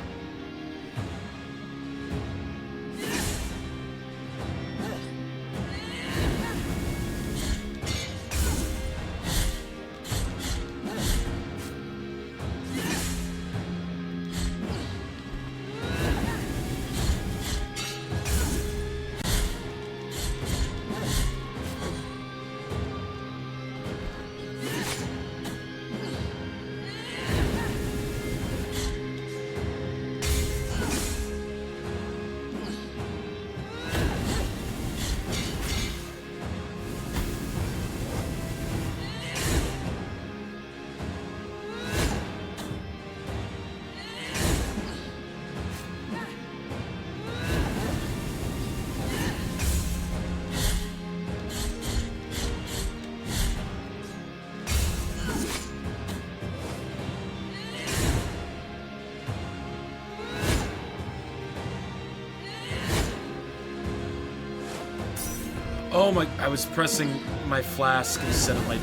A: Oh my, I was pressing my flask instead of my...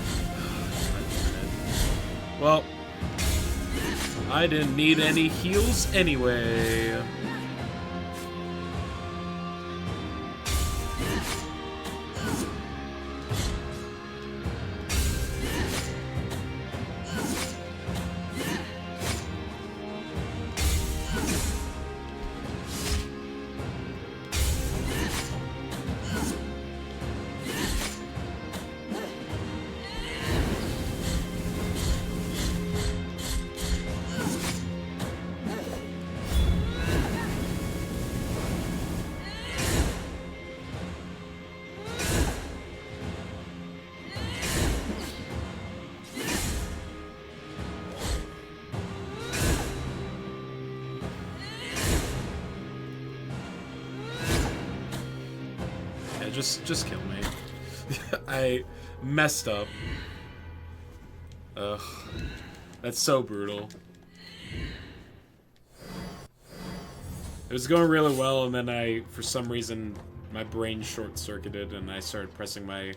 A: Well, I didn't need any heals anyway. just kill me. I messed up. Ugh. That's so brutal. It was going really well, and then for some reason, my brain short-circuited, and I started pressing my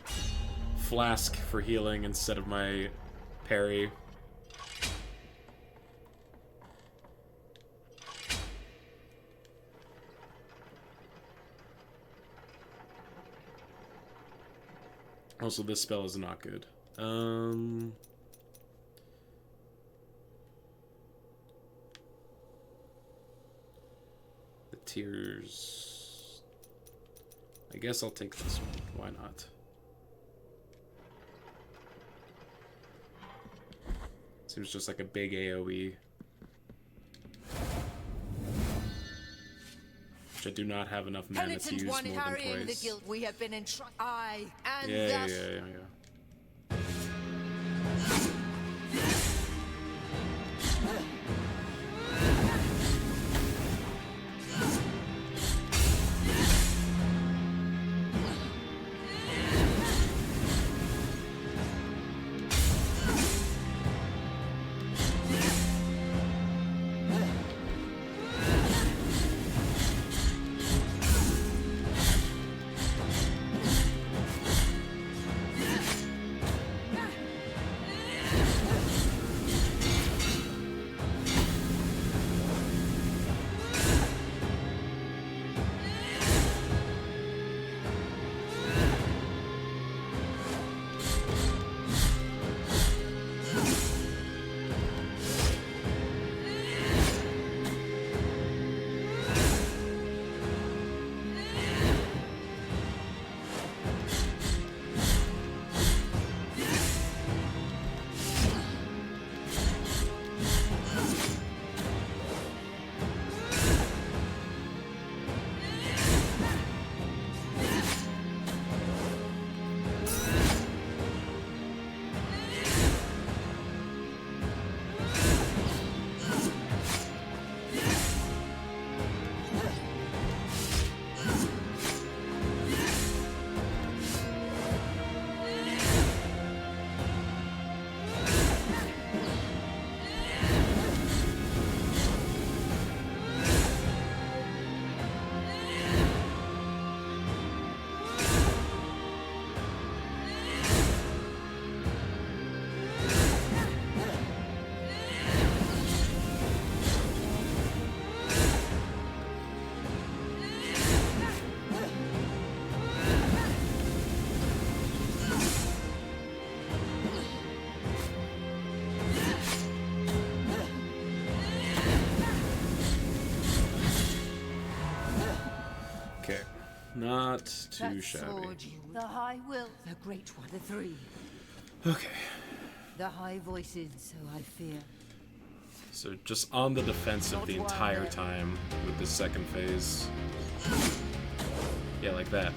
A: flask for healing instead of my parry. Also, this spell is not good. The tears. I guess I'll take this one. Why not? Seems just like a big AoE. Which I do not have enough mana to use more than twice.
G: The guilt we have been entrusted. I and
A: Yeah. Not too shabby.
G: The high will, the great one, the three.
A: Okay.
G: The high voices, so I fear.
A: So just on the defensive the entire time with the second phase. Yeah, like that.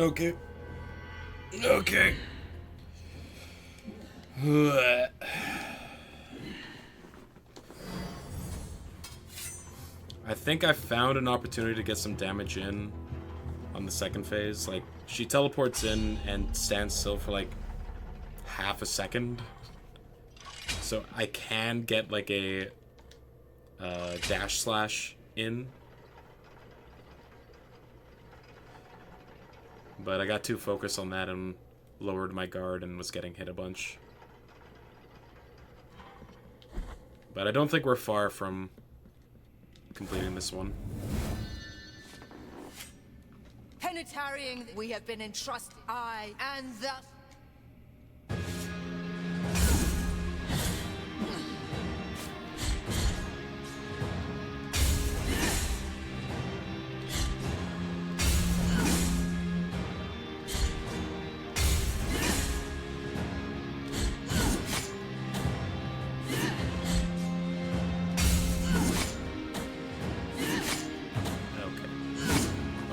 A: Okay. Okay. I think I found an opportunity to get some damage in on the second phase. Like, she teleports in and stands still for like half a second. So I can get like a dash slash in. But I got too focused on that and lowered my guard and was getting hit a bunch. But I don't think we're far from completing this one.
G: Penetarying, we have been entrusted. I and the...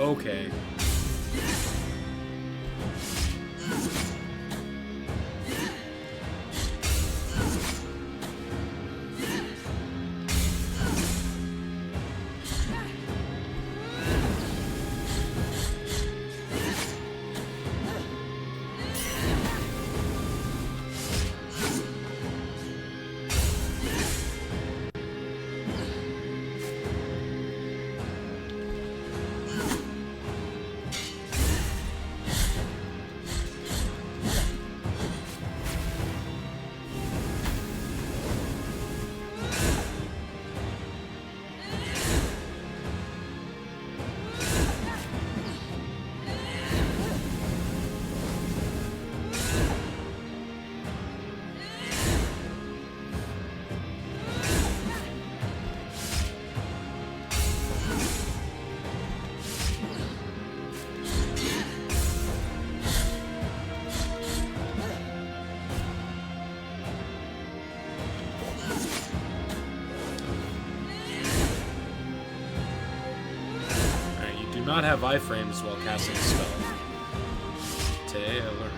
A: Okay. Not have iframes while casting a spell. Today I learned.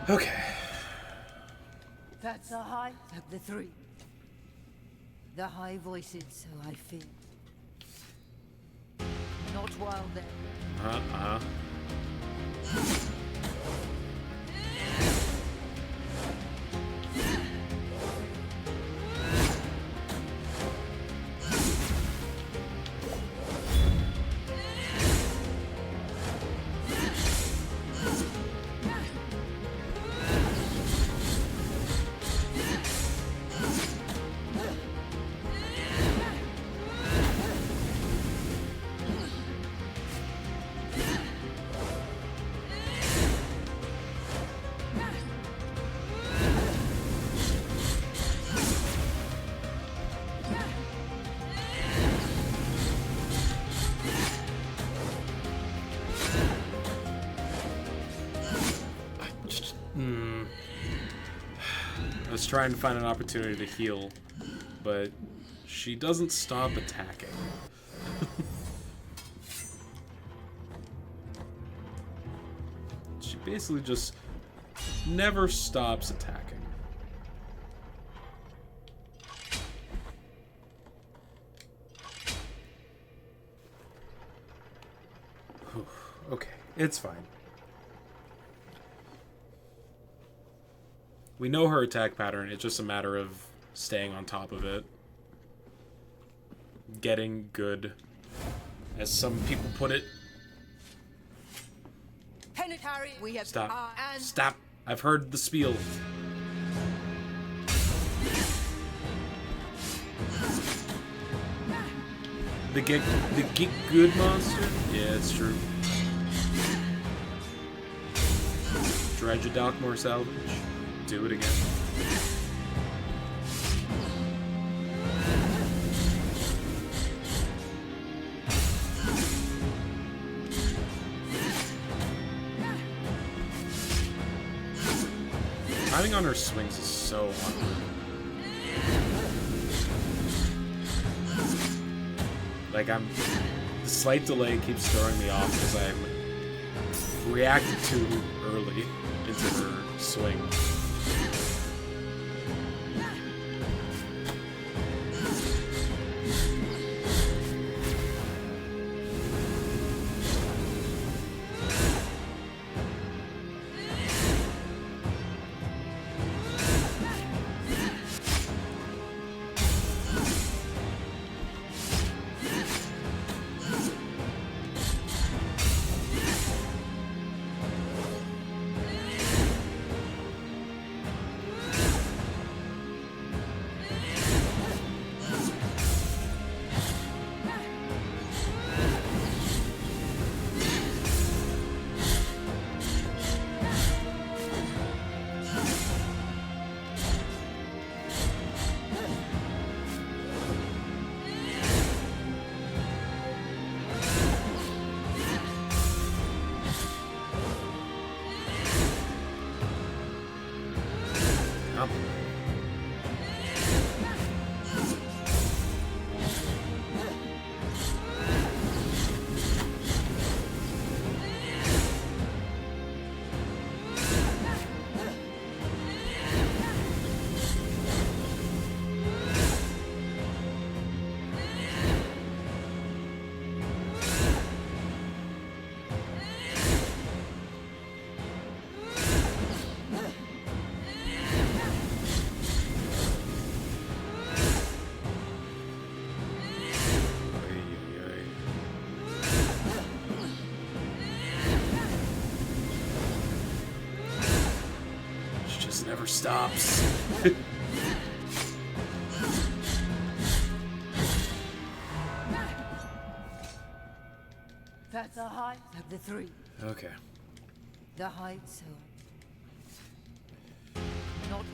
A: Okay.
G: That's the high of the three. The high voiced, so I fear. Not while they're...
A: I was trying to find an opportunity to heal, but she doesn't stop attacking. She basically just never stops attacking. Okay, it's fine. We know her attack pattern, it's just a matter of staying on top of it. Getting good, as some people put it,
G: carry. We have
A: Stop.
G: and
A: Stop. I've heard the spiel. The get good monster? Yeah, it's true. Dredge a Dockmore salvage. Do it again. Timing on her swings is so awkward. Like, the slight delay keeps throwing me off because I'm reacted too early into her swing. Never stops.
G: that's the height of the three.
A: Okay.
G: The height, so not.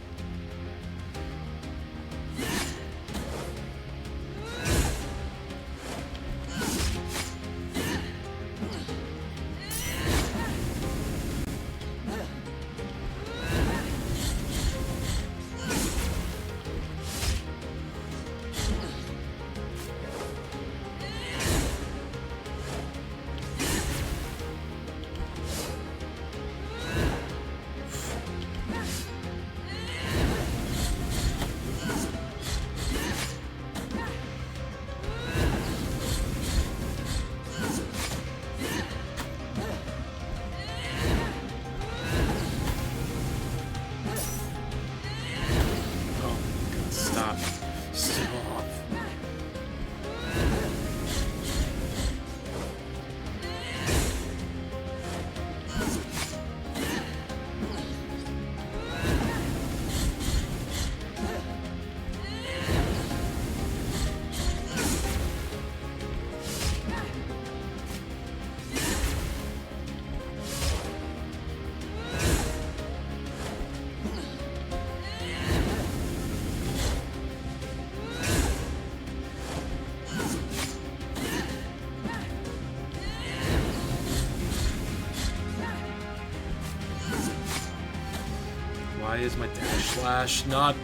A: Why is my dash slash not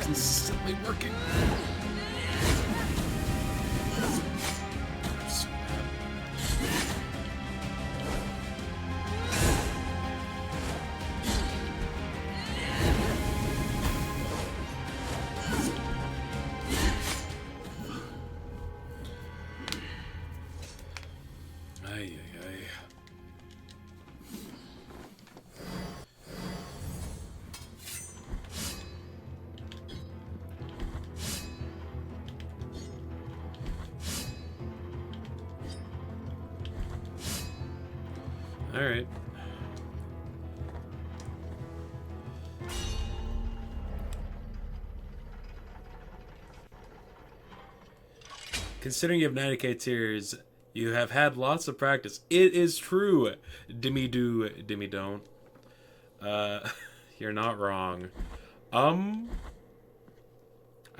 A: consistently working? I'm so mad. Ay, ay, ay. All right. Considering you have 90k tiers, you have had lots of practice. It is true. Dimmy do, dimmy don't. You're not wrong. I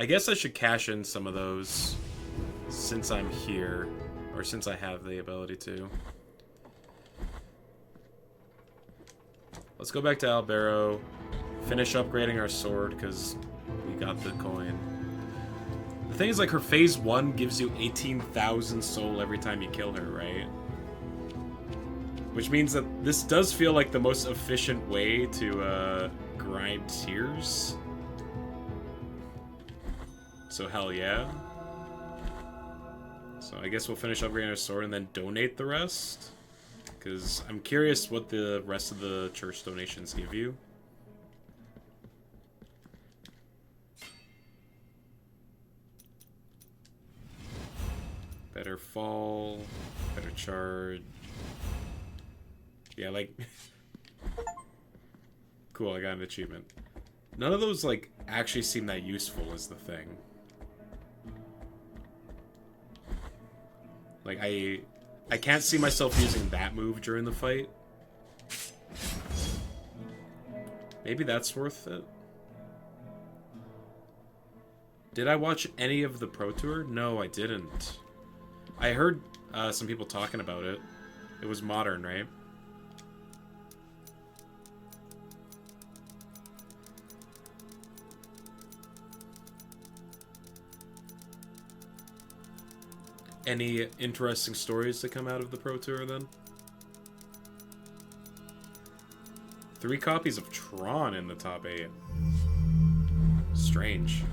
A: guess I should cash in some of those since I'm here, or since I have the ability to. Let's go back to Albero, finish upgrading our sword, because we got the coin. The thing is, like, her phase 1 gives you 18,000 soul every time you kill her, right? Which means that this does feel like the most efficient way to grind tiers. So hell yeah. So I guess we'll finish upgrading our sword and then donate the rest. Because I'm curious what the rest of the church donations give you. Better fall, better charge. Yeah, like... Cool, I got an achievement. None of those, like, actually seem that useful is the thing. Like, I can't see myself using that move during the fight. Maybe that's worth it. Did I watch any of the Pro Tour? No, I didn't. I heard some people talking about it. It was modern, right? Any interesting stories to come out of the Pro Tour, then? 3 copies of Tron in the top 8. Strange.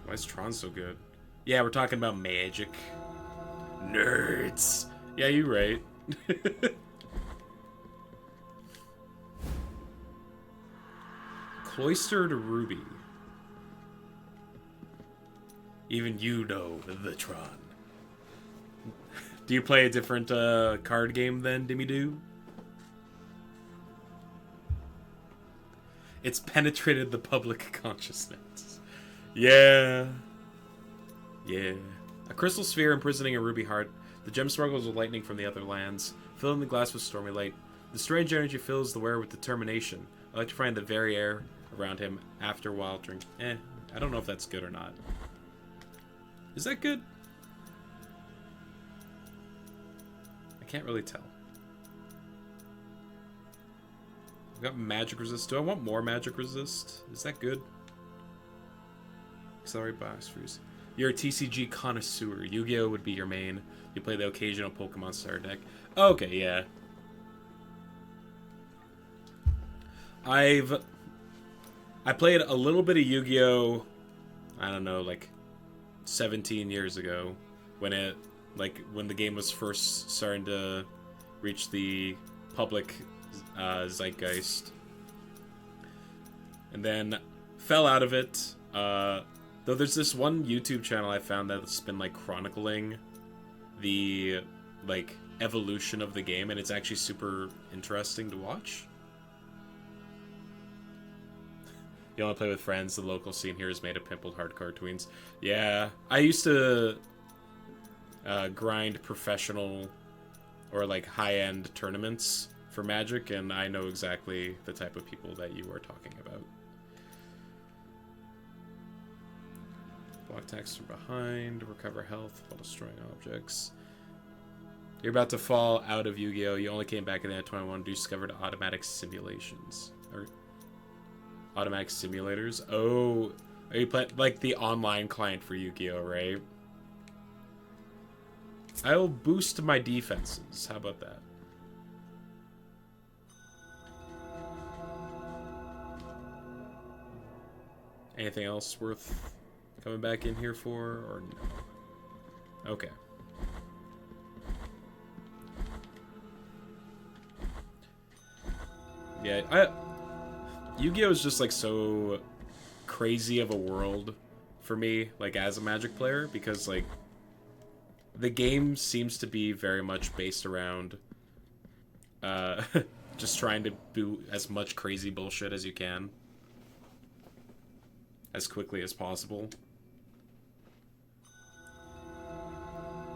A: Why is Tron so good? Yeah, we're talking about magic. Nerds! Yeah, you're right. Cloistered Ruby. Even you know the Tron. Do you play a different card game then, Dimmy Doo? It's penetrated the public consciousness. Yeah. Yeah. A crystal sphere imprisoning a ruby heart. The gem sparkles with lightning from the other lands, filling the glass with stormy light. The strange energy fills the wearer with determination, electrifying the very air around him after a while drink. I don't know if that's good or not. Is that good? I can't really tell. I've got magic resist. Do I want more magic resist? Is that good? Accelerate box freeze. You're a TCG connoisseur. Yu-Gi-Oh would be your main. You play the occasional Pokemon starter deck. Okay, yeah. I played a little bit of Yu-Gi-Oh, I don't know, like 17 years ago, when the game was first starting to reach the public zeitgeist, and then fell out of it. Though there's this one YouTube channel I found that's been like chronicling the like evolution of the game, and it's actually super interesting to watch. You want to play with friends? The local scene here is made of pimpled hardcore tweens. Yeah, I used to grind professional or like high-end tournaments for Magic, and I know exactly the type of people that you are talking about. Block attacks from behind, recover health while destroying objects. You're about to fall out of Yu-Gi-Oh! You only came back in the 21 to discover automatic simulations. Or automatic simulators. Oh, are you playing like the online client for Yu-Gi-Oh, right? I'll boost my defenses. How about that? Anything else worth coming back in here for, or no? Okay. Yeah, Yu-Gi-Oh! Is just like so crazy of a world for me, like as a Magic player, because like the game seems to be very much based around just trying to do as much crazy bullshit as you can as quickly as possible.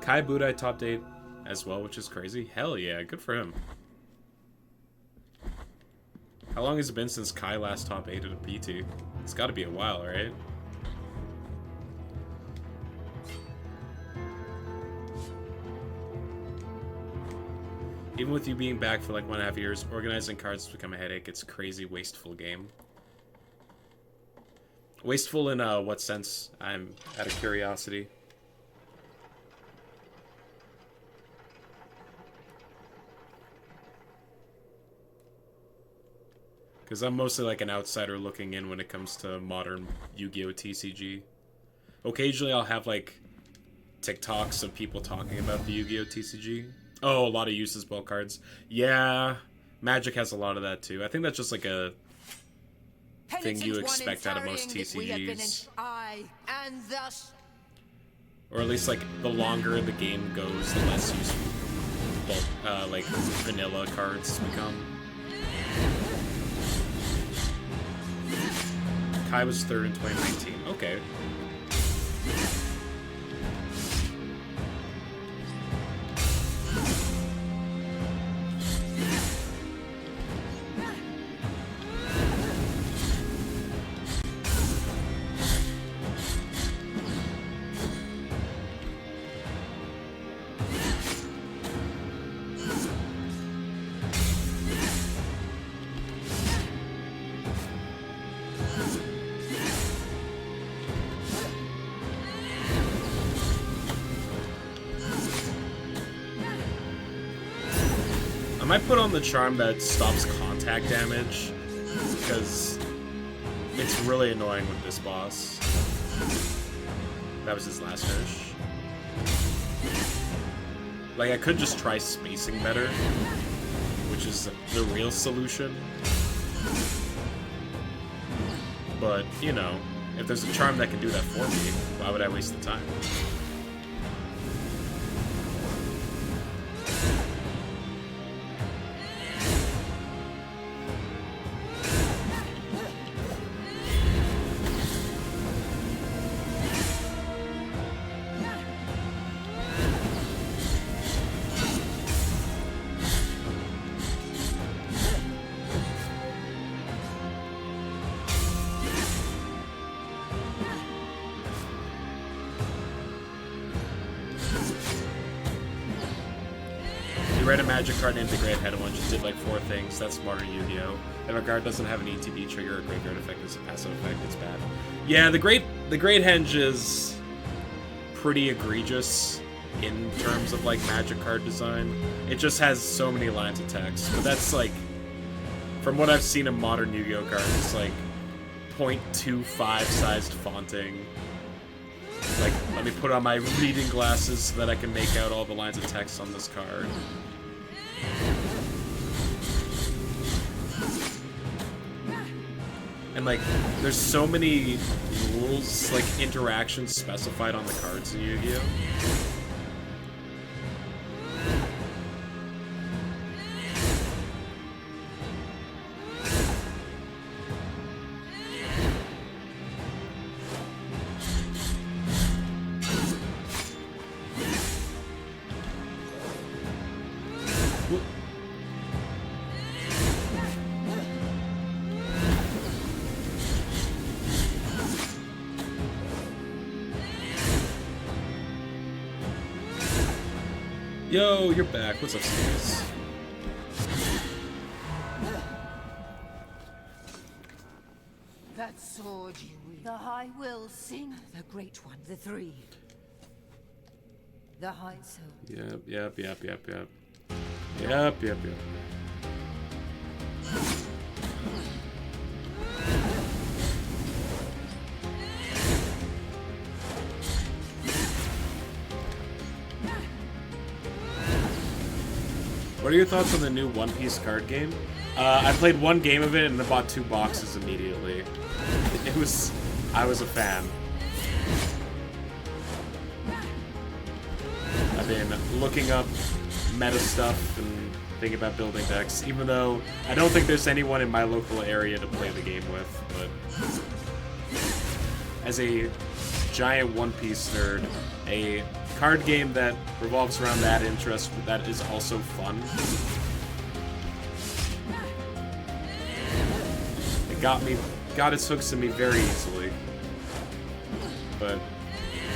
A: Kai Budai top 8 as well, which is crazy. Hell yeah, good for him. How long has it been since Kai last top 8 at a PT? It's got to be a while, right? Even with you being back for like 1.5 years, organizing cards has become a headache. It's a crazy, wasteful game. Wasteful in what sense? I'm out of curiosity. Because I'm mostly like an outsider looking in when it comes to modern Yu-Gi-Oh! TCG. Occasionally I'll have like TikToks of people talking about the Yu-Gi-Oh! TCG. Oh, a lot of uses bulk cards. Yeah, Magic has a lot of that too. I think that's just like a thing you expect out of most TCGs. Or at least like the longer the game goes, the less useful like vanilla cards become. Kai was 3rd in 2019. Okay. I might put on the charm that stops contact damage, because it's really annoying with this boss. That was his last finish. Like, I could just try spacing better, which is the real solution. But, you know, if there's a charm that can do that for me, why would I waste the time? Read a Magic card and integrate head one, just did like 4 things. That's modern Yu-Gi-Oh! If a card doesn't have an ETB trigger or graveyard effect as a passive effect, it's bad. Yeah, the Great Henge is pretty egregious in terms of like Magic card design. It just has so many lines of text, but that's like, from what I've seen of modern Yu-Gi-Oh! Cards, it's like 0.25 sized fonting. Like, let me put on my reading glasses so that I can make out all the lines of text on this card. And like, there's so many rules, like interactions specified on the cards in Yu-Gi-Oh! Yo, you're back. What's up, Steve?
G: That sword you wield. The High will sing. The Great One. The Three. The High Soul.
A: Yep. What are your thoughts on the new One Piece card game? I played 1 game of it and I bought 2 boxes immediately. I was a fan. I've been looking up meta stuff and thinking about building decks, even though I don't think there's anyone in my local area to play the game with, but as a giant One Piece nerd, a card game that revolves around that interest that is also fun. It got its hooks in me very easily. But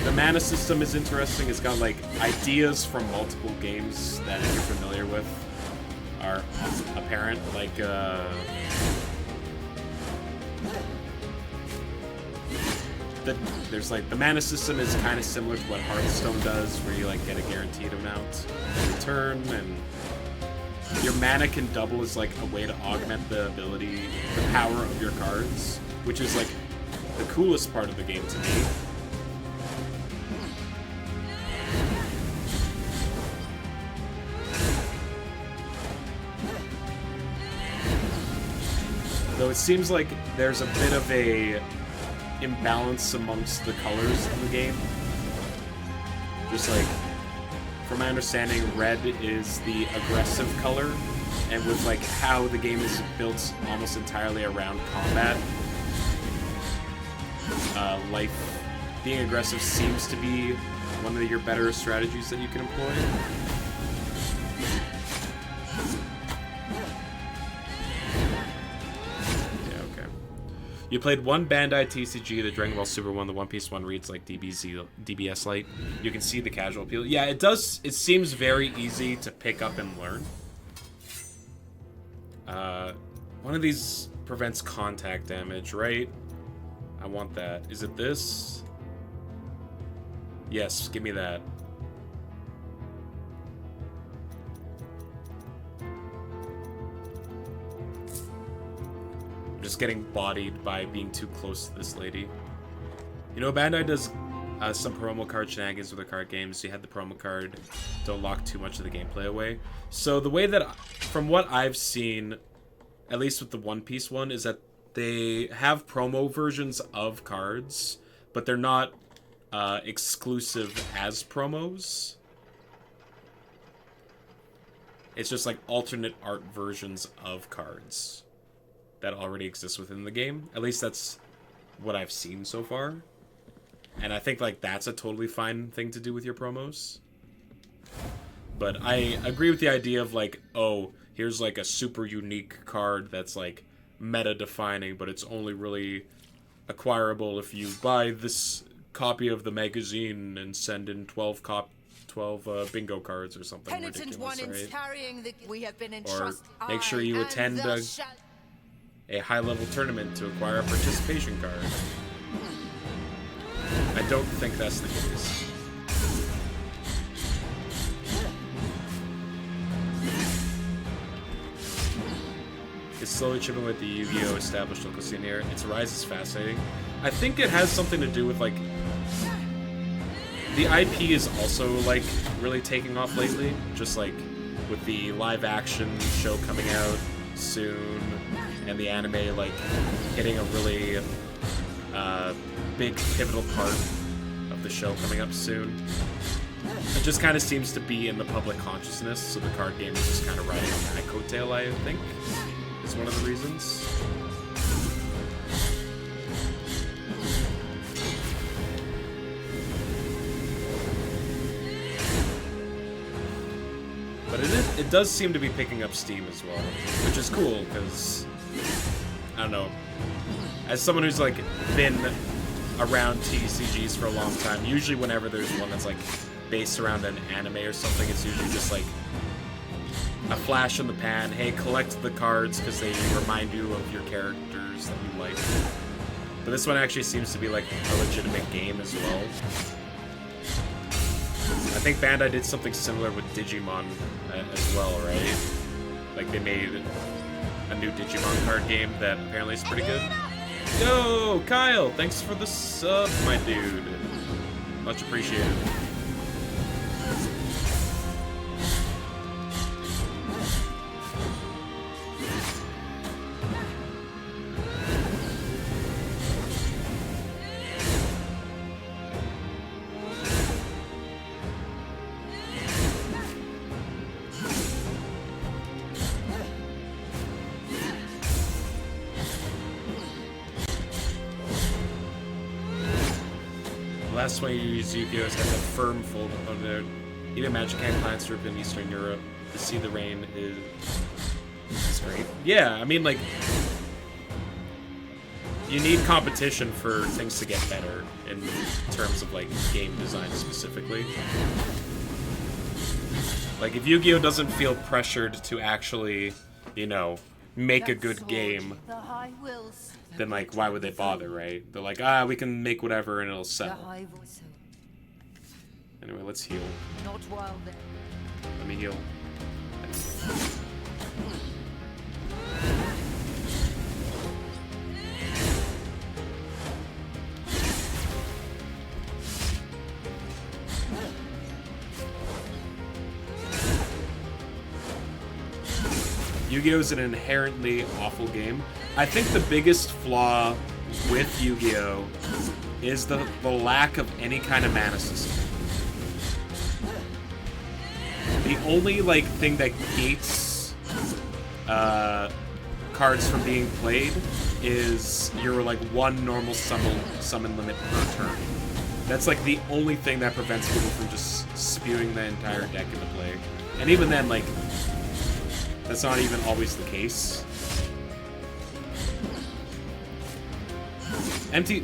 A: the mana system is interesting. It's got like ideas from multiple games that if you're familiar with are apparent. Like there's like the mana system is kind of similar to what Hearthstone does, where you like get a guaranteed amount every turn, and your mana can double as like a way to augment the power of your cards, which is like the coolest part of the game to me. Though it seems like there's a bit of a imbalance amongst the colors in the game. Just like, from my understanding, red is the aggressive color, and with like how the game is built almost entirely around combat, being aggressive seems to be one of your better strategies that you can employ. You played one Bandai TCG, the Dragon Ball Super one, the One Piece one reads like DBS Lite. You can see the casual appeal. Yeah, it does. It seems very easy to pick up and learn. One of these prevents contact damage, right? I want that. Is it this? Yes, give me that. Just getting bodied by being too close to this lady. You know, Bandai does some promo card shenanigans with their card games. You had the promo card, don't lock too much of the gameplay away. So the way that, from what I've seen, at least with the One Piece one, is that they have promo versions of cards, but they're not exclusive as promos. It's just like alternate art versions of cards that already exists within the game. At least that's what I've seen so far. And I think like that's a totally fine thing to do with your promos. But I agree with the idea of like, oh, here's like a super unique card that's like meta defining, but it's only really acquirable if you buy this copy of the magazine and send in 12 bingo cards or something
G: Penitent
A: ridiculous,
G: one
A: right?
G: Carrying the we have been
A: Or
G: entrusted.
A: make sure you attend a high-level tournament to acquire a participation card. I don't think that's the case. It's slowly chipping with the Yu-Gi-Oh! Established local scene here. Its rise is fascinating. I think it has something to do with, like... The IP is also, like, really taking off lately. Just, like, with the live-action show coming out soon, and the anime, like, hitting a really big, pivotal part of the show coming up soon. It just kind of seems to be in the public consciousness, so the card game is just kind of riding on that coattail, I think, is one of the reasons. But it does seem to be picking up steam as well, which is cool, because, I don't know, as someone who's, like, been around TCGs for a long time, usually whenever there's one that's, like, based around an anime or something, it's usually just, like, a flash in the pan, hey, collect the cards because they remind you of your characters that you like. But this one actually seems to be, like, a legitimate game as well. I think Bandai did something similar with Digimon as well, right? Like, they made a new Digimon card game that apparently is pretty good. Yo, Kyle! Thanks for the sub, my dude. Much appreciated. last 20 years, Yu-Gi-Oh's had a firm fold on their. Even Magic had clients Europe and Eastern Europe. To see the rain is great. Yeah, I mean, like, you need competition for things to get better in terms of, like, game design specifically. Like, if Yu-Gi-Oh doesn't feel pressured to actually, you know, make a good game, then, like, why would they bother, right? They're like, we can make whatever and it'll sell. Anyway, let's heal.
G: Not while then.
A: Let me heal. Yu-Gi-Oh! Is an inherently awful game. I think the biggest flaw with Yu-Gi-Oh! Is the lack of any kind of mana system. The only, like, thing that gates cards from being played is your, like, one normal summon limit per turn. That's, like, the only thing that prevents people from just spewing the entire deck into play. And even then, like, that's not even always the case.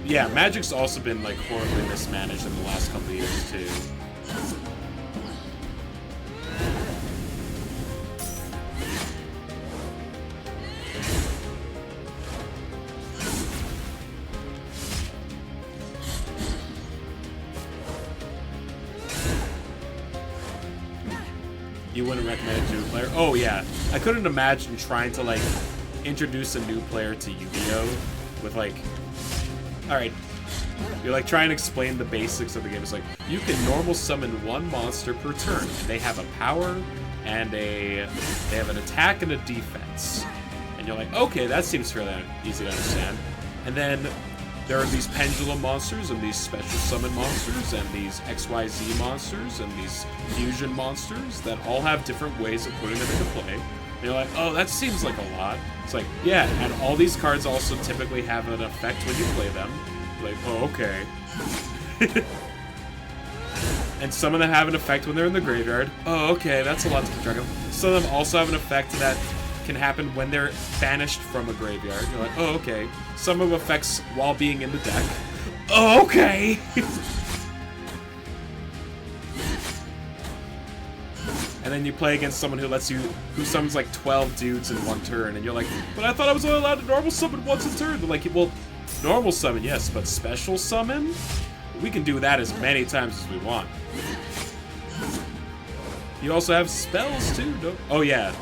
A: Yeah, Magic's also been, like, horribly mismanaged in the last couple of years, too. You wouldn't recommend it to a player? Oh, yeah. I couldn't imagine trying to, like, introduce a new player to Yu-Gi-Oh! With, like... Alright. You're, like, trying to explain the basics of the game. It's like, you can normal summon one monster per turn. And they have a power, and they have an attack and a defense. And you're like, okay, that seems fairly easy to understand. And then there are these pendulum monsters, and these special summon monsters, and these XYZ monsters, and these fusion monsters that all have different ways of putting them into play. And you're like, oh, that seems like a lot. It's like, yeah, and all these cards also typically have an effect when you play them. You're like, oh, okay. And some of them have an effect when they're in the graveyard. Oh, okay, that's a lot to keep track of. Some of them also have an effect that can happen when they're banished from a graveyard. You're like, oh, okay. Some of them effects while being in the deck. Oh, okay. And then you play against someone who summons like 12 dudes in one turn, and you're like, but I thought I was only allowed to normal summon once a turn. They're like, well, normal summon, yes, but special summon? We can do that as many times as we want. You also have spells too, no? Oh yeah.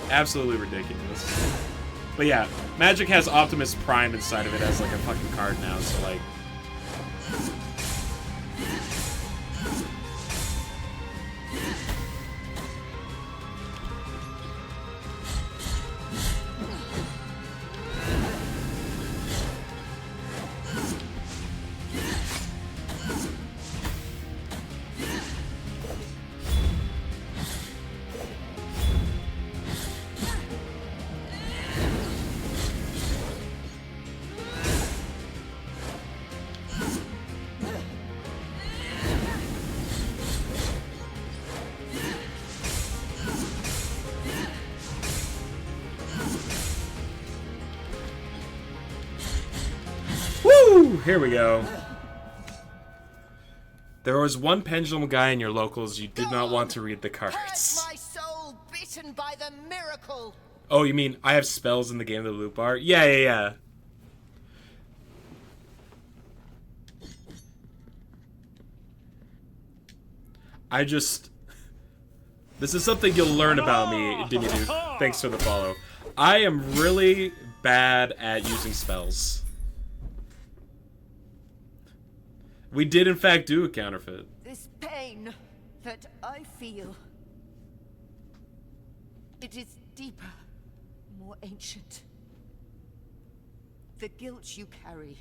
A: Absolutely ridiculous. But yeah, Magic has Optimus Prime inside of it as like a fucking card now, so like... Here we go. There was one pendulum guy in your locals you did not want to read the cards.
G: Curse my soul, bitten by the miracle.
A: Oh, you mean I have spells in the game of the loot bar? Yeah. This is something you'll learn about me, Dimidu. Thanks for the follow. I am really bad at using spells. We did, in fact, do a counterfeit.
G: This pain that I feel, it is deeper, more ancient. The guilt you carry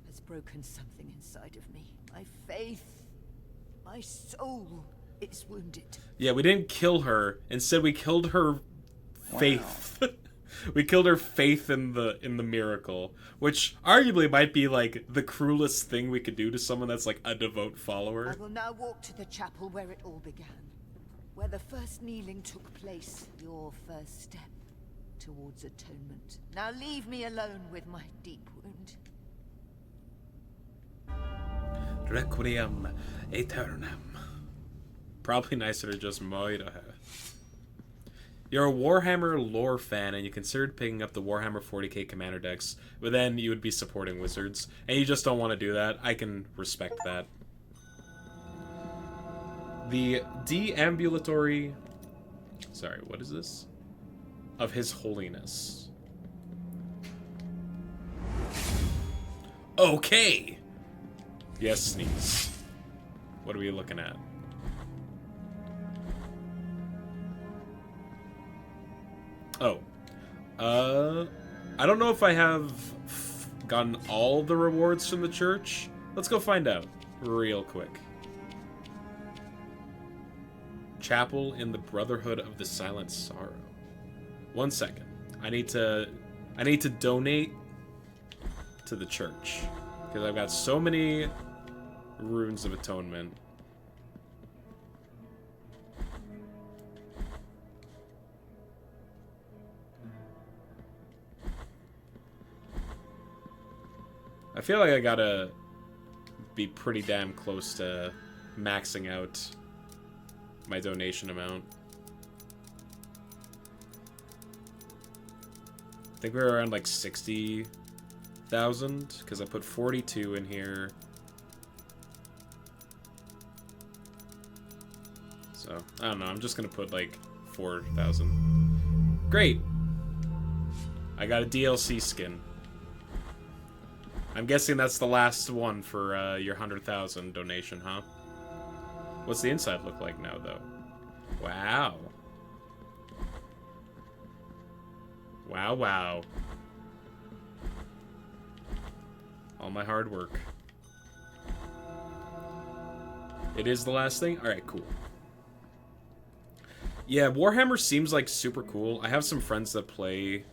G: has broken something inside of me. My faith, my soul is wounded.
A: Yeah, we didn't kill her. Instead, we killed her faith. We killed her faith in the miracle, which arguably might be like the cruelest thing we could do to someone that's like a devout follower.
G: I will now walk to the chapel where it all began, where the first kneeling took place, your first step towards atonement. Now leave me alone with my deep wound.
A: Requiem aeternam. Probably nicer to just murder her. You're a Warhammer lore fan and you considered picking up the Warhammer 40k commander decks, but then you would be supporting wizards, and you just don't want to do that. I can respect that. The deambulatory... Sorry, what is this? Of His Holiness. Okay! Yes, sneeze. What are we looking at? Oh. I don't know if I have gotten all the rewards from the church. Let's go find out real quick. Chapel in the Brotherhood of the Silent Sorrow. 1 second. I need to donate to the church because I've got so many runes of atonement. I feel like I gotta be pretty damn close to maxing out my donation amount. I think we were around like 60,000 because I put 42 in here. So, I don't know, I'm just gonna put like 4,000. Great! I got a DLC skin. I'm guessing that's the last one for your 100,000 donation, huh? What's the inside look like now, though? Wow. Wow, wow. All my hard work. It is the last thing? Alright, cool. Yeah, Warhammer seems like super cool. I have some friends that play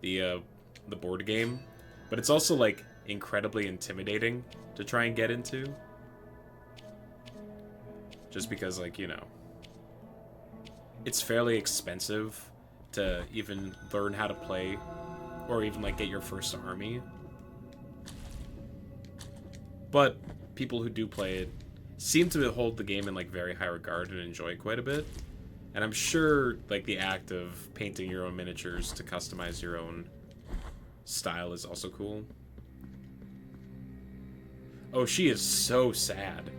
A: the board game, but it's also like incredibly intimidating to try and get into. Just because, like, you know, it's fairly expensive to even learn how to play or even like get your first army. But people who do play it seem to hold the game in like very high regard and enjoy it quite a bit. And I'm sure like the act of painting your own miniatures to customize your own style is also cool. Oh, she is so sad.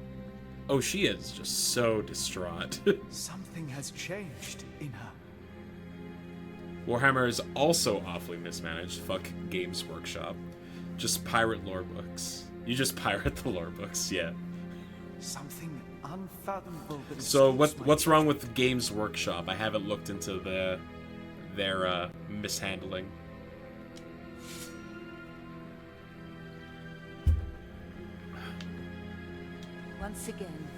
A: Oh, she is just so distraught.
H: Something has changed in her.
A: Warhammer is also awfully mismanaged. Fuck Games Workshop. Just pirate lore books. You just pirate the lore books, yeah.
H: Something unfathomable.
A: So what's wrong with Games Workshop? I haven't looked into their mishandling.
G: Once again,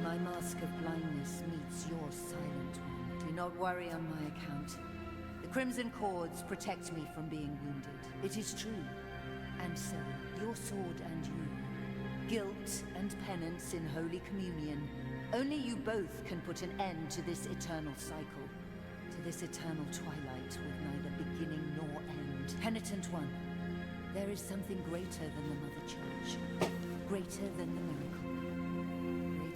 G: my mask of blindness meets your silent one. Do not worry on my account. The crimson cords protect me from being wounded. It is true. And so, your sword and you, guilt and penance in Holy Communion, only you both can put an end to this eternal cycle, to this eternal twilight with neither beginning nor end. Penitent one, there is something greater than the Mother Church, greater than the miracle.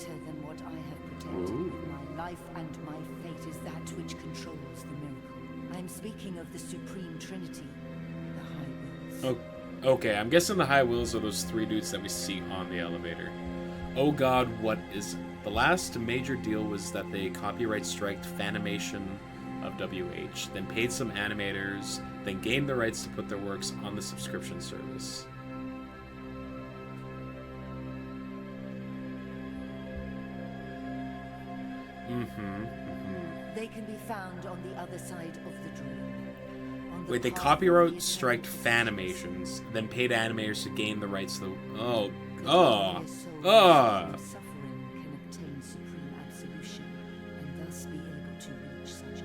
G: Greater than what I have protected with my life and my fate is that which controls the miracle. I am speaking of the Supreme Trinity, the High Wills.
A: Oh, okay, I'm guessing the High Wills are those three dudes that we see on the elevator. Oh god, what is it? The last major deal was that they copyright striked Fanimation of WH, then paid some animators, then gained the rights to put their works on the subscription service.
G: They can be found on the other side of the dream.
A: Wait, they copyright striked Fanimations, then paid animators to gain the rights to the...
G: Suffering can obtain supreme absolution and thus be able to reach such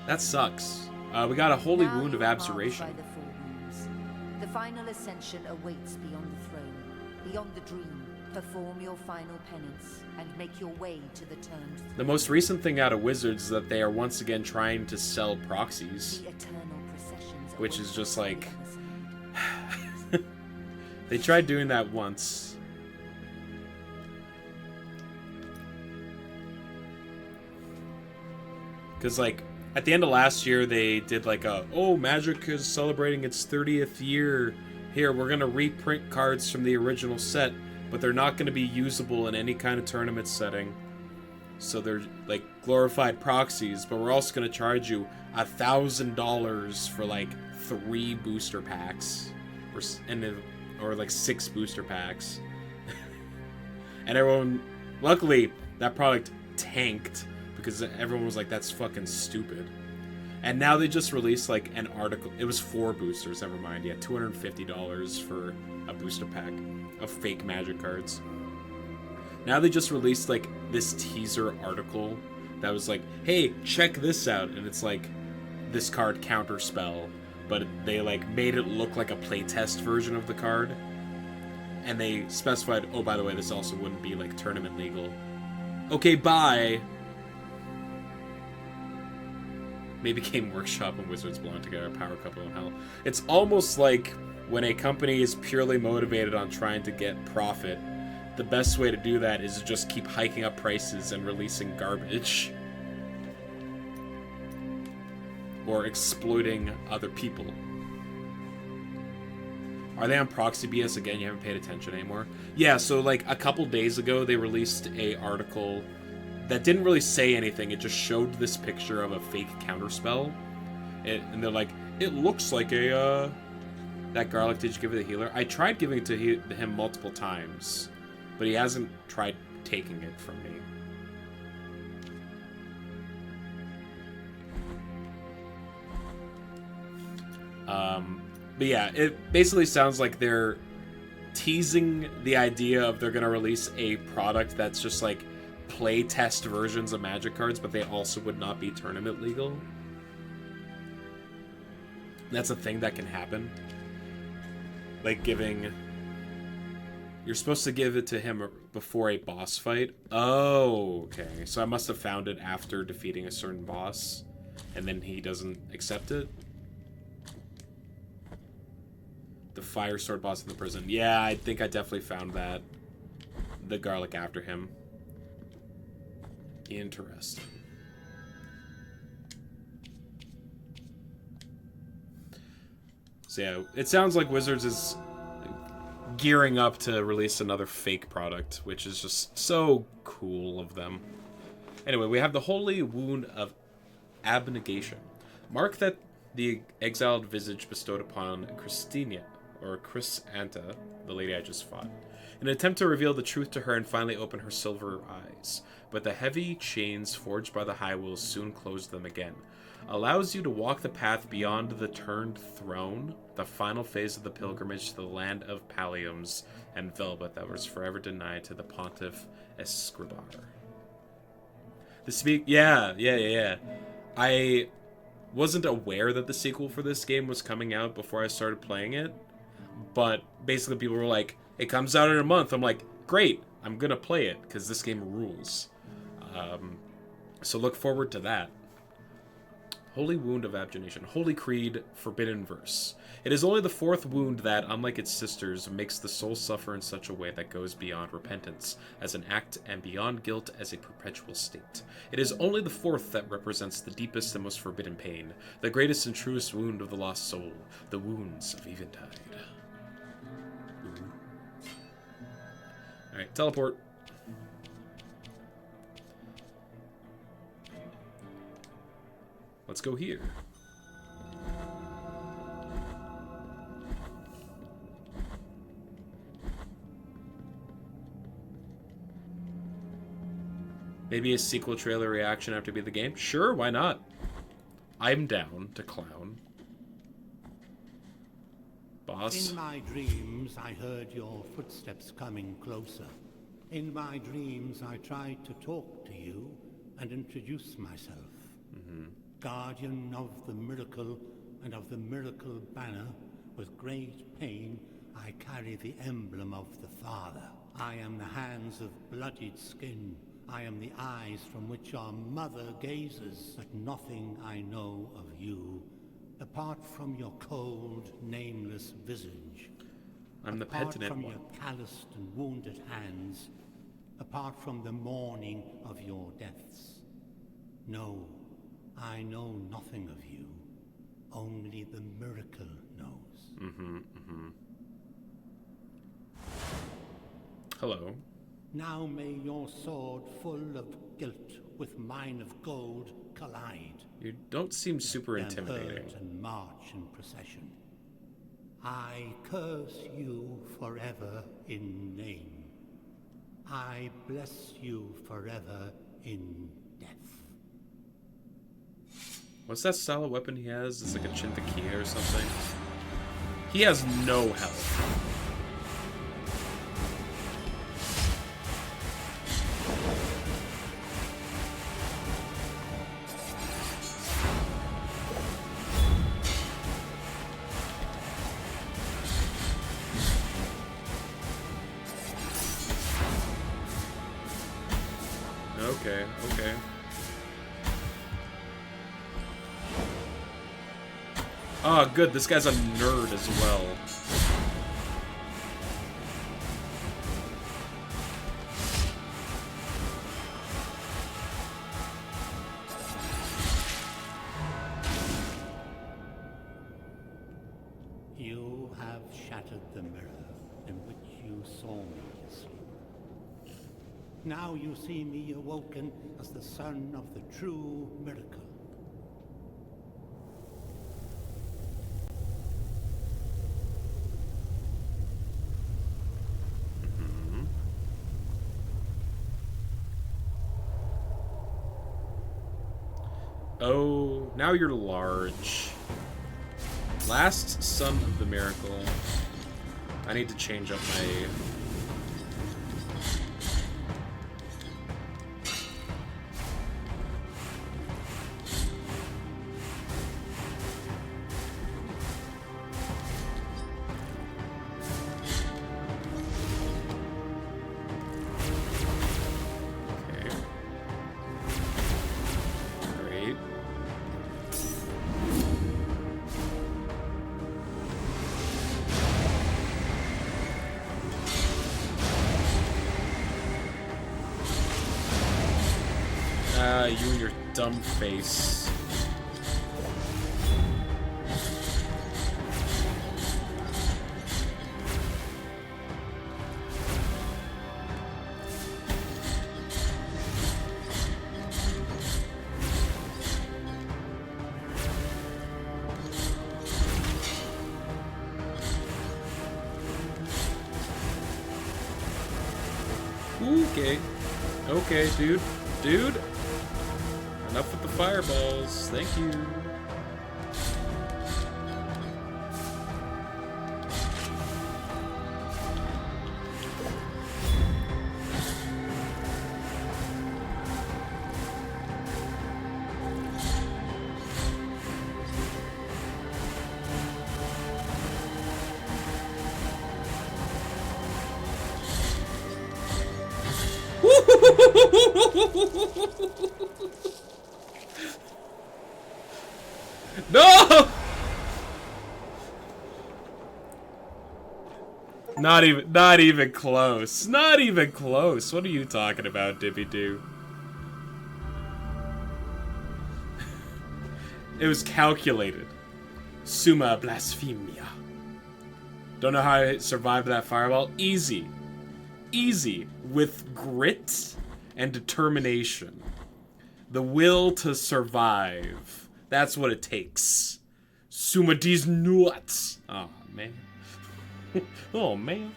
G: a
A: That sucks. We got a holy
G: Now
A: wound of
G: you are marked
A: abjuration.
G: by the four wounds. The final ascension awaits beyond the throne, beyond the dream. Perform your final penance and make your way to the turned throne.
A: The most recent thing out of Wizards is that they are once again trying to sell proxies,
G: The eternal processions
A: which is
G: await
A: just
G: on the
A: like
G: other side.
A: they tried doing that once. Because, like, at the end of last year, they did, like, Magic is celebrating its 30th year. Here, we're going to reprint cards from the original set, but they're not going to be usable in any kind of tournament setting. So they're, like, glorified proxies, but we're also going to charge you $1,000 for, like, 3 booster packs. Or like 6 booster packs. And everyone... Luckily, that product tanked, because everyone was like, that's fucking stupid. And now they just released, like, an article. It was 4 boosters, never mind. Yeah, $250 for a booster pack of fake Magic cards. Now they just released, like, this teaser article that was like, hey, check this out. And it's like this card Counterspell, but they, like, made it look like a playtest version of the card. And they specified, oh, by the way, this also wouldn't be, like, tournament legal. Okay, bye. Maybe Game Workshop and Wizards belong together, power couple in hell. It's almost like when a company is purely motivated on trying to get profit, the best way to do that is to just keep hiking up prices and releasing garbage. Or exploiting other people. Are they on Proxy BS again? You haven't paid attention anymore? Yeah, so like a couple days ago they released a article that didn't really say anything. It just showed this picture of a fake Counterspell. And they're like, it looks like a, that garlic, did you give it a healer? I tried giving it to him multiple times, but he hasn't tried taking it from me. But yeah, it basically sounds like they're teasing the idea of they're going to release a product that's just like play test versions of Magic cards, but they also would not be tournament legal. That's a thing that can happen. Like giving... You're supposed to give it to him before a boss fight. Oh, okay. So I must have found it after defeating a certain boss, and then he doesn't accept it. The Fire Sword boss in the prison. Yeah, I think I definitely found that. The garlic after him. Interesting. So yeah, it sounds like Wizards is gearing up to release another fake product, which is just so cool of them. Anyway, we have the Holy Wound of Abnegation. Mark that the exiled visage bestowed upon Christina, or Chrysanta, the lady I just fought, in an attempt to reveal the truth to her and finally open her silver eyes. But the heavy chains forged by the High Will soon closed them again. Allows you to walk the path beyond the turned throne, the final phase of the pilgrimage to the land of palliums and velvet that was forever denied to the Pontiff Escribar. Yeah. I wasn't aware that the sequel for this game was coming out before I started playing it, but basically people were like, it comes out in a month. I'm like, great, I'm gonna play it, because this game rules. So look forward to that. Holy Wound of Abjuration. Holy Creed, Forbidden Verse. It is only the 4th wound that, unlike its sisters, makes the soul suffer in such a way that goes beyond repentance as an act and beyond guilt as a perpetual state. It is only the 4th that represents the deepest and most forbidden pain, the greatest and truest wound of the lost soul, the wounds of Eventide. Alright, teleport. Let's go here. Maybe a sequel trailer reaction after beat the game? Sure, why not? I'm down to clown. Boss?
F: In my dreams, I heard your footsteps coming closer. In my dreams, I tried to talk to you and introduce myself. guardian of the miracle and of the miracle banner, with great pain I carry the emblem of the Father. I am the hands of bloodied skin. I am the eyes from which our mother gazes. But nothing I know of you, apart from your cold, nameless visage.
A: I'm the
F: apart
A: penitent
F: from
A: one.
F: your calloused and wounded hands, apart from the mourning of your deaths. No, I know nothing of you. Only the miracle knows.
A: Hello.
F: Now may your sword full of guilt with mine of gold collide.
A: You don't seem super
F: Them
A: intimidating.
F: hurt and march in procession. I curse you forever in name. I bless you forever in death.
A: What's that style of weapon he has? It's like a Chintakia or something. He has no health. Okay, okay. Oh, good. This guy's a nerd as well.
F: You have shattered the mirror in which you saw me asleep. Now you see me awoken as the son of the true miracle.
A: Oh, now you're large. Last son of the miracle. I need to change up my... Okay. Great. You and your dumb face. Okay. Okay, dude. Dude. Enough with the fireballs. Thank you. No! Not even close. Not even close. What are you talking about, Dippy Doo? It was calculated. Summa blasphemia. Don't know how I survived that fireball? Easy. Easy. With grit and determination. The will to survive. That's what it takes. Summa dies nuts. Oh, man. Oh, man.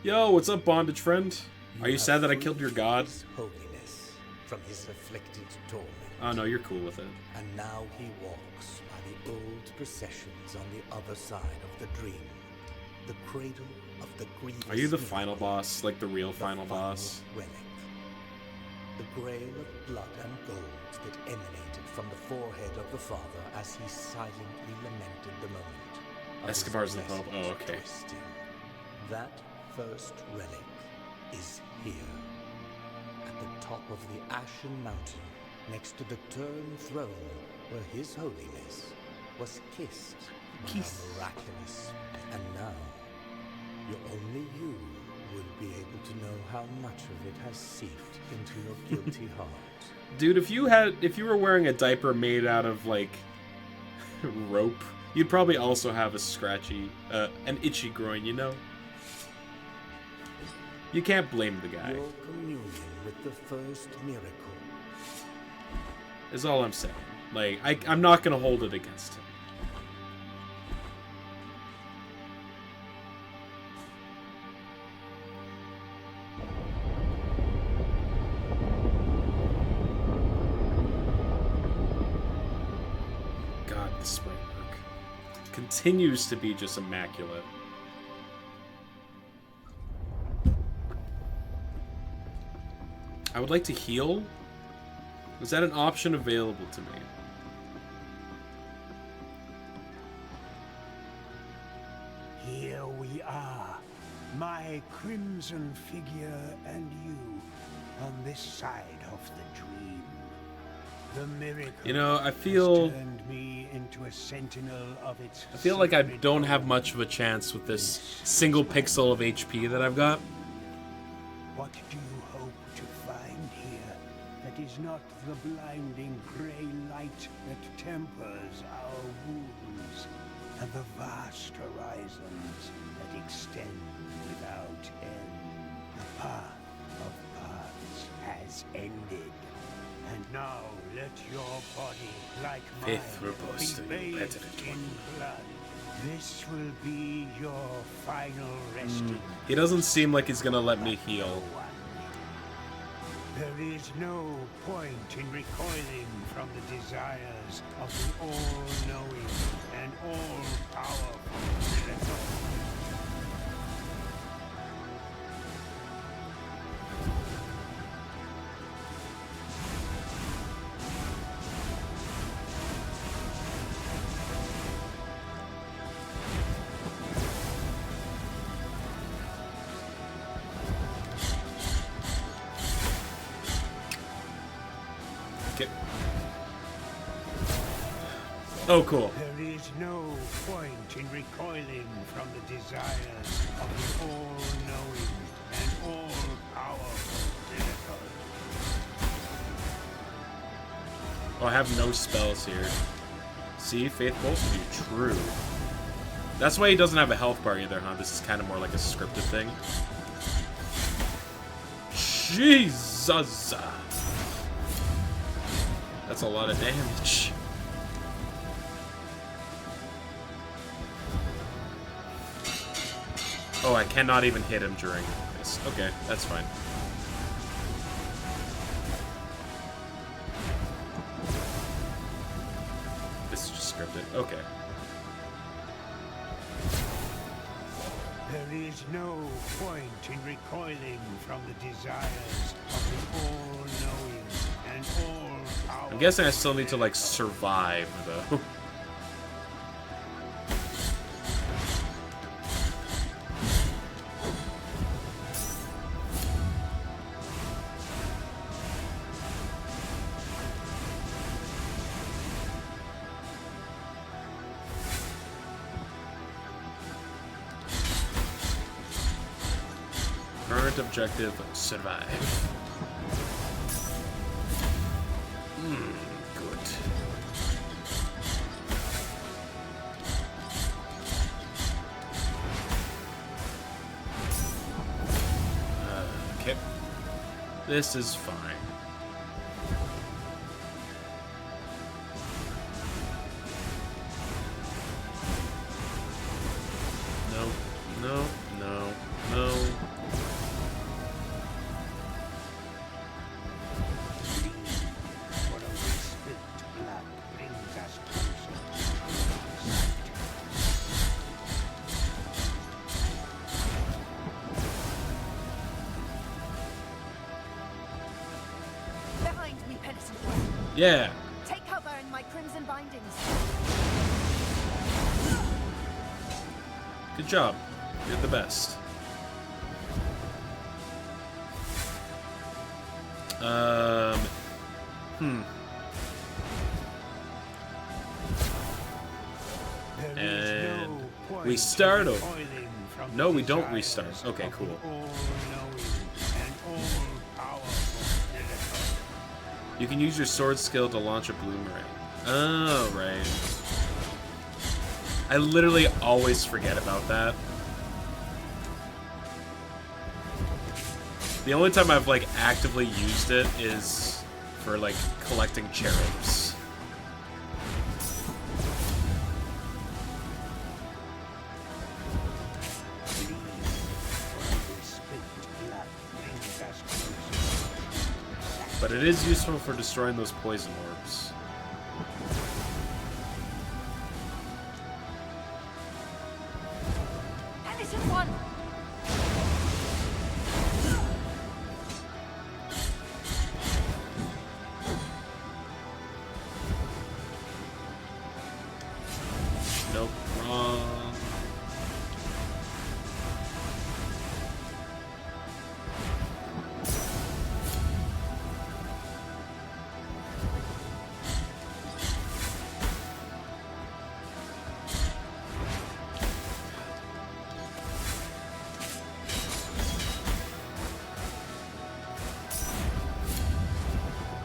A: Yo, what's up, bondage friend? Are you sad that I killed your god?
I: His holiness from his afflicted torment.
A: Oh, no, you're cool with it.
I: And now he walks by the old processions on the other side of the dream. the cradle of the grievous.
A: Are you the
I: miracle,
A: final boss? Like the real
I: the
A: final boss?
I: relic. The grail of blood and gold that emanated from the forehead of the father as he silently lamented the moment of his
A: Escobar's the
I: blessed
A: Pope. Oh, okay.
I: twisting. That first relic is here, at the top of the Ashen Mountain, next to the turned throne where His Holiness was kissed by a miraculous. And now, only you will be able to know how much of it has seeped into your guilty heart.
A: Dude, if you were wearing a diaper made out of like rope, you'd probably also have a scratchy, an itchy groin, you know? You can't blame the guy.
I: Your communion with the first miracle.
A: Is all I'm saying. Like, I'm not gonna hold it against him. God, the spray work continues to be just immaculate. I would like to heal. Is that an option available to me?
C: Here we are, my crimson figure and you, on this side of the dream. The miracle,
A: You know, I feel
C: has turned me into a sentinel of its
A: I feel like I
C: secret
A: don't have
C: home.
A: much of a chance with this single pixel of HP that I've got.
C: What do you hope to find here that is not the blinding grey light that tempers our wounds, and the vast horizons that extend without end? The path of paths has ended, and now let your body, like
A: Faith
C: mine,
A: robust
C: be
A: and
C: bathed
A: repetitive.
C: in blood. This will be your final resting.
A: He doesn't seem like he's gonna let me heal.
C: There is no point in recoiling from the desires of the all-knowing and all-powerful miracle.
A: Okay. Oh, cool.
C: There is no point in recoiling from the desires of the all-knowing and all-powerful miracle.
A: Oh, I have no spells here. See, Faith bolsters you. True. That's why he doesn't have a health bar either, huh? This is kind of more like a scripted thing. Jesus! That's a lot of damage. Oh, I cannot even hit him during this. Okay, that's fine. This is just scripted. Okay.
C: There is no point in recoiling from the desires of the all-knowing and all-powerful.
A: I'm guessing I still need to, like, survive, though. Current objective, survive. Good. Okay. This is fine. No, no, no, no.
C: For a whispered blood brings us closer to
A: Yeah.
G: Take cover in my crimson bindings.
A: Good job. You're the best. And restart over. No, we don't restart. Okay, cool. You can use your sword skill to launch a boomerang. Oh, right. I literally always forget about that. The only time I've, like, actively used it is for, like, collecting cherubs. But it is useful for destroying those poison orbs.
G: Anything one.
A: Nope, wrong.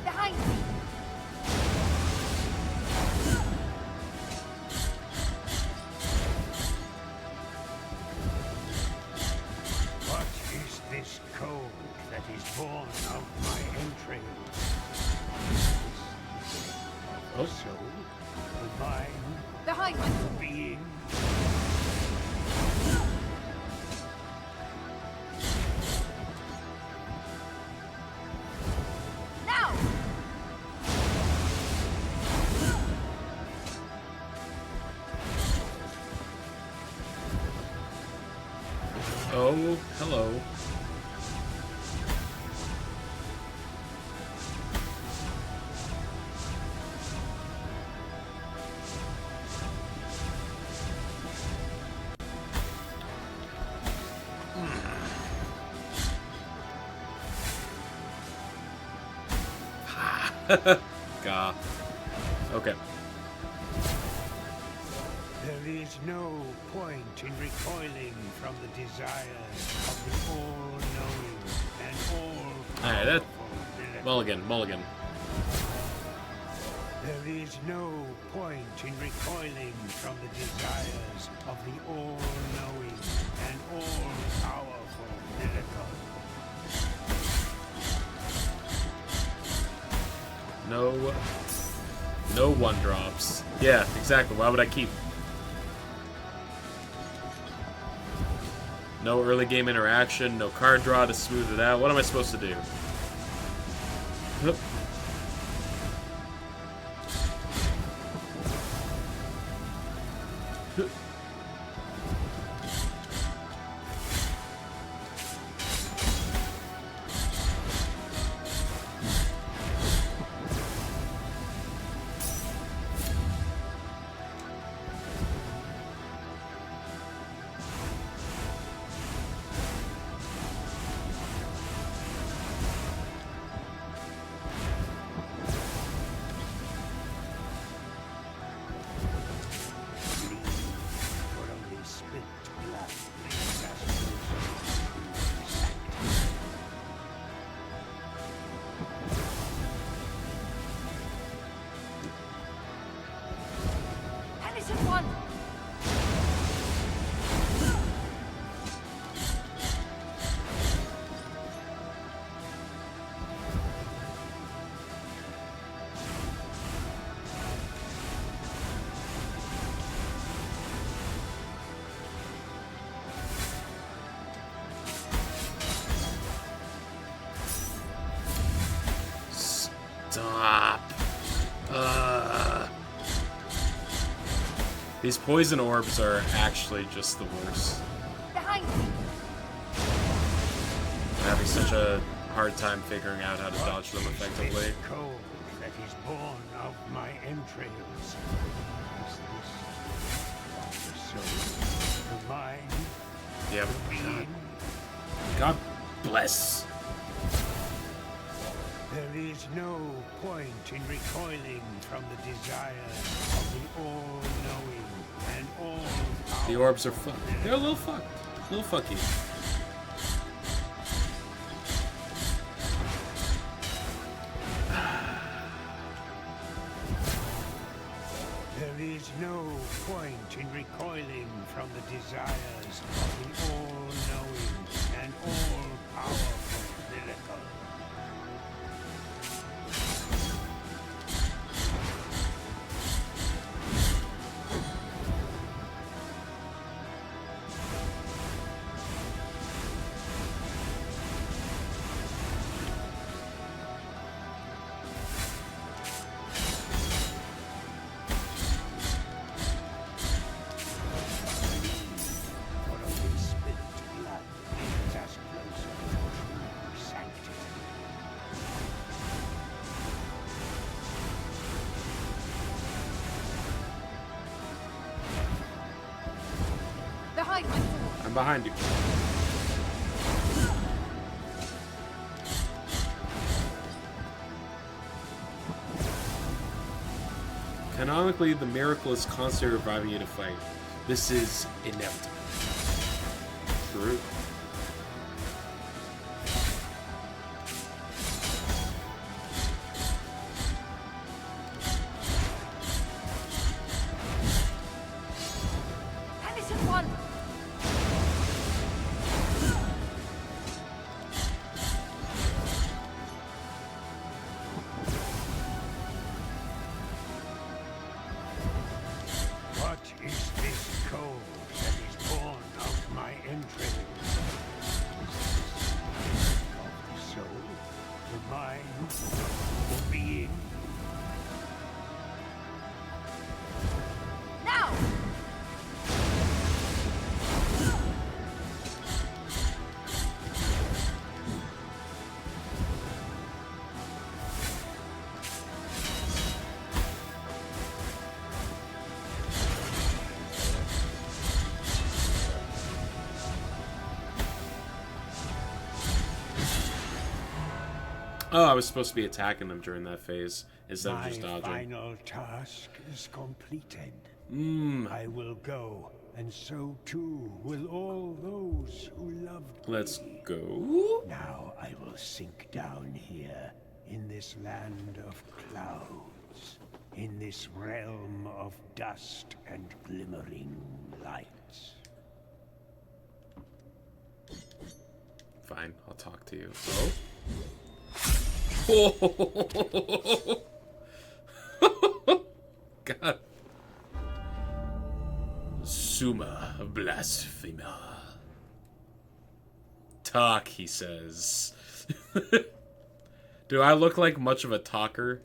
G: Behind me.
C: What is this code that is born of my entrails?
A: Oh.
C: Soul, the mind,
G: Behind my sword.
C: being.
G: Now.
A: Oh, hello. Gah. Okay.
C: There is no point in recoiling from the desires of the all-knowing and all-powerful
A: Alright, that.
C: Miracle.
A: Mulligan.
C: There is no point in recoiling from the desires of the all-knowing and all-powerful Miracle.
A: No one drops. Yeah, exactly. Why would I keep? No early game interaction, no card draw to smooth it out. What am I supposed to do? Hup. Hup.
C: For only spent blood brings us
G: Anything one.
A: Stop. These poison orbs are actually just the worst.
G: Behind me.
A: I'm having such a hard time figuring out how to dodge them effectively.
C: code that is born of my entrails. Is this of the soul, the mind,
A: Yep.
C: the being?
A: God bless.
C: There is no point in recoiling from the desires of the all-knowing and all-powerful.
A: The orbs are fucked. They're a little fucked. A little fucky.
C: There is no point in recoiling from the desires of the all-knowing and all-powerful miracle.
G: Behind my sword.
A: I'm behind you. Canonically, the miracle is constantly reviving you to fight. This is inevitable. True.
G: Penitent one!
C: What is this cold that is born of my entrails? Is this of the soul, the mind, the being?
G: Now!
A: Oh, I was supposed to be attacking them during that phase instead of
C: My
A: just dodging.
C: final task is completed. I will go, and so too will all those who loved
A: Let's
C: me.
A: go.
C: Now I will sink down here, in this land of clouds, in this realm of dust and glimmering lights.
A: Fine, I'll talk to you. Oh? God. Summa Blasphemous. Talk, he says. Do I look like much of a talker?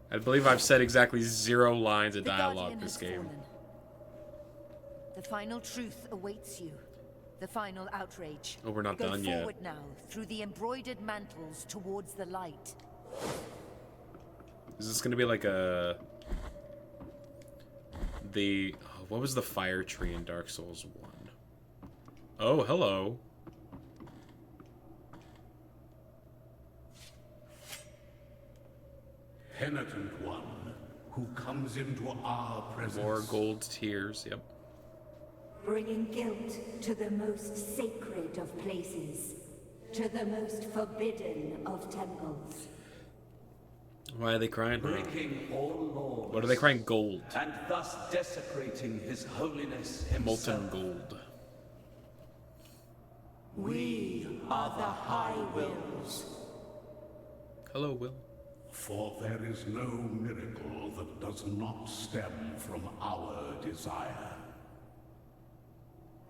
A: I believe I've said exactly 0 lines of
G: The
A: dialogue
G: Guardian
A: this
G: has
A: game.
G: fallen. The final truth awaits you. The final outrage.
A: Oh, we're not
G: Go
A: done yet.
G: forward now, through the embroidered mantles towards the light.
A: Is this gonna be like a... The... oh, what was the fire tree in Dark Souls 1? Oh, hello.
J: Penitent one, who comes into our presence.
A: More gold tears, yep.
K: Bringing guilt to the most sacred of places, to the most forbidden of temples.
A: Why are they crying?
J: Breaking all laws.
A: What are they crying? Gold.
J: And thus desecrating his holiness himself.
A: Molten gold.
K: We are the High Wills.
A: Hello, Will.
J: For there is no miracle that does not stem from our desire.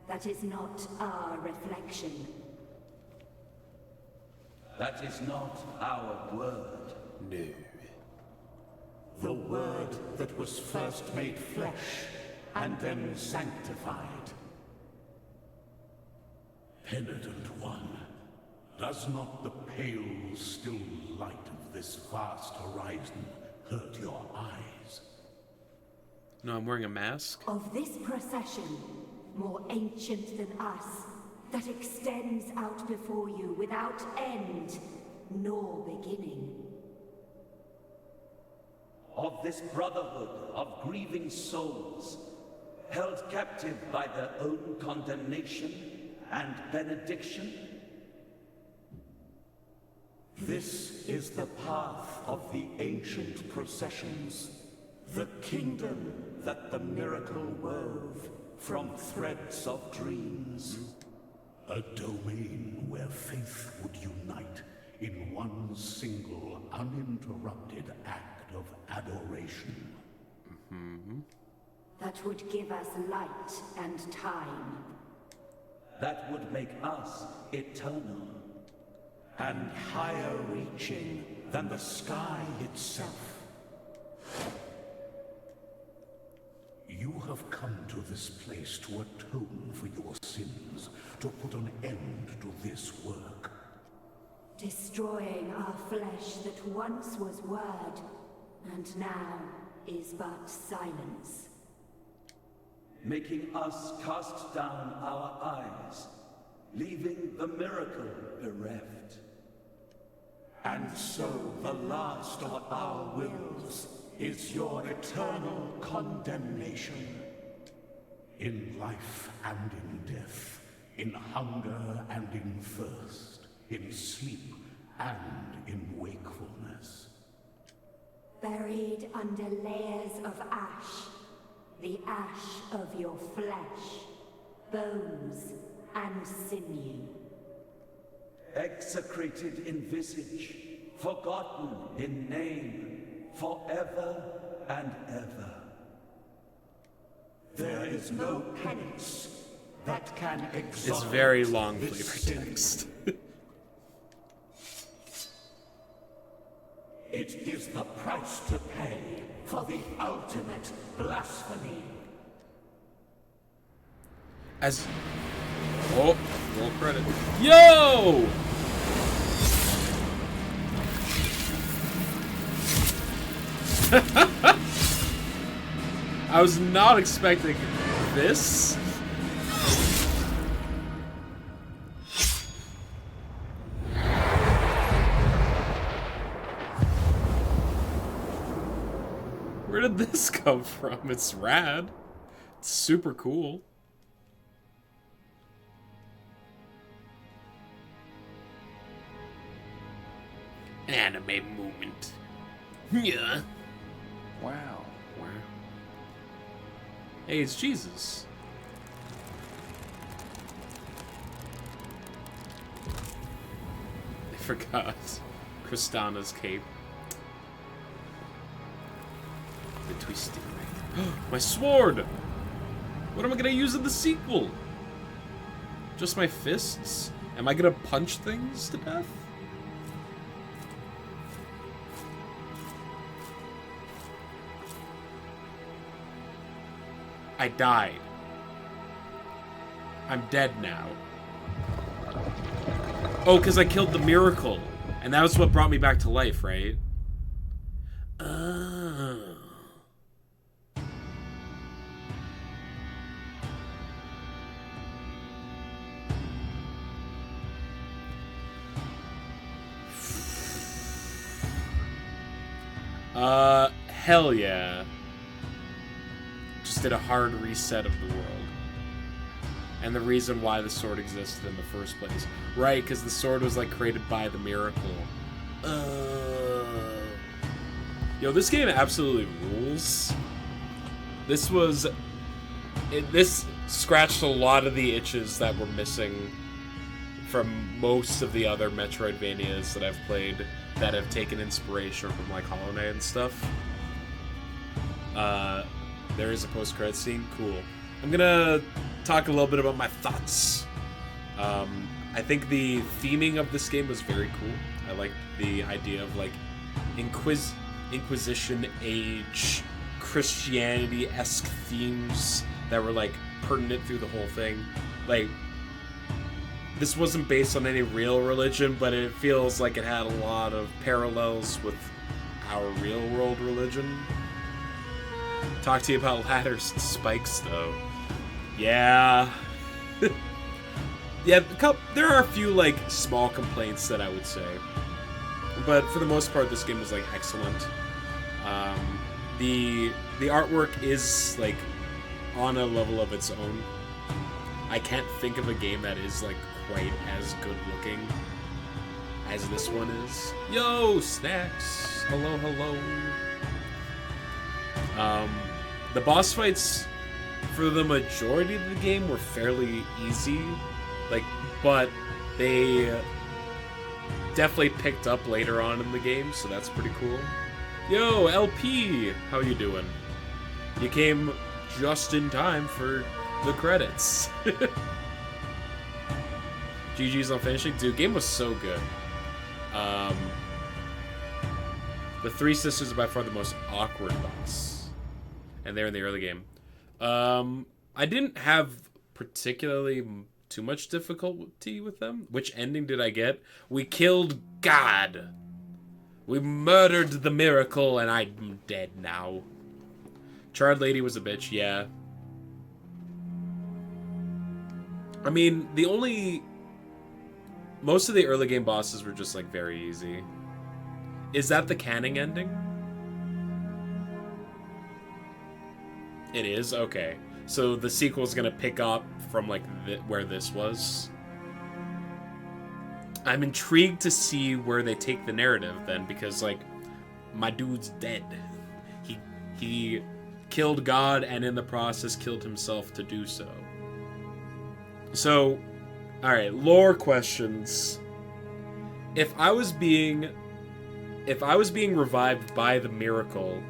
K: That is not our reflection.
J: That is not our word.
A: No.
J: The word that was first made flesh and then sanctified. Penitent one, does Does not the pale, still light of this vast horizon hurt your eyes?
A: No, I'm wearing a mask.
K: Of this procession, more ancient than us, that extends out before you without end nor beginning.
L: Of this brotherhood of grieving souls, held captive by their own condemnation and benediction?
J: This is the path of the ancient processions, the kingdom that the miracle wove from threads of dreams. A domain where faith would unite in one single uninterrupted act of adoration.
K: That would give us light and time.
L: That would make us eternal.
J: And higher reaching than the sky itself. You have come to this place to atone for your sins, to put an end to this work.
K: Destroying our flesh that once was word, and now is but silence.
L: Making us cast down our eyes, leaving the miracle bereft.
J: And so the last of our wills is your eternal condemnation. In life and in death, in hunger and in thirst, in sleep and in wakefulness.
K: Buried under layers of ash, the ash of your flesh, bones and sinew.
L: Execrated in visage, forgotten in name, forever and ever.
J: There is no penance that can exalt.
A: It's very long flavor text.
J: It is the price to pay for the ultimate blasphemy.
A: As oh, roll credit. Yo! I was not expecting this. Where did this come from? It's rad. It's super cool. Anime moment. Yeah.
H: Wow.
A: Wow. Hey, it's Jesus. I forgot Kristana's cape. The twisted ring. My sword! What am I gonna use in the sequel? Just my fists? Am I gonna punch things to death? I died. I'm dead now. Oh, because I killed the miracle. And that was what brought me back to life, right? Hell yeah. Just did a hard reset of the world. And the reason why the sword existed in the first place. Right, because the sword was, like, created by the miracle. Yo, this game absolutely rules. This was... this scratched a lot of the itches that were missing from most of the other Metroidvanias that I've played that have taken inspiration from, like, Hollow Knight and stuff. There is a post-credit scene. Cool. I'm gonna talk a little bit about my thoughts. I think the theming of this game was very cool. I like the idea of, like, Inquisition age, Christianity-esque themes that were, like, pertinent through the whole thing. Like, this wasn't based on any real religion, but it feels like it had a lot of parallels with our real-world religion. Talk to you about ladders and spikes, though. Yeah. Yeah, there are a few, like, small complaints that I would say. But for the most part, this game was, like, excellent. The artwork is, like, on a level of its own. I can't think of a game that is, like, quite as good looking as this one is. Yo, snacks! Hello, hello. The boss fights, for the majority of the game, were fairly easy. Like, but they definitely picked up later on in the game, so that's pretty cool. Yo, LP! How you doing? You came just in time for the credits. GG's on finishing. Dude, game was so good. The Three Sisters are by far the most awkward boss. And they're in the early game. I didn't have particularly too much difficulty with them. Which ending did I get? We killed God. We murdered the miracle, and I'm dead now. Charred Lady was a bitch, yeah. I mean, most of the early game bosses were just, like, very easy. Is that the canon ending? It is? Okay. So the sequel's gonna pick up from, like, where this was. I'm intrigued to see where they take the narrative, then, because, like, my dude's dead. He killed God, and in the process killed himself to do so. So, alright, lore questions. If I was being revived by the miracle,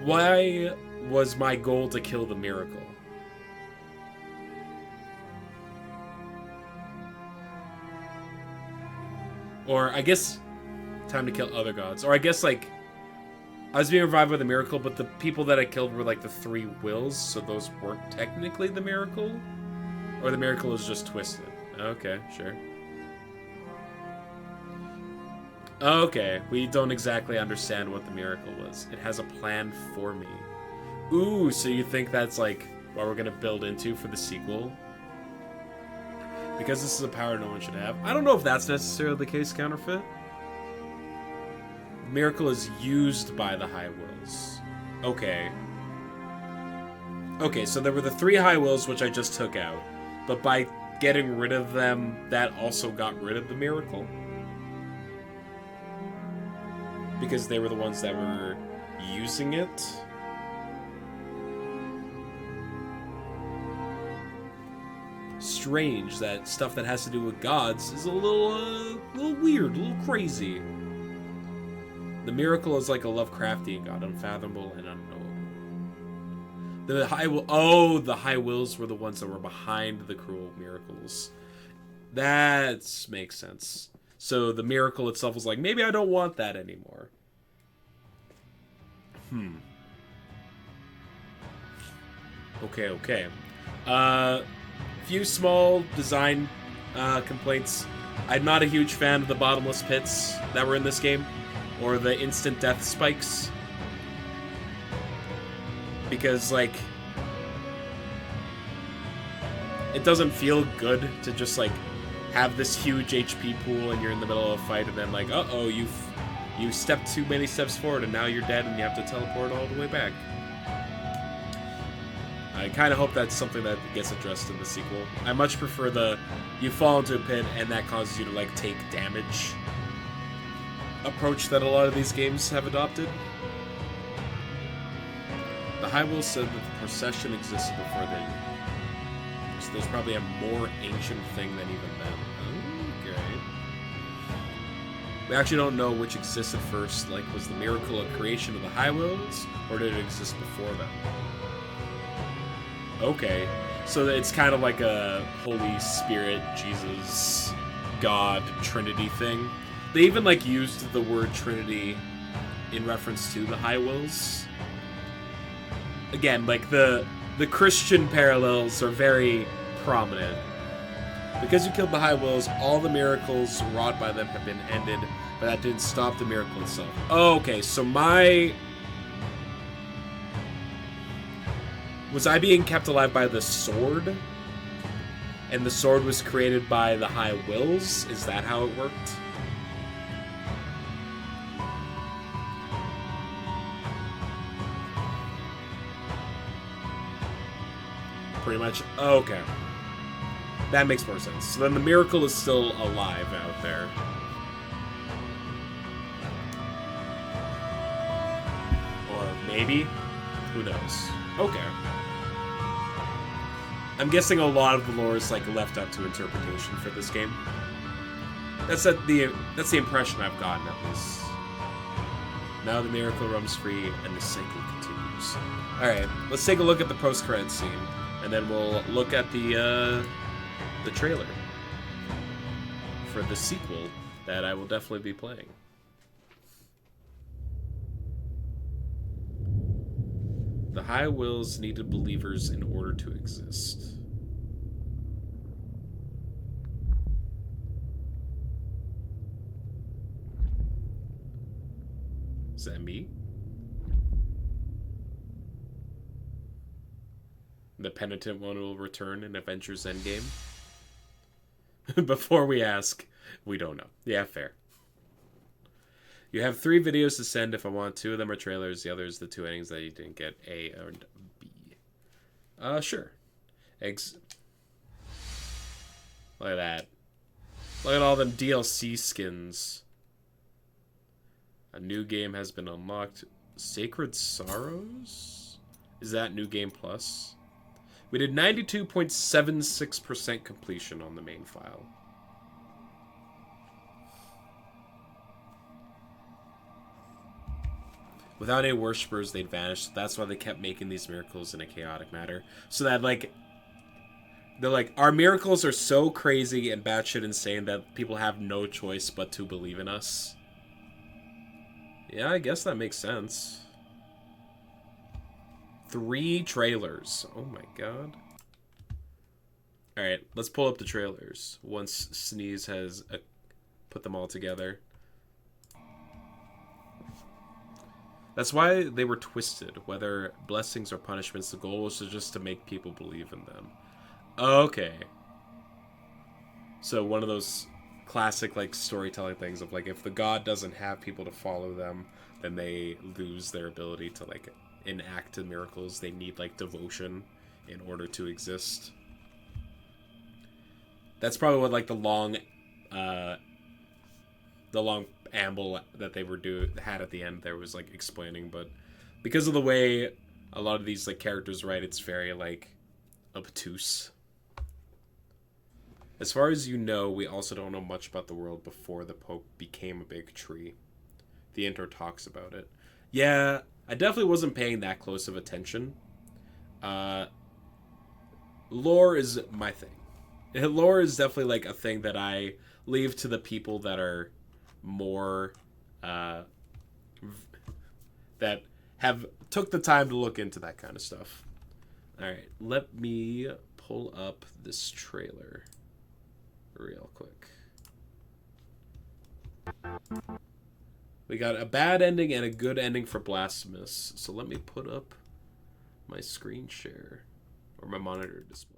A: why was my goal to kill the miracle? Or, I guess, time to kill other gods. Or I guess, like, I was being revived by the miracle, but the people that I killed were, like, the three wills, so those weren't technically the miracle? Or the miracle is just twisted? Okay, sure. Okay, we don't exactly understand what the miracle was. It has a plan for me. Ooh, so you think that's, like, what we're gonna build into for the sequel? Because this is a power no one should have. I don't know if that's necessarily the case, Counterfeit. Miracle is used by the High Wills. Okay. Okay, so there were the three High Wills, which I just took out. But by getting rid of them, that also got rid of the miracle? Because they were the ones that were using it? Strange that stuff that has to do with gods is a little weird, a little crazy. The miracle is like a Lovecraftian god, unfathomable and unknowable. The High Wills were the ones that were behind the cruel miracles. That makes sense. So the miracle itself was like, maybe I don't want that anymore. Okay. Few small design complaints. I'm not a huge fan of the bottomless pits that were in this game, or the instant death spikes. Because, like, it doesn't feel good to just, like, have this huge HP pool and you're in the middle of a fight and then, like, uh-oh, you stepped too many steps forward and now you're dead and you have to teleport all the way back. I kind of hope that's something that gets addressed in the sequel. I much prefer the you fall into a pit and that causes you to, like, take damage approach that a lot of these games have adopted. The High Will said that the procession existed before they... So there's probably a more ancient thing than even them. Okay. We actually don't know which existed first. Like, was the miracle a creation of the High Wills, or did it exist before them? Okay. So it's kind of like a Holy Spirit, Jesus, God, Trinity thing. They even, like, used the word Trinity in reference to the High Wills. Again, like, the Christian parallels are very prominent. Because you killed the High Wills, all the miracles wrought by them have been ended, but that didn't stop the miracle itself. Oh, okay, so was I being kept alive by the sword? And the sword was created by the High Wills? Is that how it worked? Pretty much. Oh, okay. That makes more sense. So then the miracle is still alive out there. Or maybe? Who knows? Okay. I'm guessing a lot of the lore is like left up to interpretation for this game. That's the impression I've gotten at least. Now the miracle roams free and the cycle continues. Alright, let's take a look at the post-credits scene. And then we'll look at the trailer for the sequel that I will definitely be playing. The High Wills needed believers in order to exist. Is that me? The penitent one will return in Avengers Endgame? Before we ask, we don't know. Yeah, fair. You have 3 videos to send if I want. 2 of them are trailers. The others, the 2 endings that you didn't get, A and B. Sure. Look at that. Look at all them DLC skins. A new game has been unlocked. Sacred Sorrows? Is that New Game Plus? We did 92.76% completion on the main file. Without any worshippers, they'd vanish. That's why they kept making these miracles in a chaotic manner. So that, like, they're like, our miracles are so crazy and batshit insane that people have no choice but to believe in us. Yeah, I guess that makes sense. 3 trailers. Oh my god. Alright, let's pull up the trailers once Sneeze has put them all together. That's why they were twisted. Whether blessings or punishments, the goal was just to make people believe in them. Okay. So one of those classic like storytelling things of like if the god doesn't have people to follow them, then they lose their ability to like enact the miracles. They need like devotion in order to exist. That's probably what like the long amble that they were had at the end there was like explaining, but because of the way a lot of these like characters write, it's very like obtuse. As far as you know, we also don't know much about the world before the Pope became a big tree. The intro talks about it. Yeah, I definitely wasn't paying that close of attention. Lore is my thing. Lore is definitely like a thing that I leave to the people that are more that have took the time to look into that kind of stuff. All right, let me pull up this trailer real quick. We got a bad ending and a good ending for Blasphemous. So let me put up my screen share or my monitor display.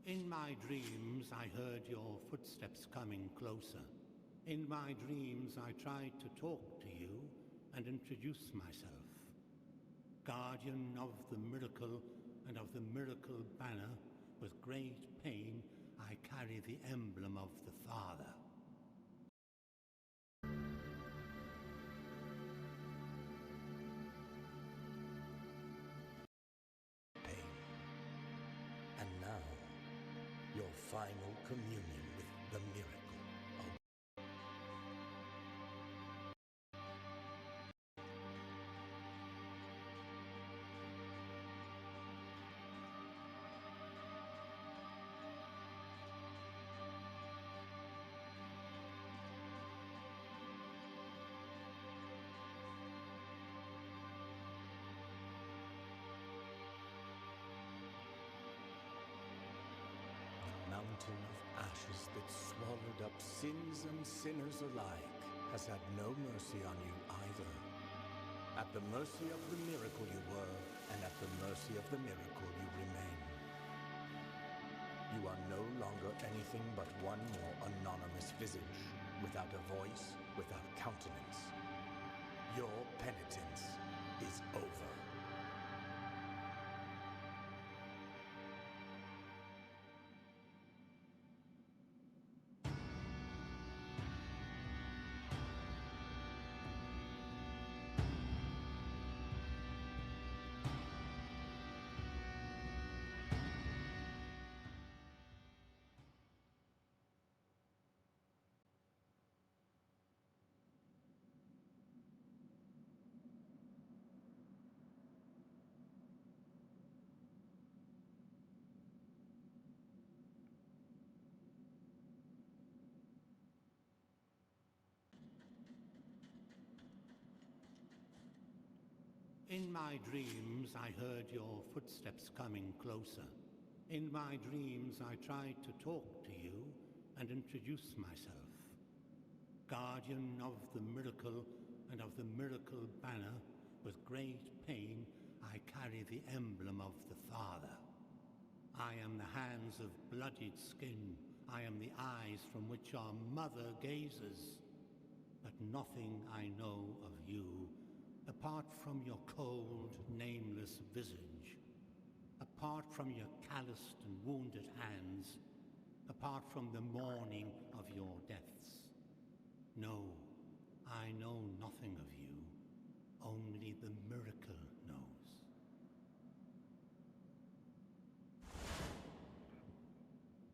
F: In my dreams, I heard your footsteps coming closer. In my dreams, I tried to talk to you and introduce myself. Guardian of the miracle and of the miracle banner, with great pain, I carry the emblem of the Father.
I: And now, your final communion with the miracle. up sins and sinners alike, has had no mercy on you either. At the mercy of the miracle you were, and at the mercy of the miracle you remain. You are no longer anything but one more anonymous visage, without a voice, without countenance. Your penitence is over.
F: In my dreams, I heard your footsteps coming closer. In my dreams, I tried to talk to you and introduce myself. Guardian of the miracle and of the miracle banner, with great pain, I carry the emblem of the Father. I am the hands of bloodied skin. I am the eyes from which our mother gazes. But nothing I know of you, apart from your cold, nameless visage, apart from your calloused and wounded hands, apart from the mourning of your deaths. No, I know nothing of you, only the miracle knows.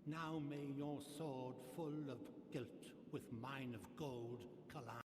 F: Now may your sword full of guilt with mine of gold collide.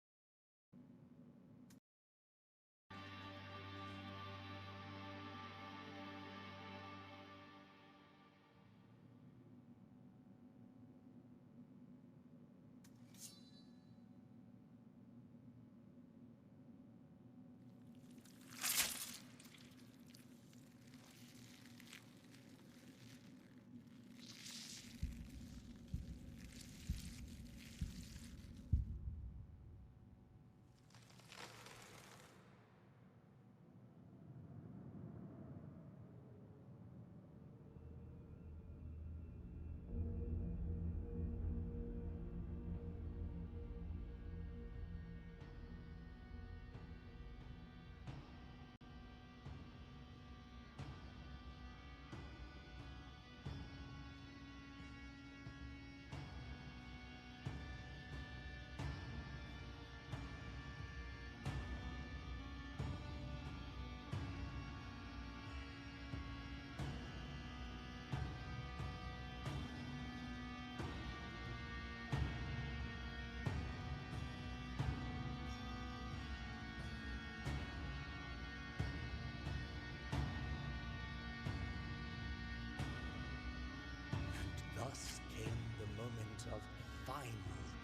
I: Thus came the moment of final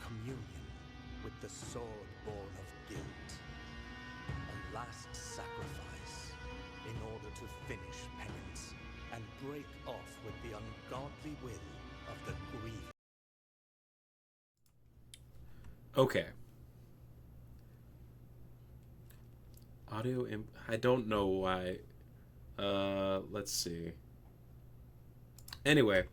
I: communion with the sword born of guilt. A last sacrifice in order to finish penance and break off with the ungodly will of the grief.
A: Okay. I don't know why. Let's see. Anyway.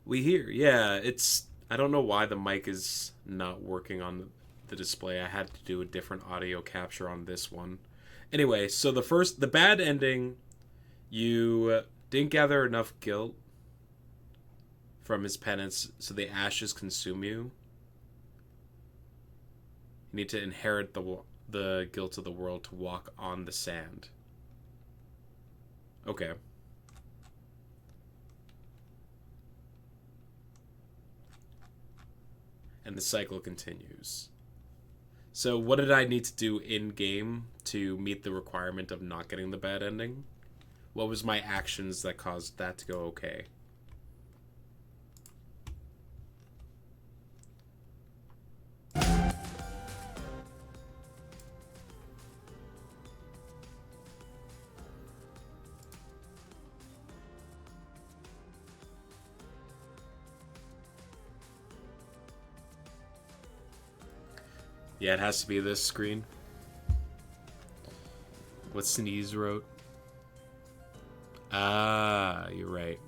A: We hear, yeah, it's, I don't know why the mic is not working on the display. I had to do a different audio capture on this one. Anyway, so the bad ending, you didn't gather enough guilt from his penance, so the ashes consume you. You need to inherit the guilt of the world to walk on the sand. Okay. And the cycle continues. So what did I need to do in-game to meet the requirement of not getting the bad ending? What was my actions that caused that to go okay? Yeah, it has to be this screen. What Sneeze wrote. Ah, you're right.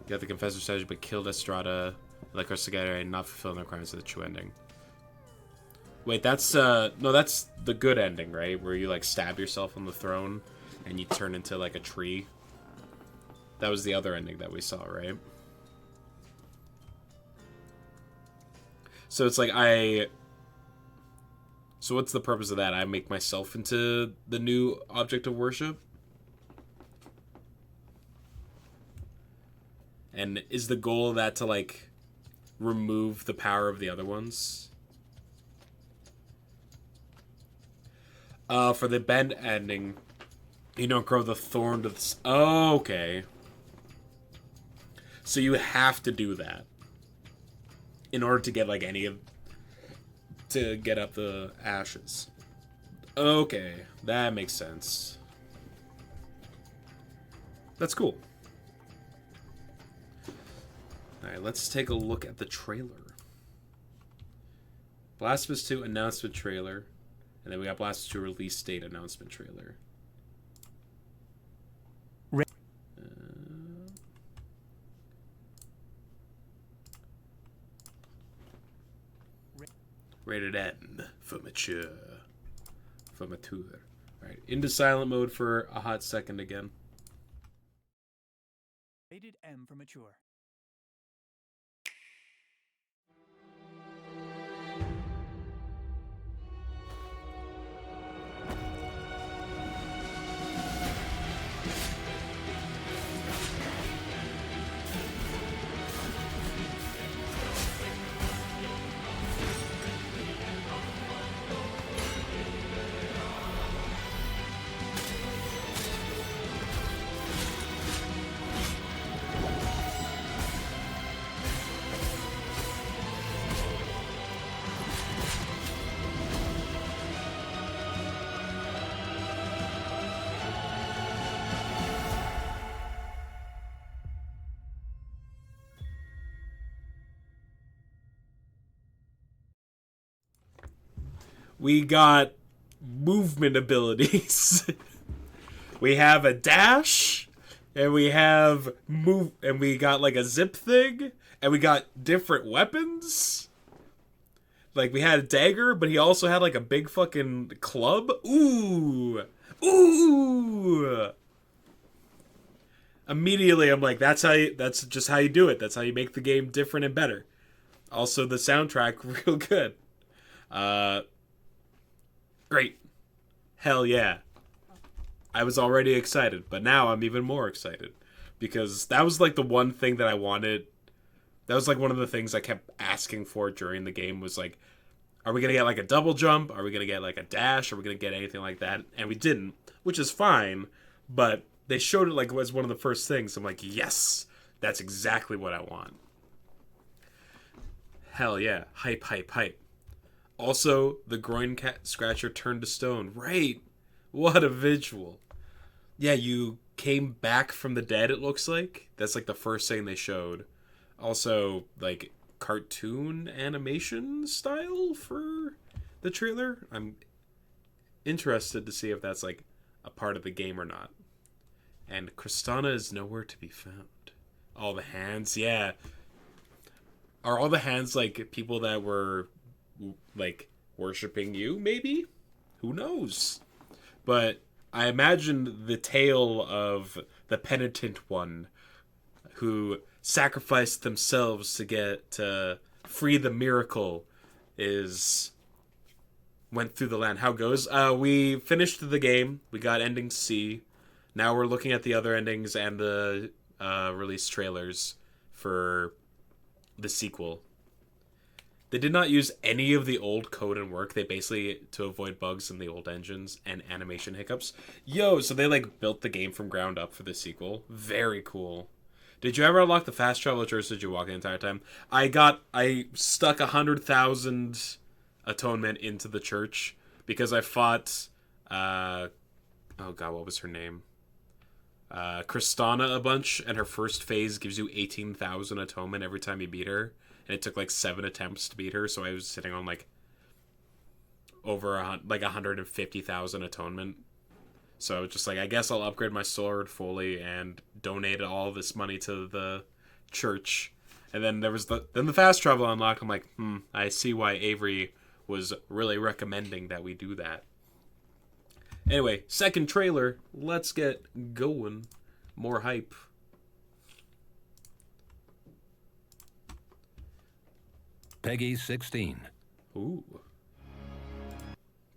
A: Got the Confessor statue, but killed Estrada, like our Sagara, and not fulfilling the requirements of the true ending. Wait, that's, no, that's the good ending, right? Where you, like, stab yourself on the throne, and you turn into, like, a tree. That was the other ending that we saw, right? So it's like, So what's the purpose of that? I make myself into the new object of worship? And is the goal of that to, like, remove the power of the other ones? For the bend ending, you don't grow the thorn to the... Oh, okay. So you have to do that in order to get, like, any of... to get up the ashes. Okay, that makes sense. That's cool. Alright, let's take a look at the trailer. Blasphemous 2 announcement trailer. And then we got Blasphemous 2 release date announcement trailer. Rated M for mature. For mature. Alright, into silent mode for a hot second again.
H: Rated M for mature.
A: We got movement abilities. We have a dash, and we have move, and we got like a zip thing, and we got different weapons. Like we had a dagger, but he also had like a big fucking club. Ooh, ooh. Immediately, I'm like, that's just how you do it. That's how you make the game different and better. Also, the soundtrack real good. Great. Hell yeah. I was already excited, but now I'm even more excited. Because that was like the one thing that I wanted. That was like one of the things I kept asking for during the game was like, are we going to get like a double jump? Are we going to get like a dash? Are we going to get anything like that? And we didn't, which is fine. But they showed it like was one of the first things. I'm like, yes, that's exactly what I want. Hell yeah. Hype, hype, hype. Also, the groin scratcher turned to stone. Right. What a visual. Yeah, you came back from the dead, it looks like. That's like the first thing they showed. Also, like, cartoon animation style for the trailer. I'm interested to see if that's like a part of the game or not. And Kristana is nowhere to be found. All the hands, yeah. Are all the hands like people that were like worshipping you, maybe? Who knows? But I imagine the tale of the penitent one who sacrificed themselves to get to free the miracle went through the land. How it goes? We finished the game. We got ending C. Now we're looking at the other endings and the release trailers for the sequel. They did not use any of the old code and work. They basically, to avoid bugs in the old engines and animation hiccups. Yo, so they like built the game from ground up for the sequel. Very cool. Did you ever unlock the fast travel, or did you walk the entire time? I stuck 100,000 atonement into the church because I fought, oh god, what was her name? Kristana a bunch, and her first phase gives you 18,000 atonement every time you beat her. and it took like 7 attempts to beat her. So I was sitting on like over like 150,000 atonement. So I was just like, I guess I'll upgrade my sword fully and donate all this money to the church. And then there was the fast travel unlock. I'm like, I see why Avery was really recommending that we do that. Anyway, second trailer. Let's get going. More hype.
M: Peggy 16.
A: Ooh.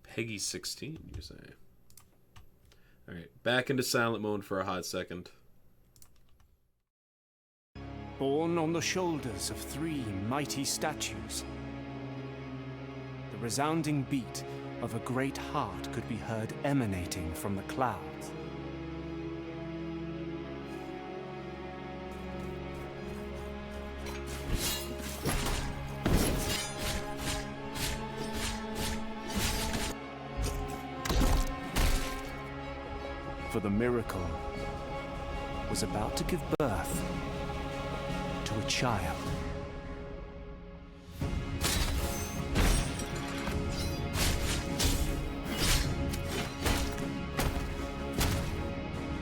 A: Peggy 16, you say? Alright, back into silent mode for a hot second.
H: Born on the shoulders of 3 mighty statues, the resounding beat of a great heart could be heard emanating from the clouds. For the miracle was about to give birth to a child.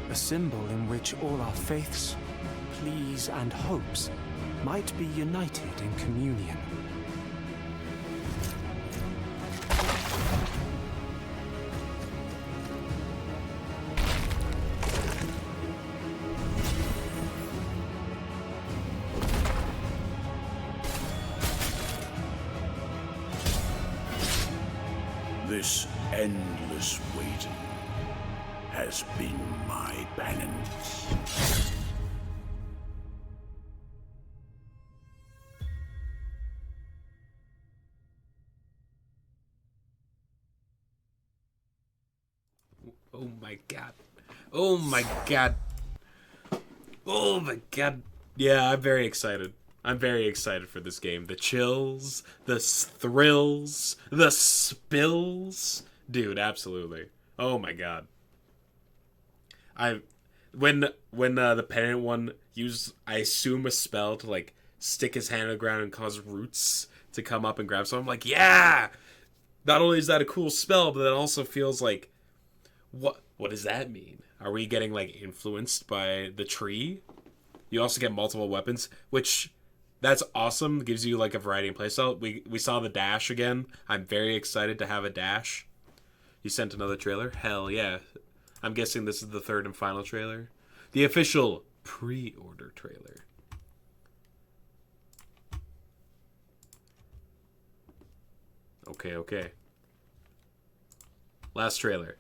H: A symbol in which all our faiths, pleas, and hopes might be united in communion.
N: This endless waiting has been my penance.
A: Oh my god. Oh my god. Oh my god. Yeah, I'm very excited. I'm very excited for this game. The chills, the thrills, the spills. Dude, absolutely. Oh my god. When the penitent one used, I assume, a spell to like stick his hand on the ground and cause roots to come up and grab something, I'm like, yeah! Not only is that a cool spell, but it also feels like, what does that mean? Are we getting like influenced by the tree? You also get multiple weapons, which that's awesome. It gives you like a variety in playstyle. We saw the dash again. I'm very excited to have a dash. You sent another trailer? Hell yeah. I'm guessing this is the third and final trailer. The official pre-order trailer. Okay. Last trailer.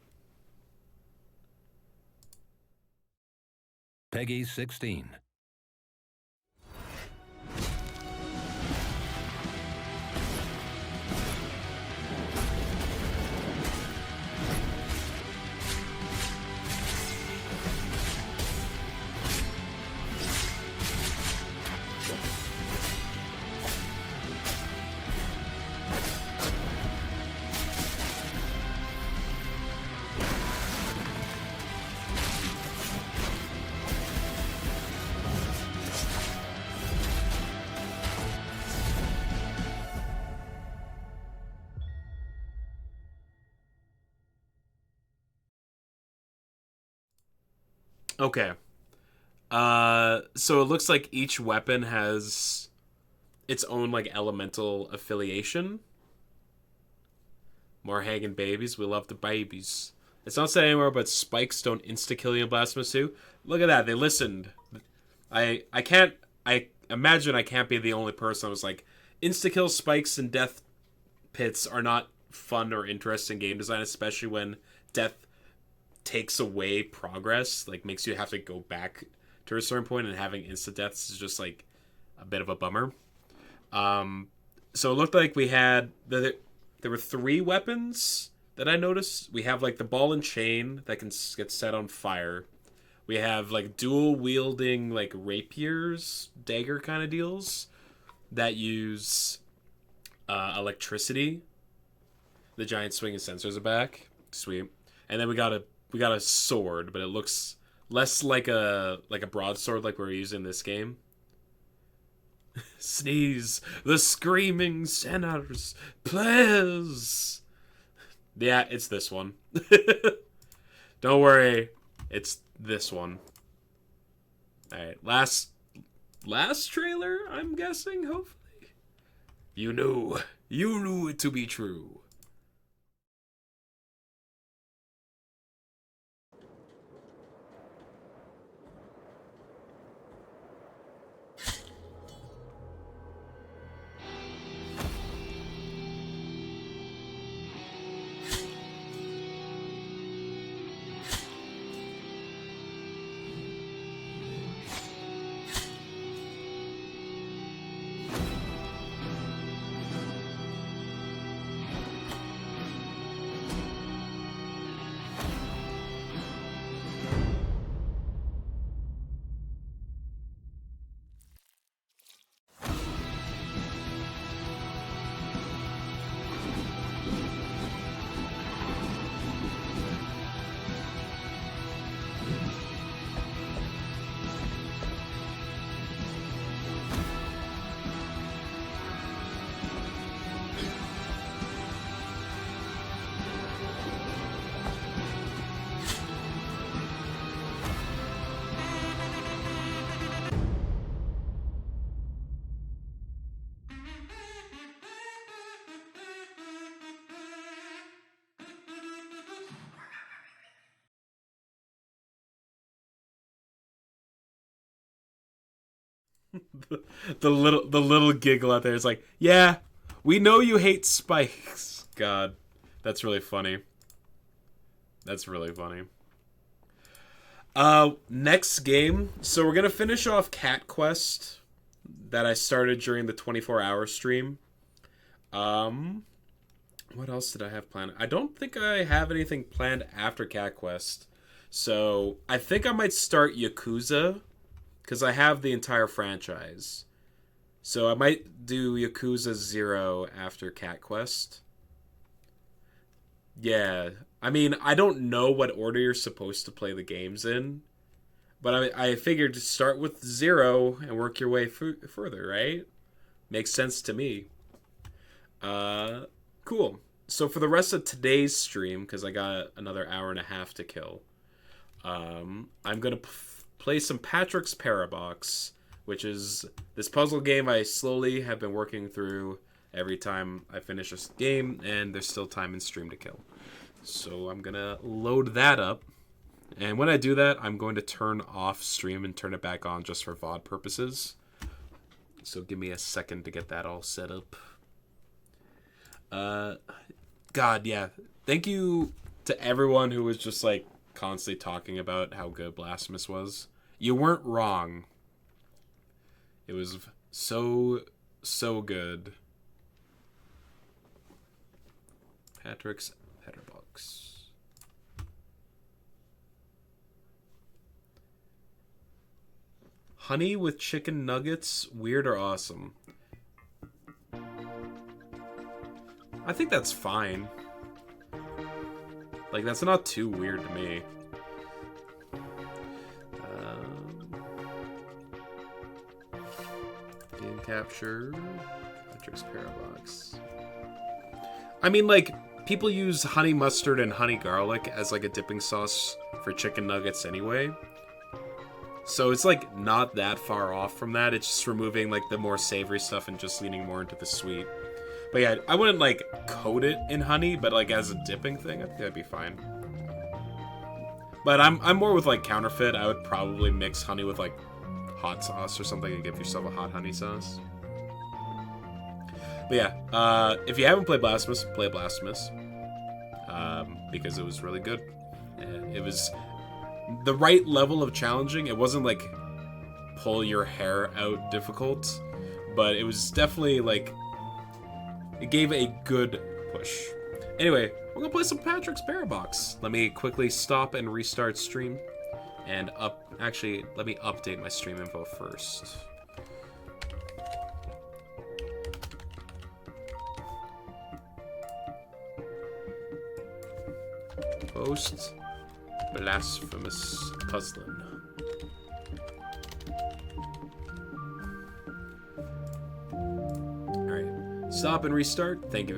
M: Peggy 16.
A: Okay. So it looks like each weapon has its own like elemental affiliation. More Hagen babies. We love the babies. It's not said anywhere, but spikes don't insta-kill you in Blasphemous 2. Look at that. They listened. I imagine I can't be the only person that was like, insta-kill spikes and death pits are not fun or interesting game design, especially when death takes away progress, like makes you have to go back to a certain point, and having instant deaths is just like a bit of a bummer. So it looked like we had there were 3 weapons that I noticed. We have like the ball and chain that can get set on fire. We have like dual wielding like rapiers, dagger kind of deals that use electricity. The giant swinging sensors are back. Sweet. And then we got a sword, but it looks less like a broadsword like we're using in this game. Sneeze. The screaming sinners. Please. Yeah, it's this one. Don't worry. It's this one. Alright, last trailer, I'm guessing, hopefully. You knew it to be true. The little giggle out there is like, yeah, we know you hate spikes. God, that's really funny. That's really funny. Next game. So we're gonna finish off Cat Quest that I started during the 24-hour stream. What else did I have planned? I don't think I have anything planned after Cat Quest. So I think I might start Yakuza, because I have the entire franchise. So I might do Yakuza 0 after Cat Quest. Yeah. I mean, I don't know what order you're supposed to play the games in. But I figured to start with 0 and work your way further, right? Makes sense to me. Cool. So for the rest of today's stream, because I got another hour and a half to kill, I'm going to play some Patrick's Parabox, which is this puzzle game I slowly have been working through every time I finish this game, and there's still time in stream to kill. So I'm going to load that up. And when I do that, I'm going to turn off stream and turn it back on just for VOD purposes. So give me a second to get that all set up. God, yeah. Thank you to everyone who was just like constantly talking about how good Blasphemous was. You weren't wrong. It was so good. Patrick's Petterbox. Honey with chicken nuggets, weird or awesome? I think that's fine. Like, that's not too weird to me. Game capture. Patrick's Parabox. I mean, like, people use honey mustard and honey garlic as, like, a dipping sauce for chicken nuggets anyway. So it's, like, not that far off from that. It's just removing, like, the more savory stuff and just leaning more into the sweet. But yeah, I wouldn't, like, coat it in honey, but, like, as a dipping thing, I think that'd be fine. But I'm more with, like, counterfeit. I would probably mix honey with, like, hot sauce or something and give yourself a hot honey sauce. But yeah, if you haven't played Blasphemous, play Blasphemous. Because it was really good. It was the right level of challenging. It wasn't, like, pull your hair out difficult. But it was definitely, like, it gave a good push. Anyway, we're gonna play some Patrick's Parabox. Let me quickly stop and restart stream. And actually, let me update my stream info first. Post Blasphemous puzzling. stop and restart. Thank you very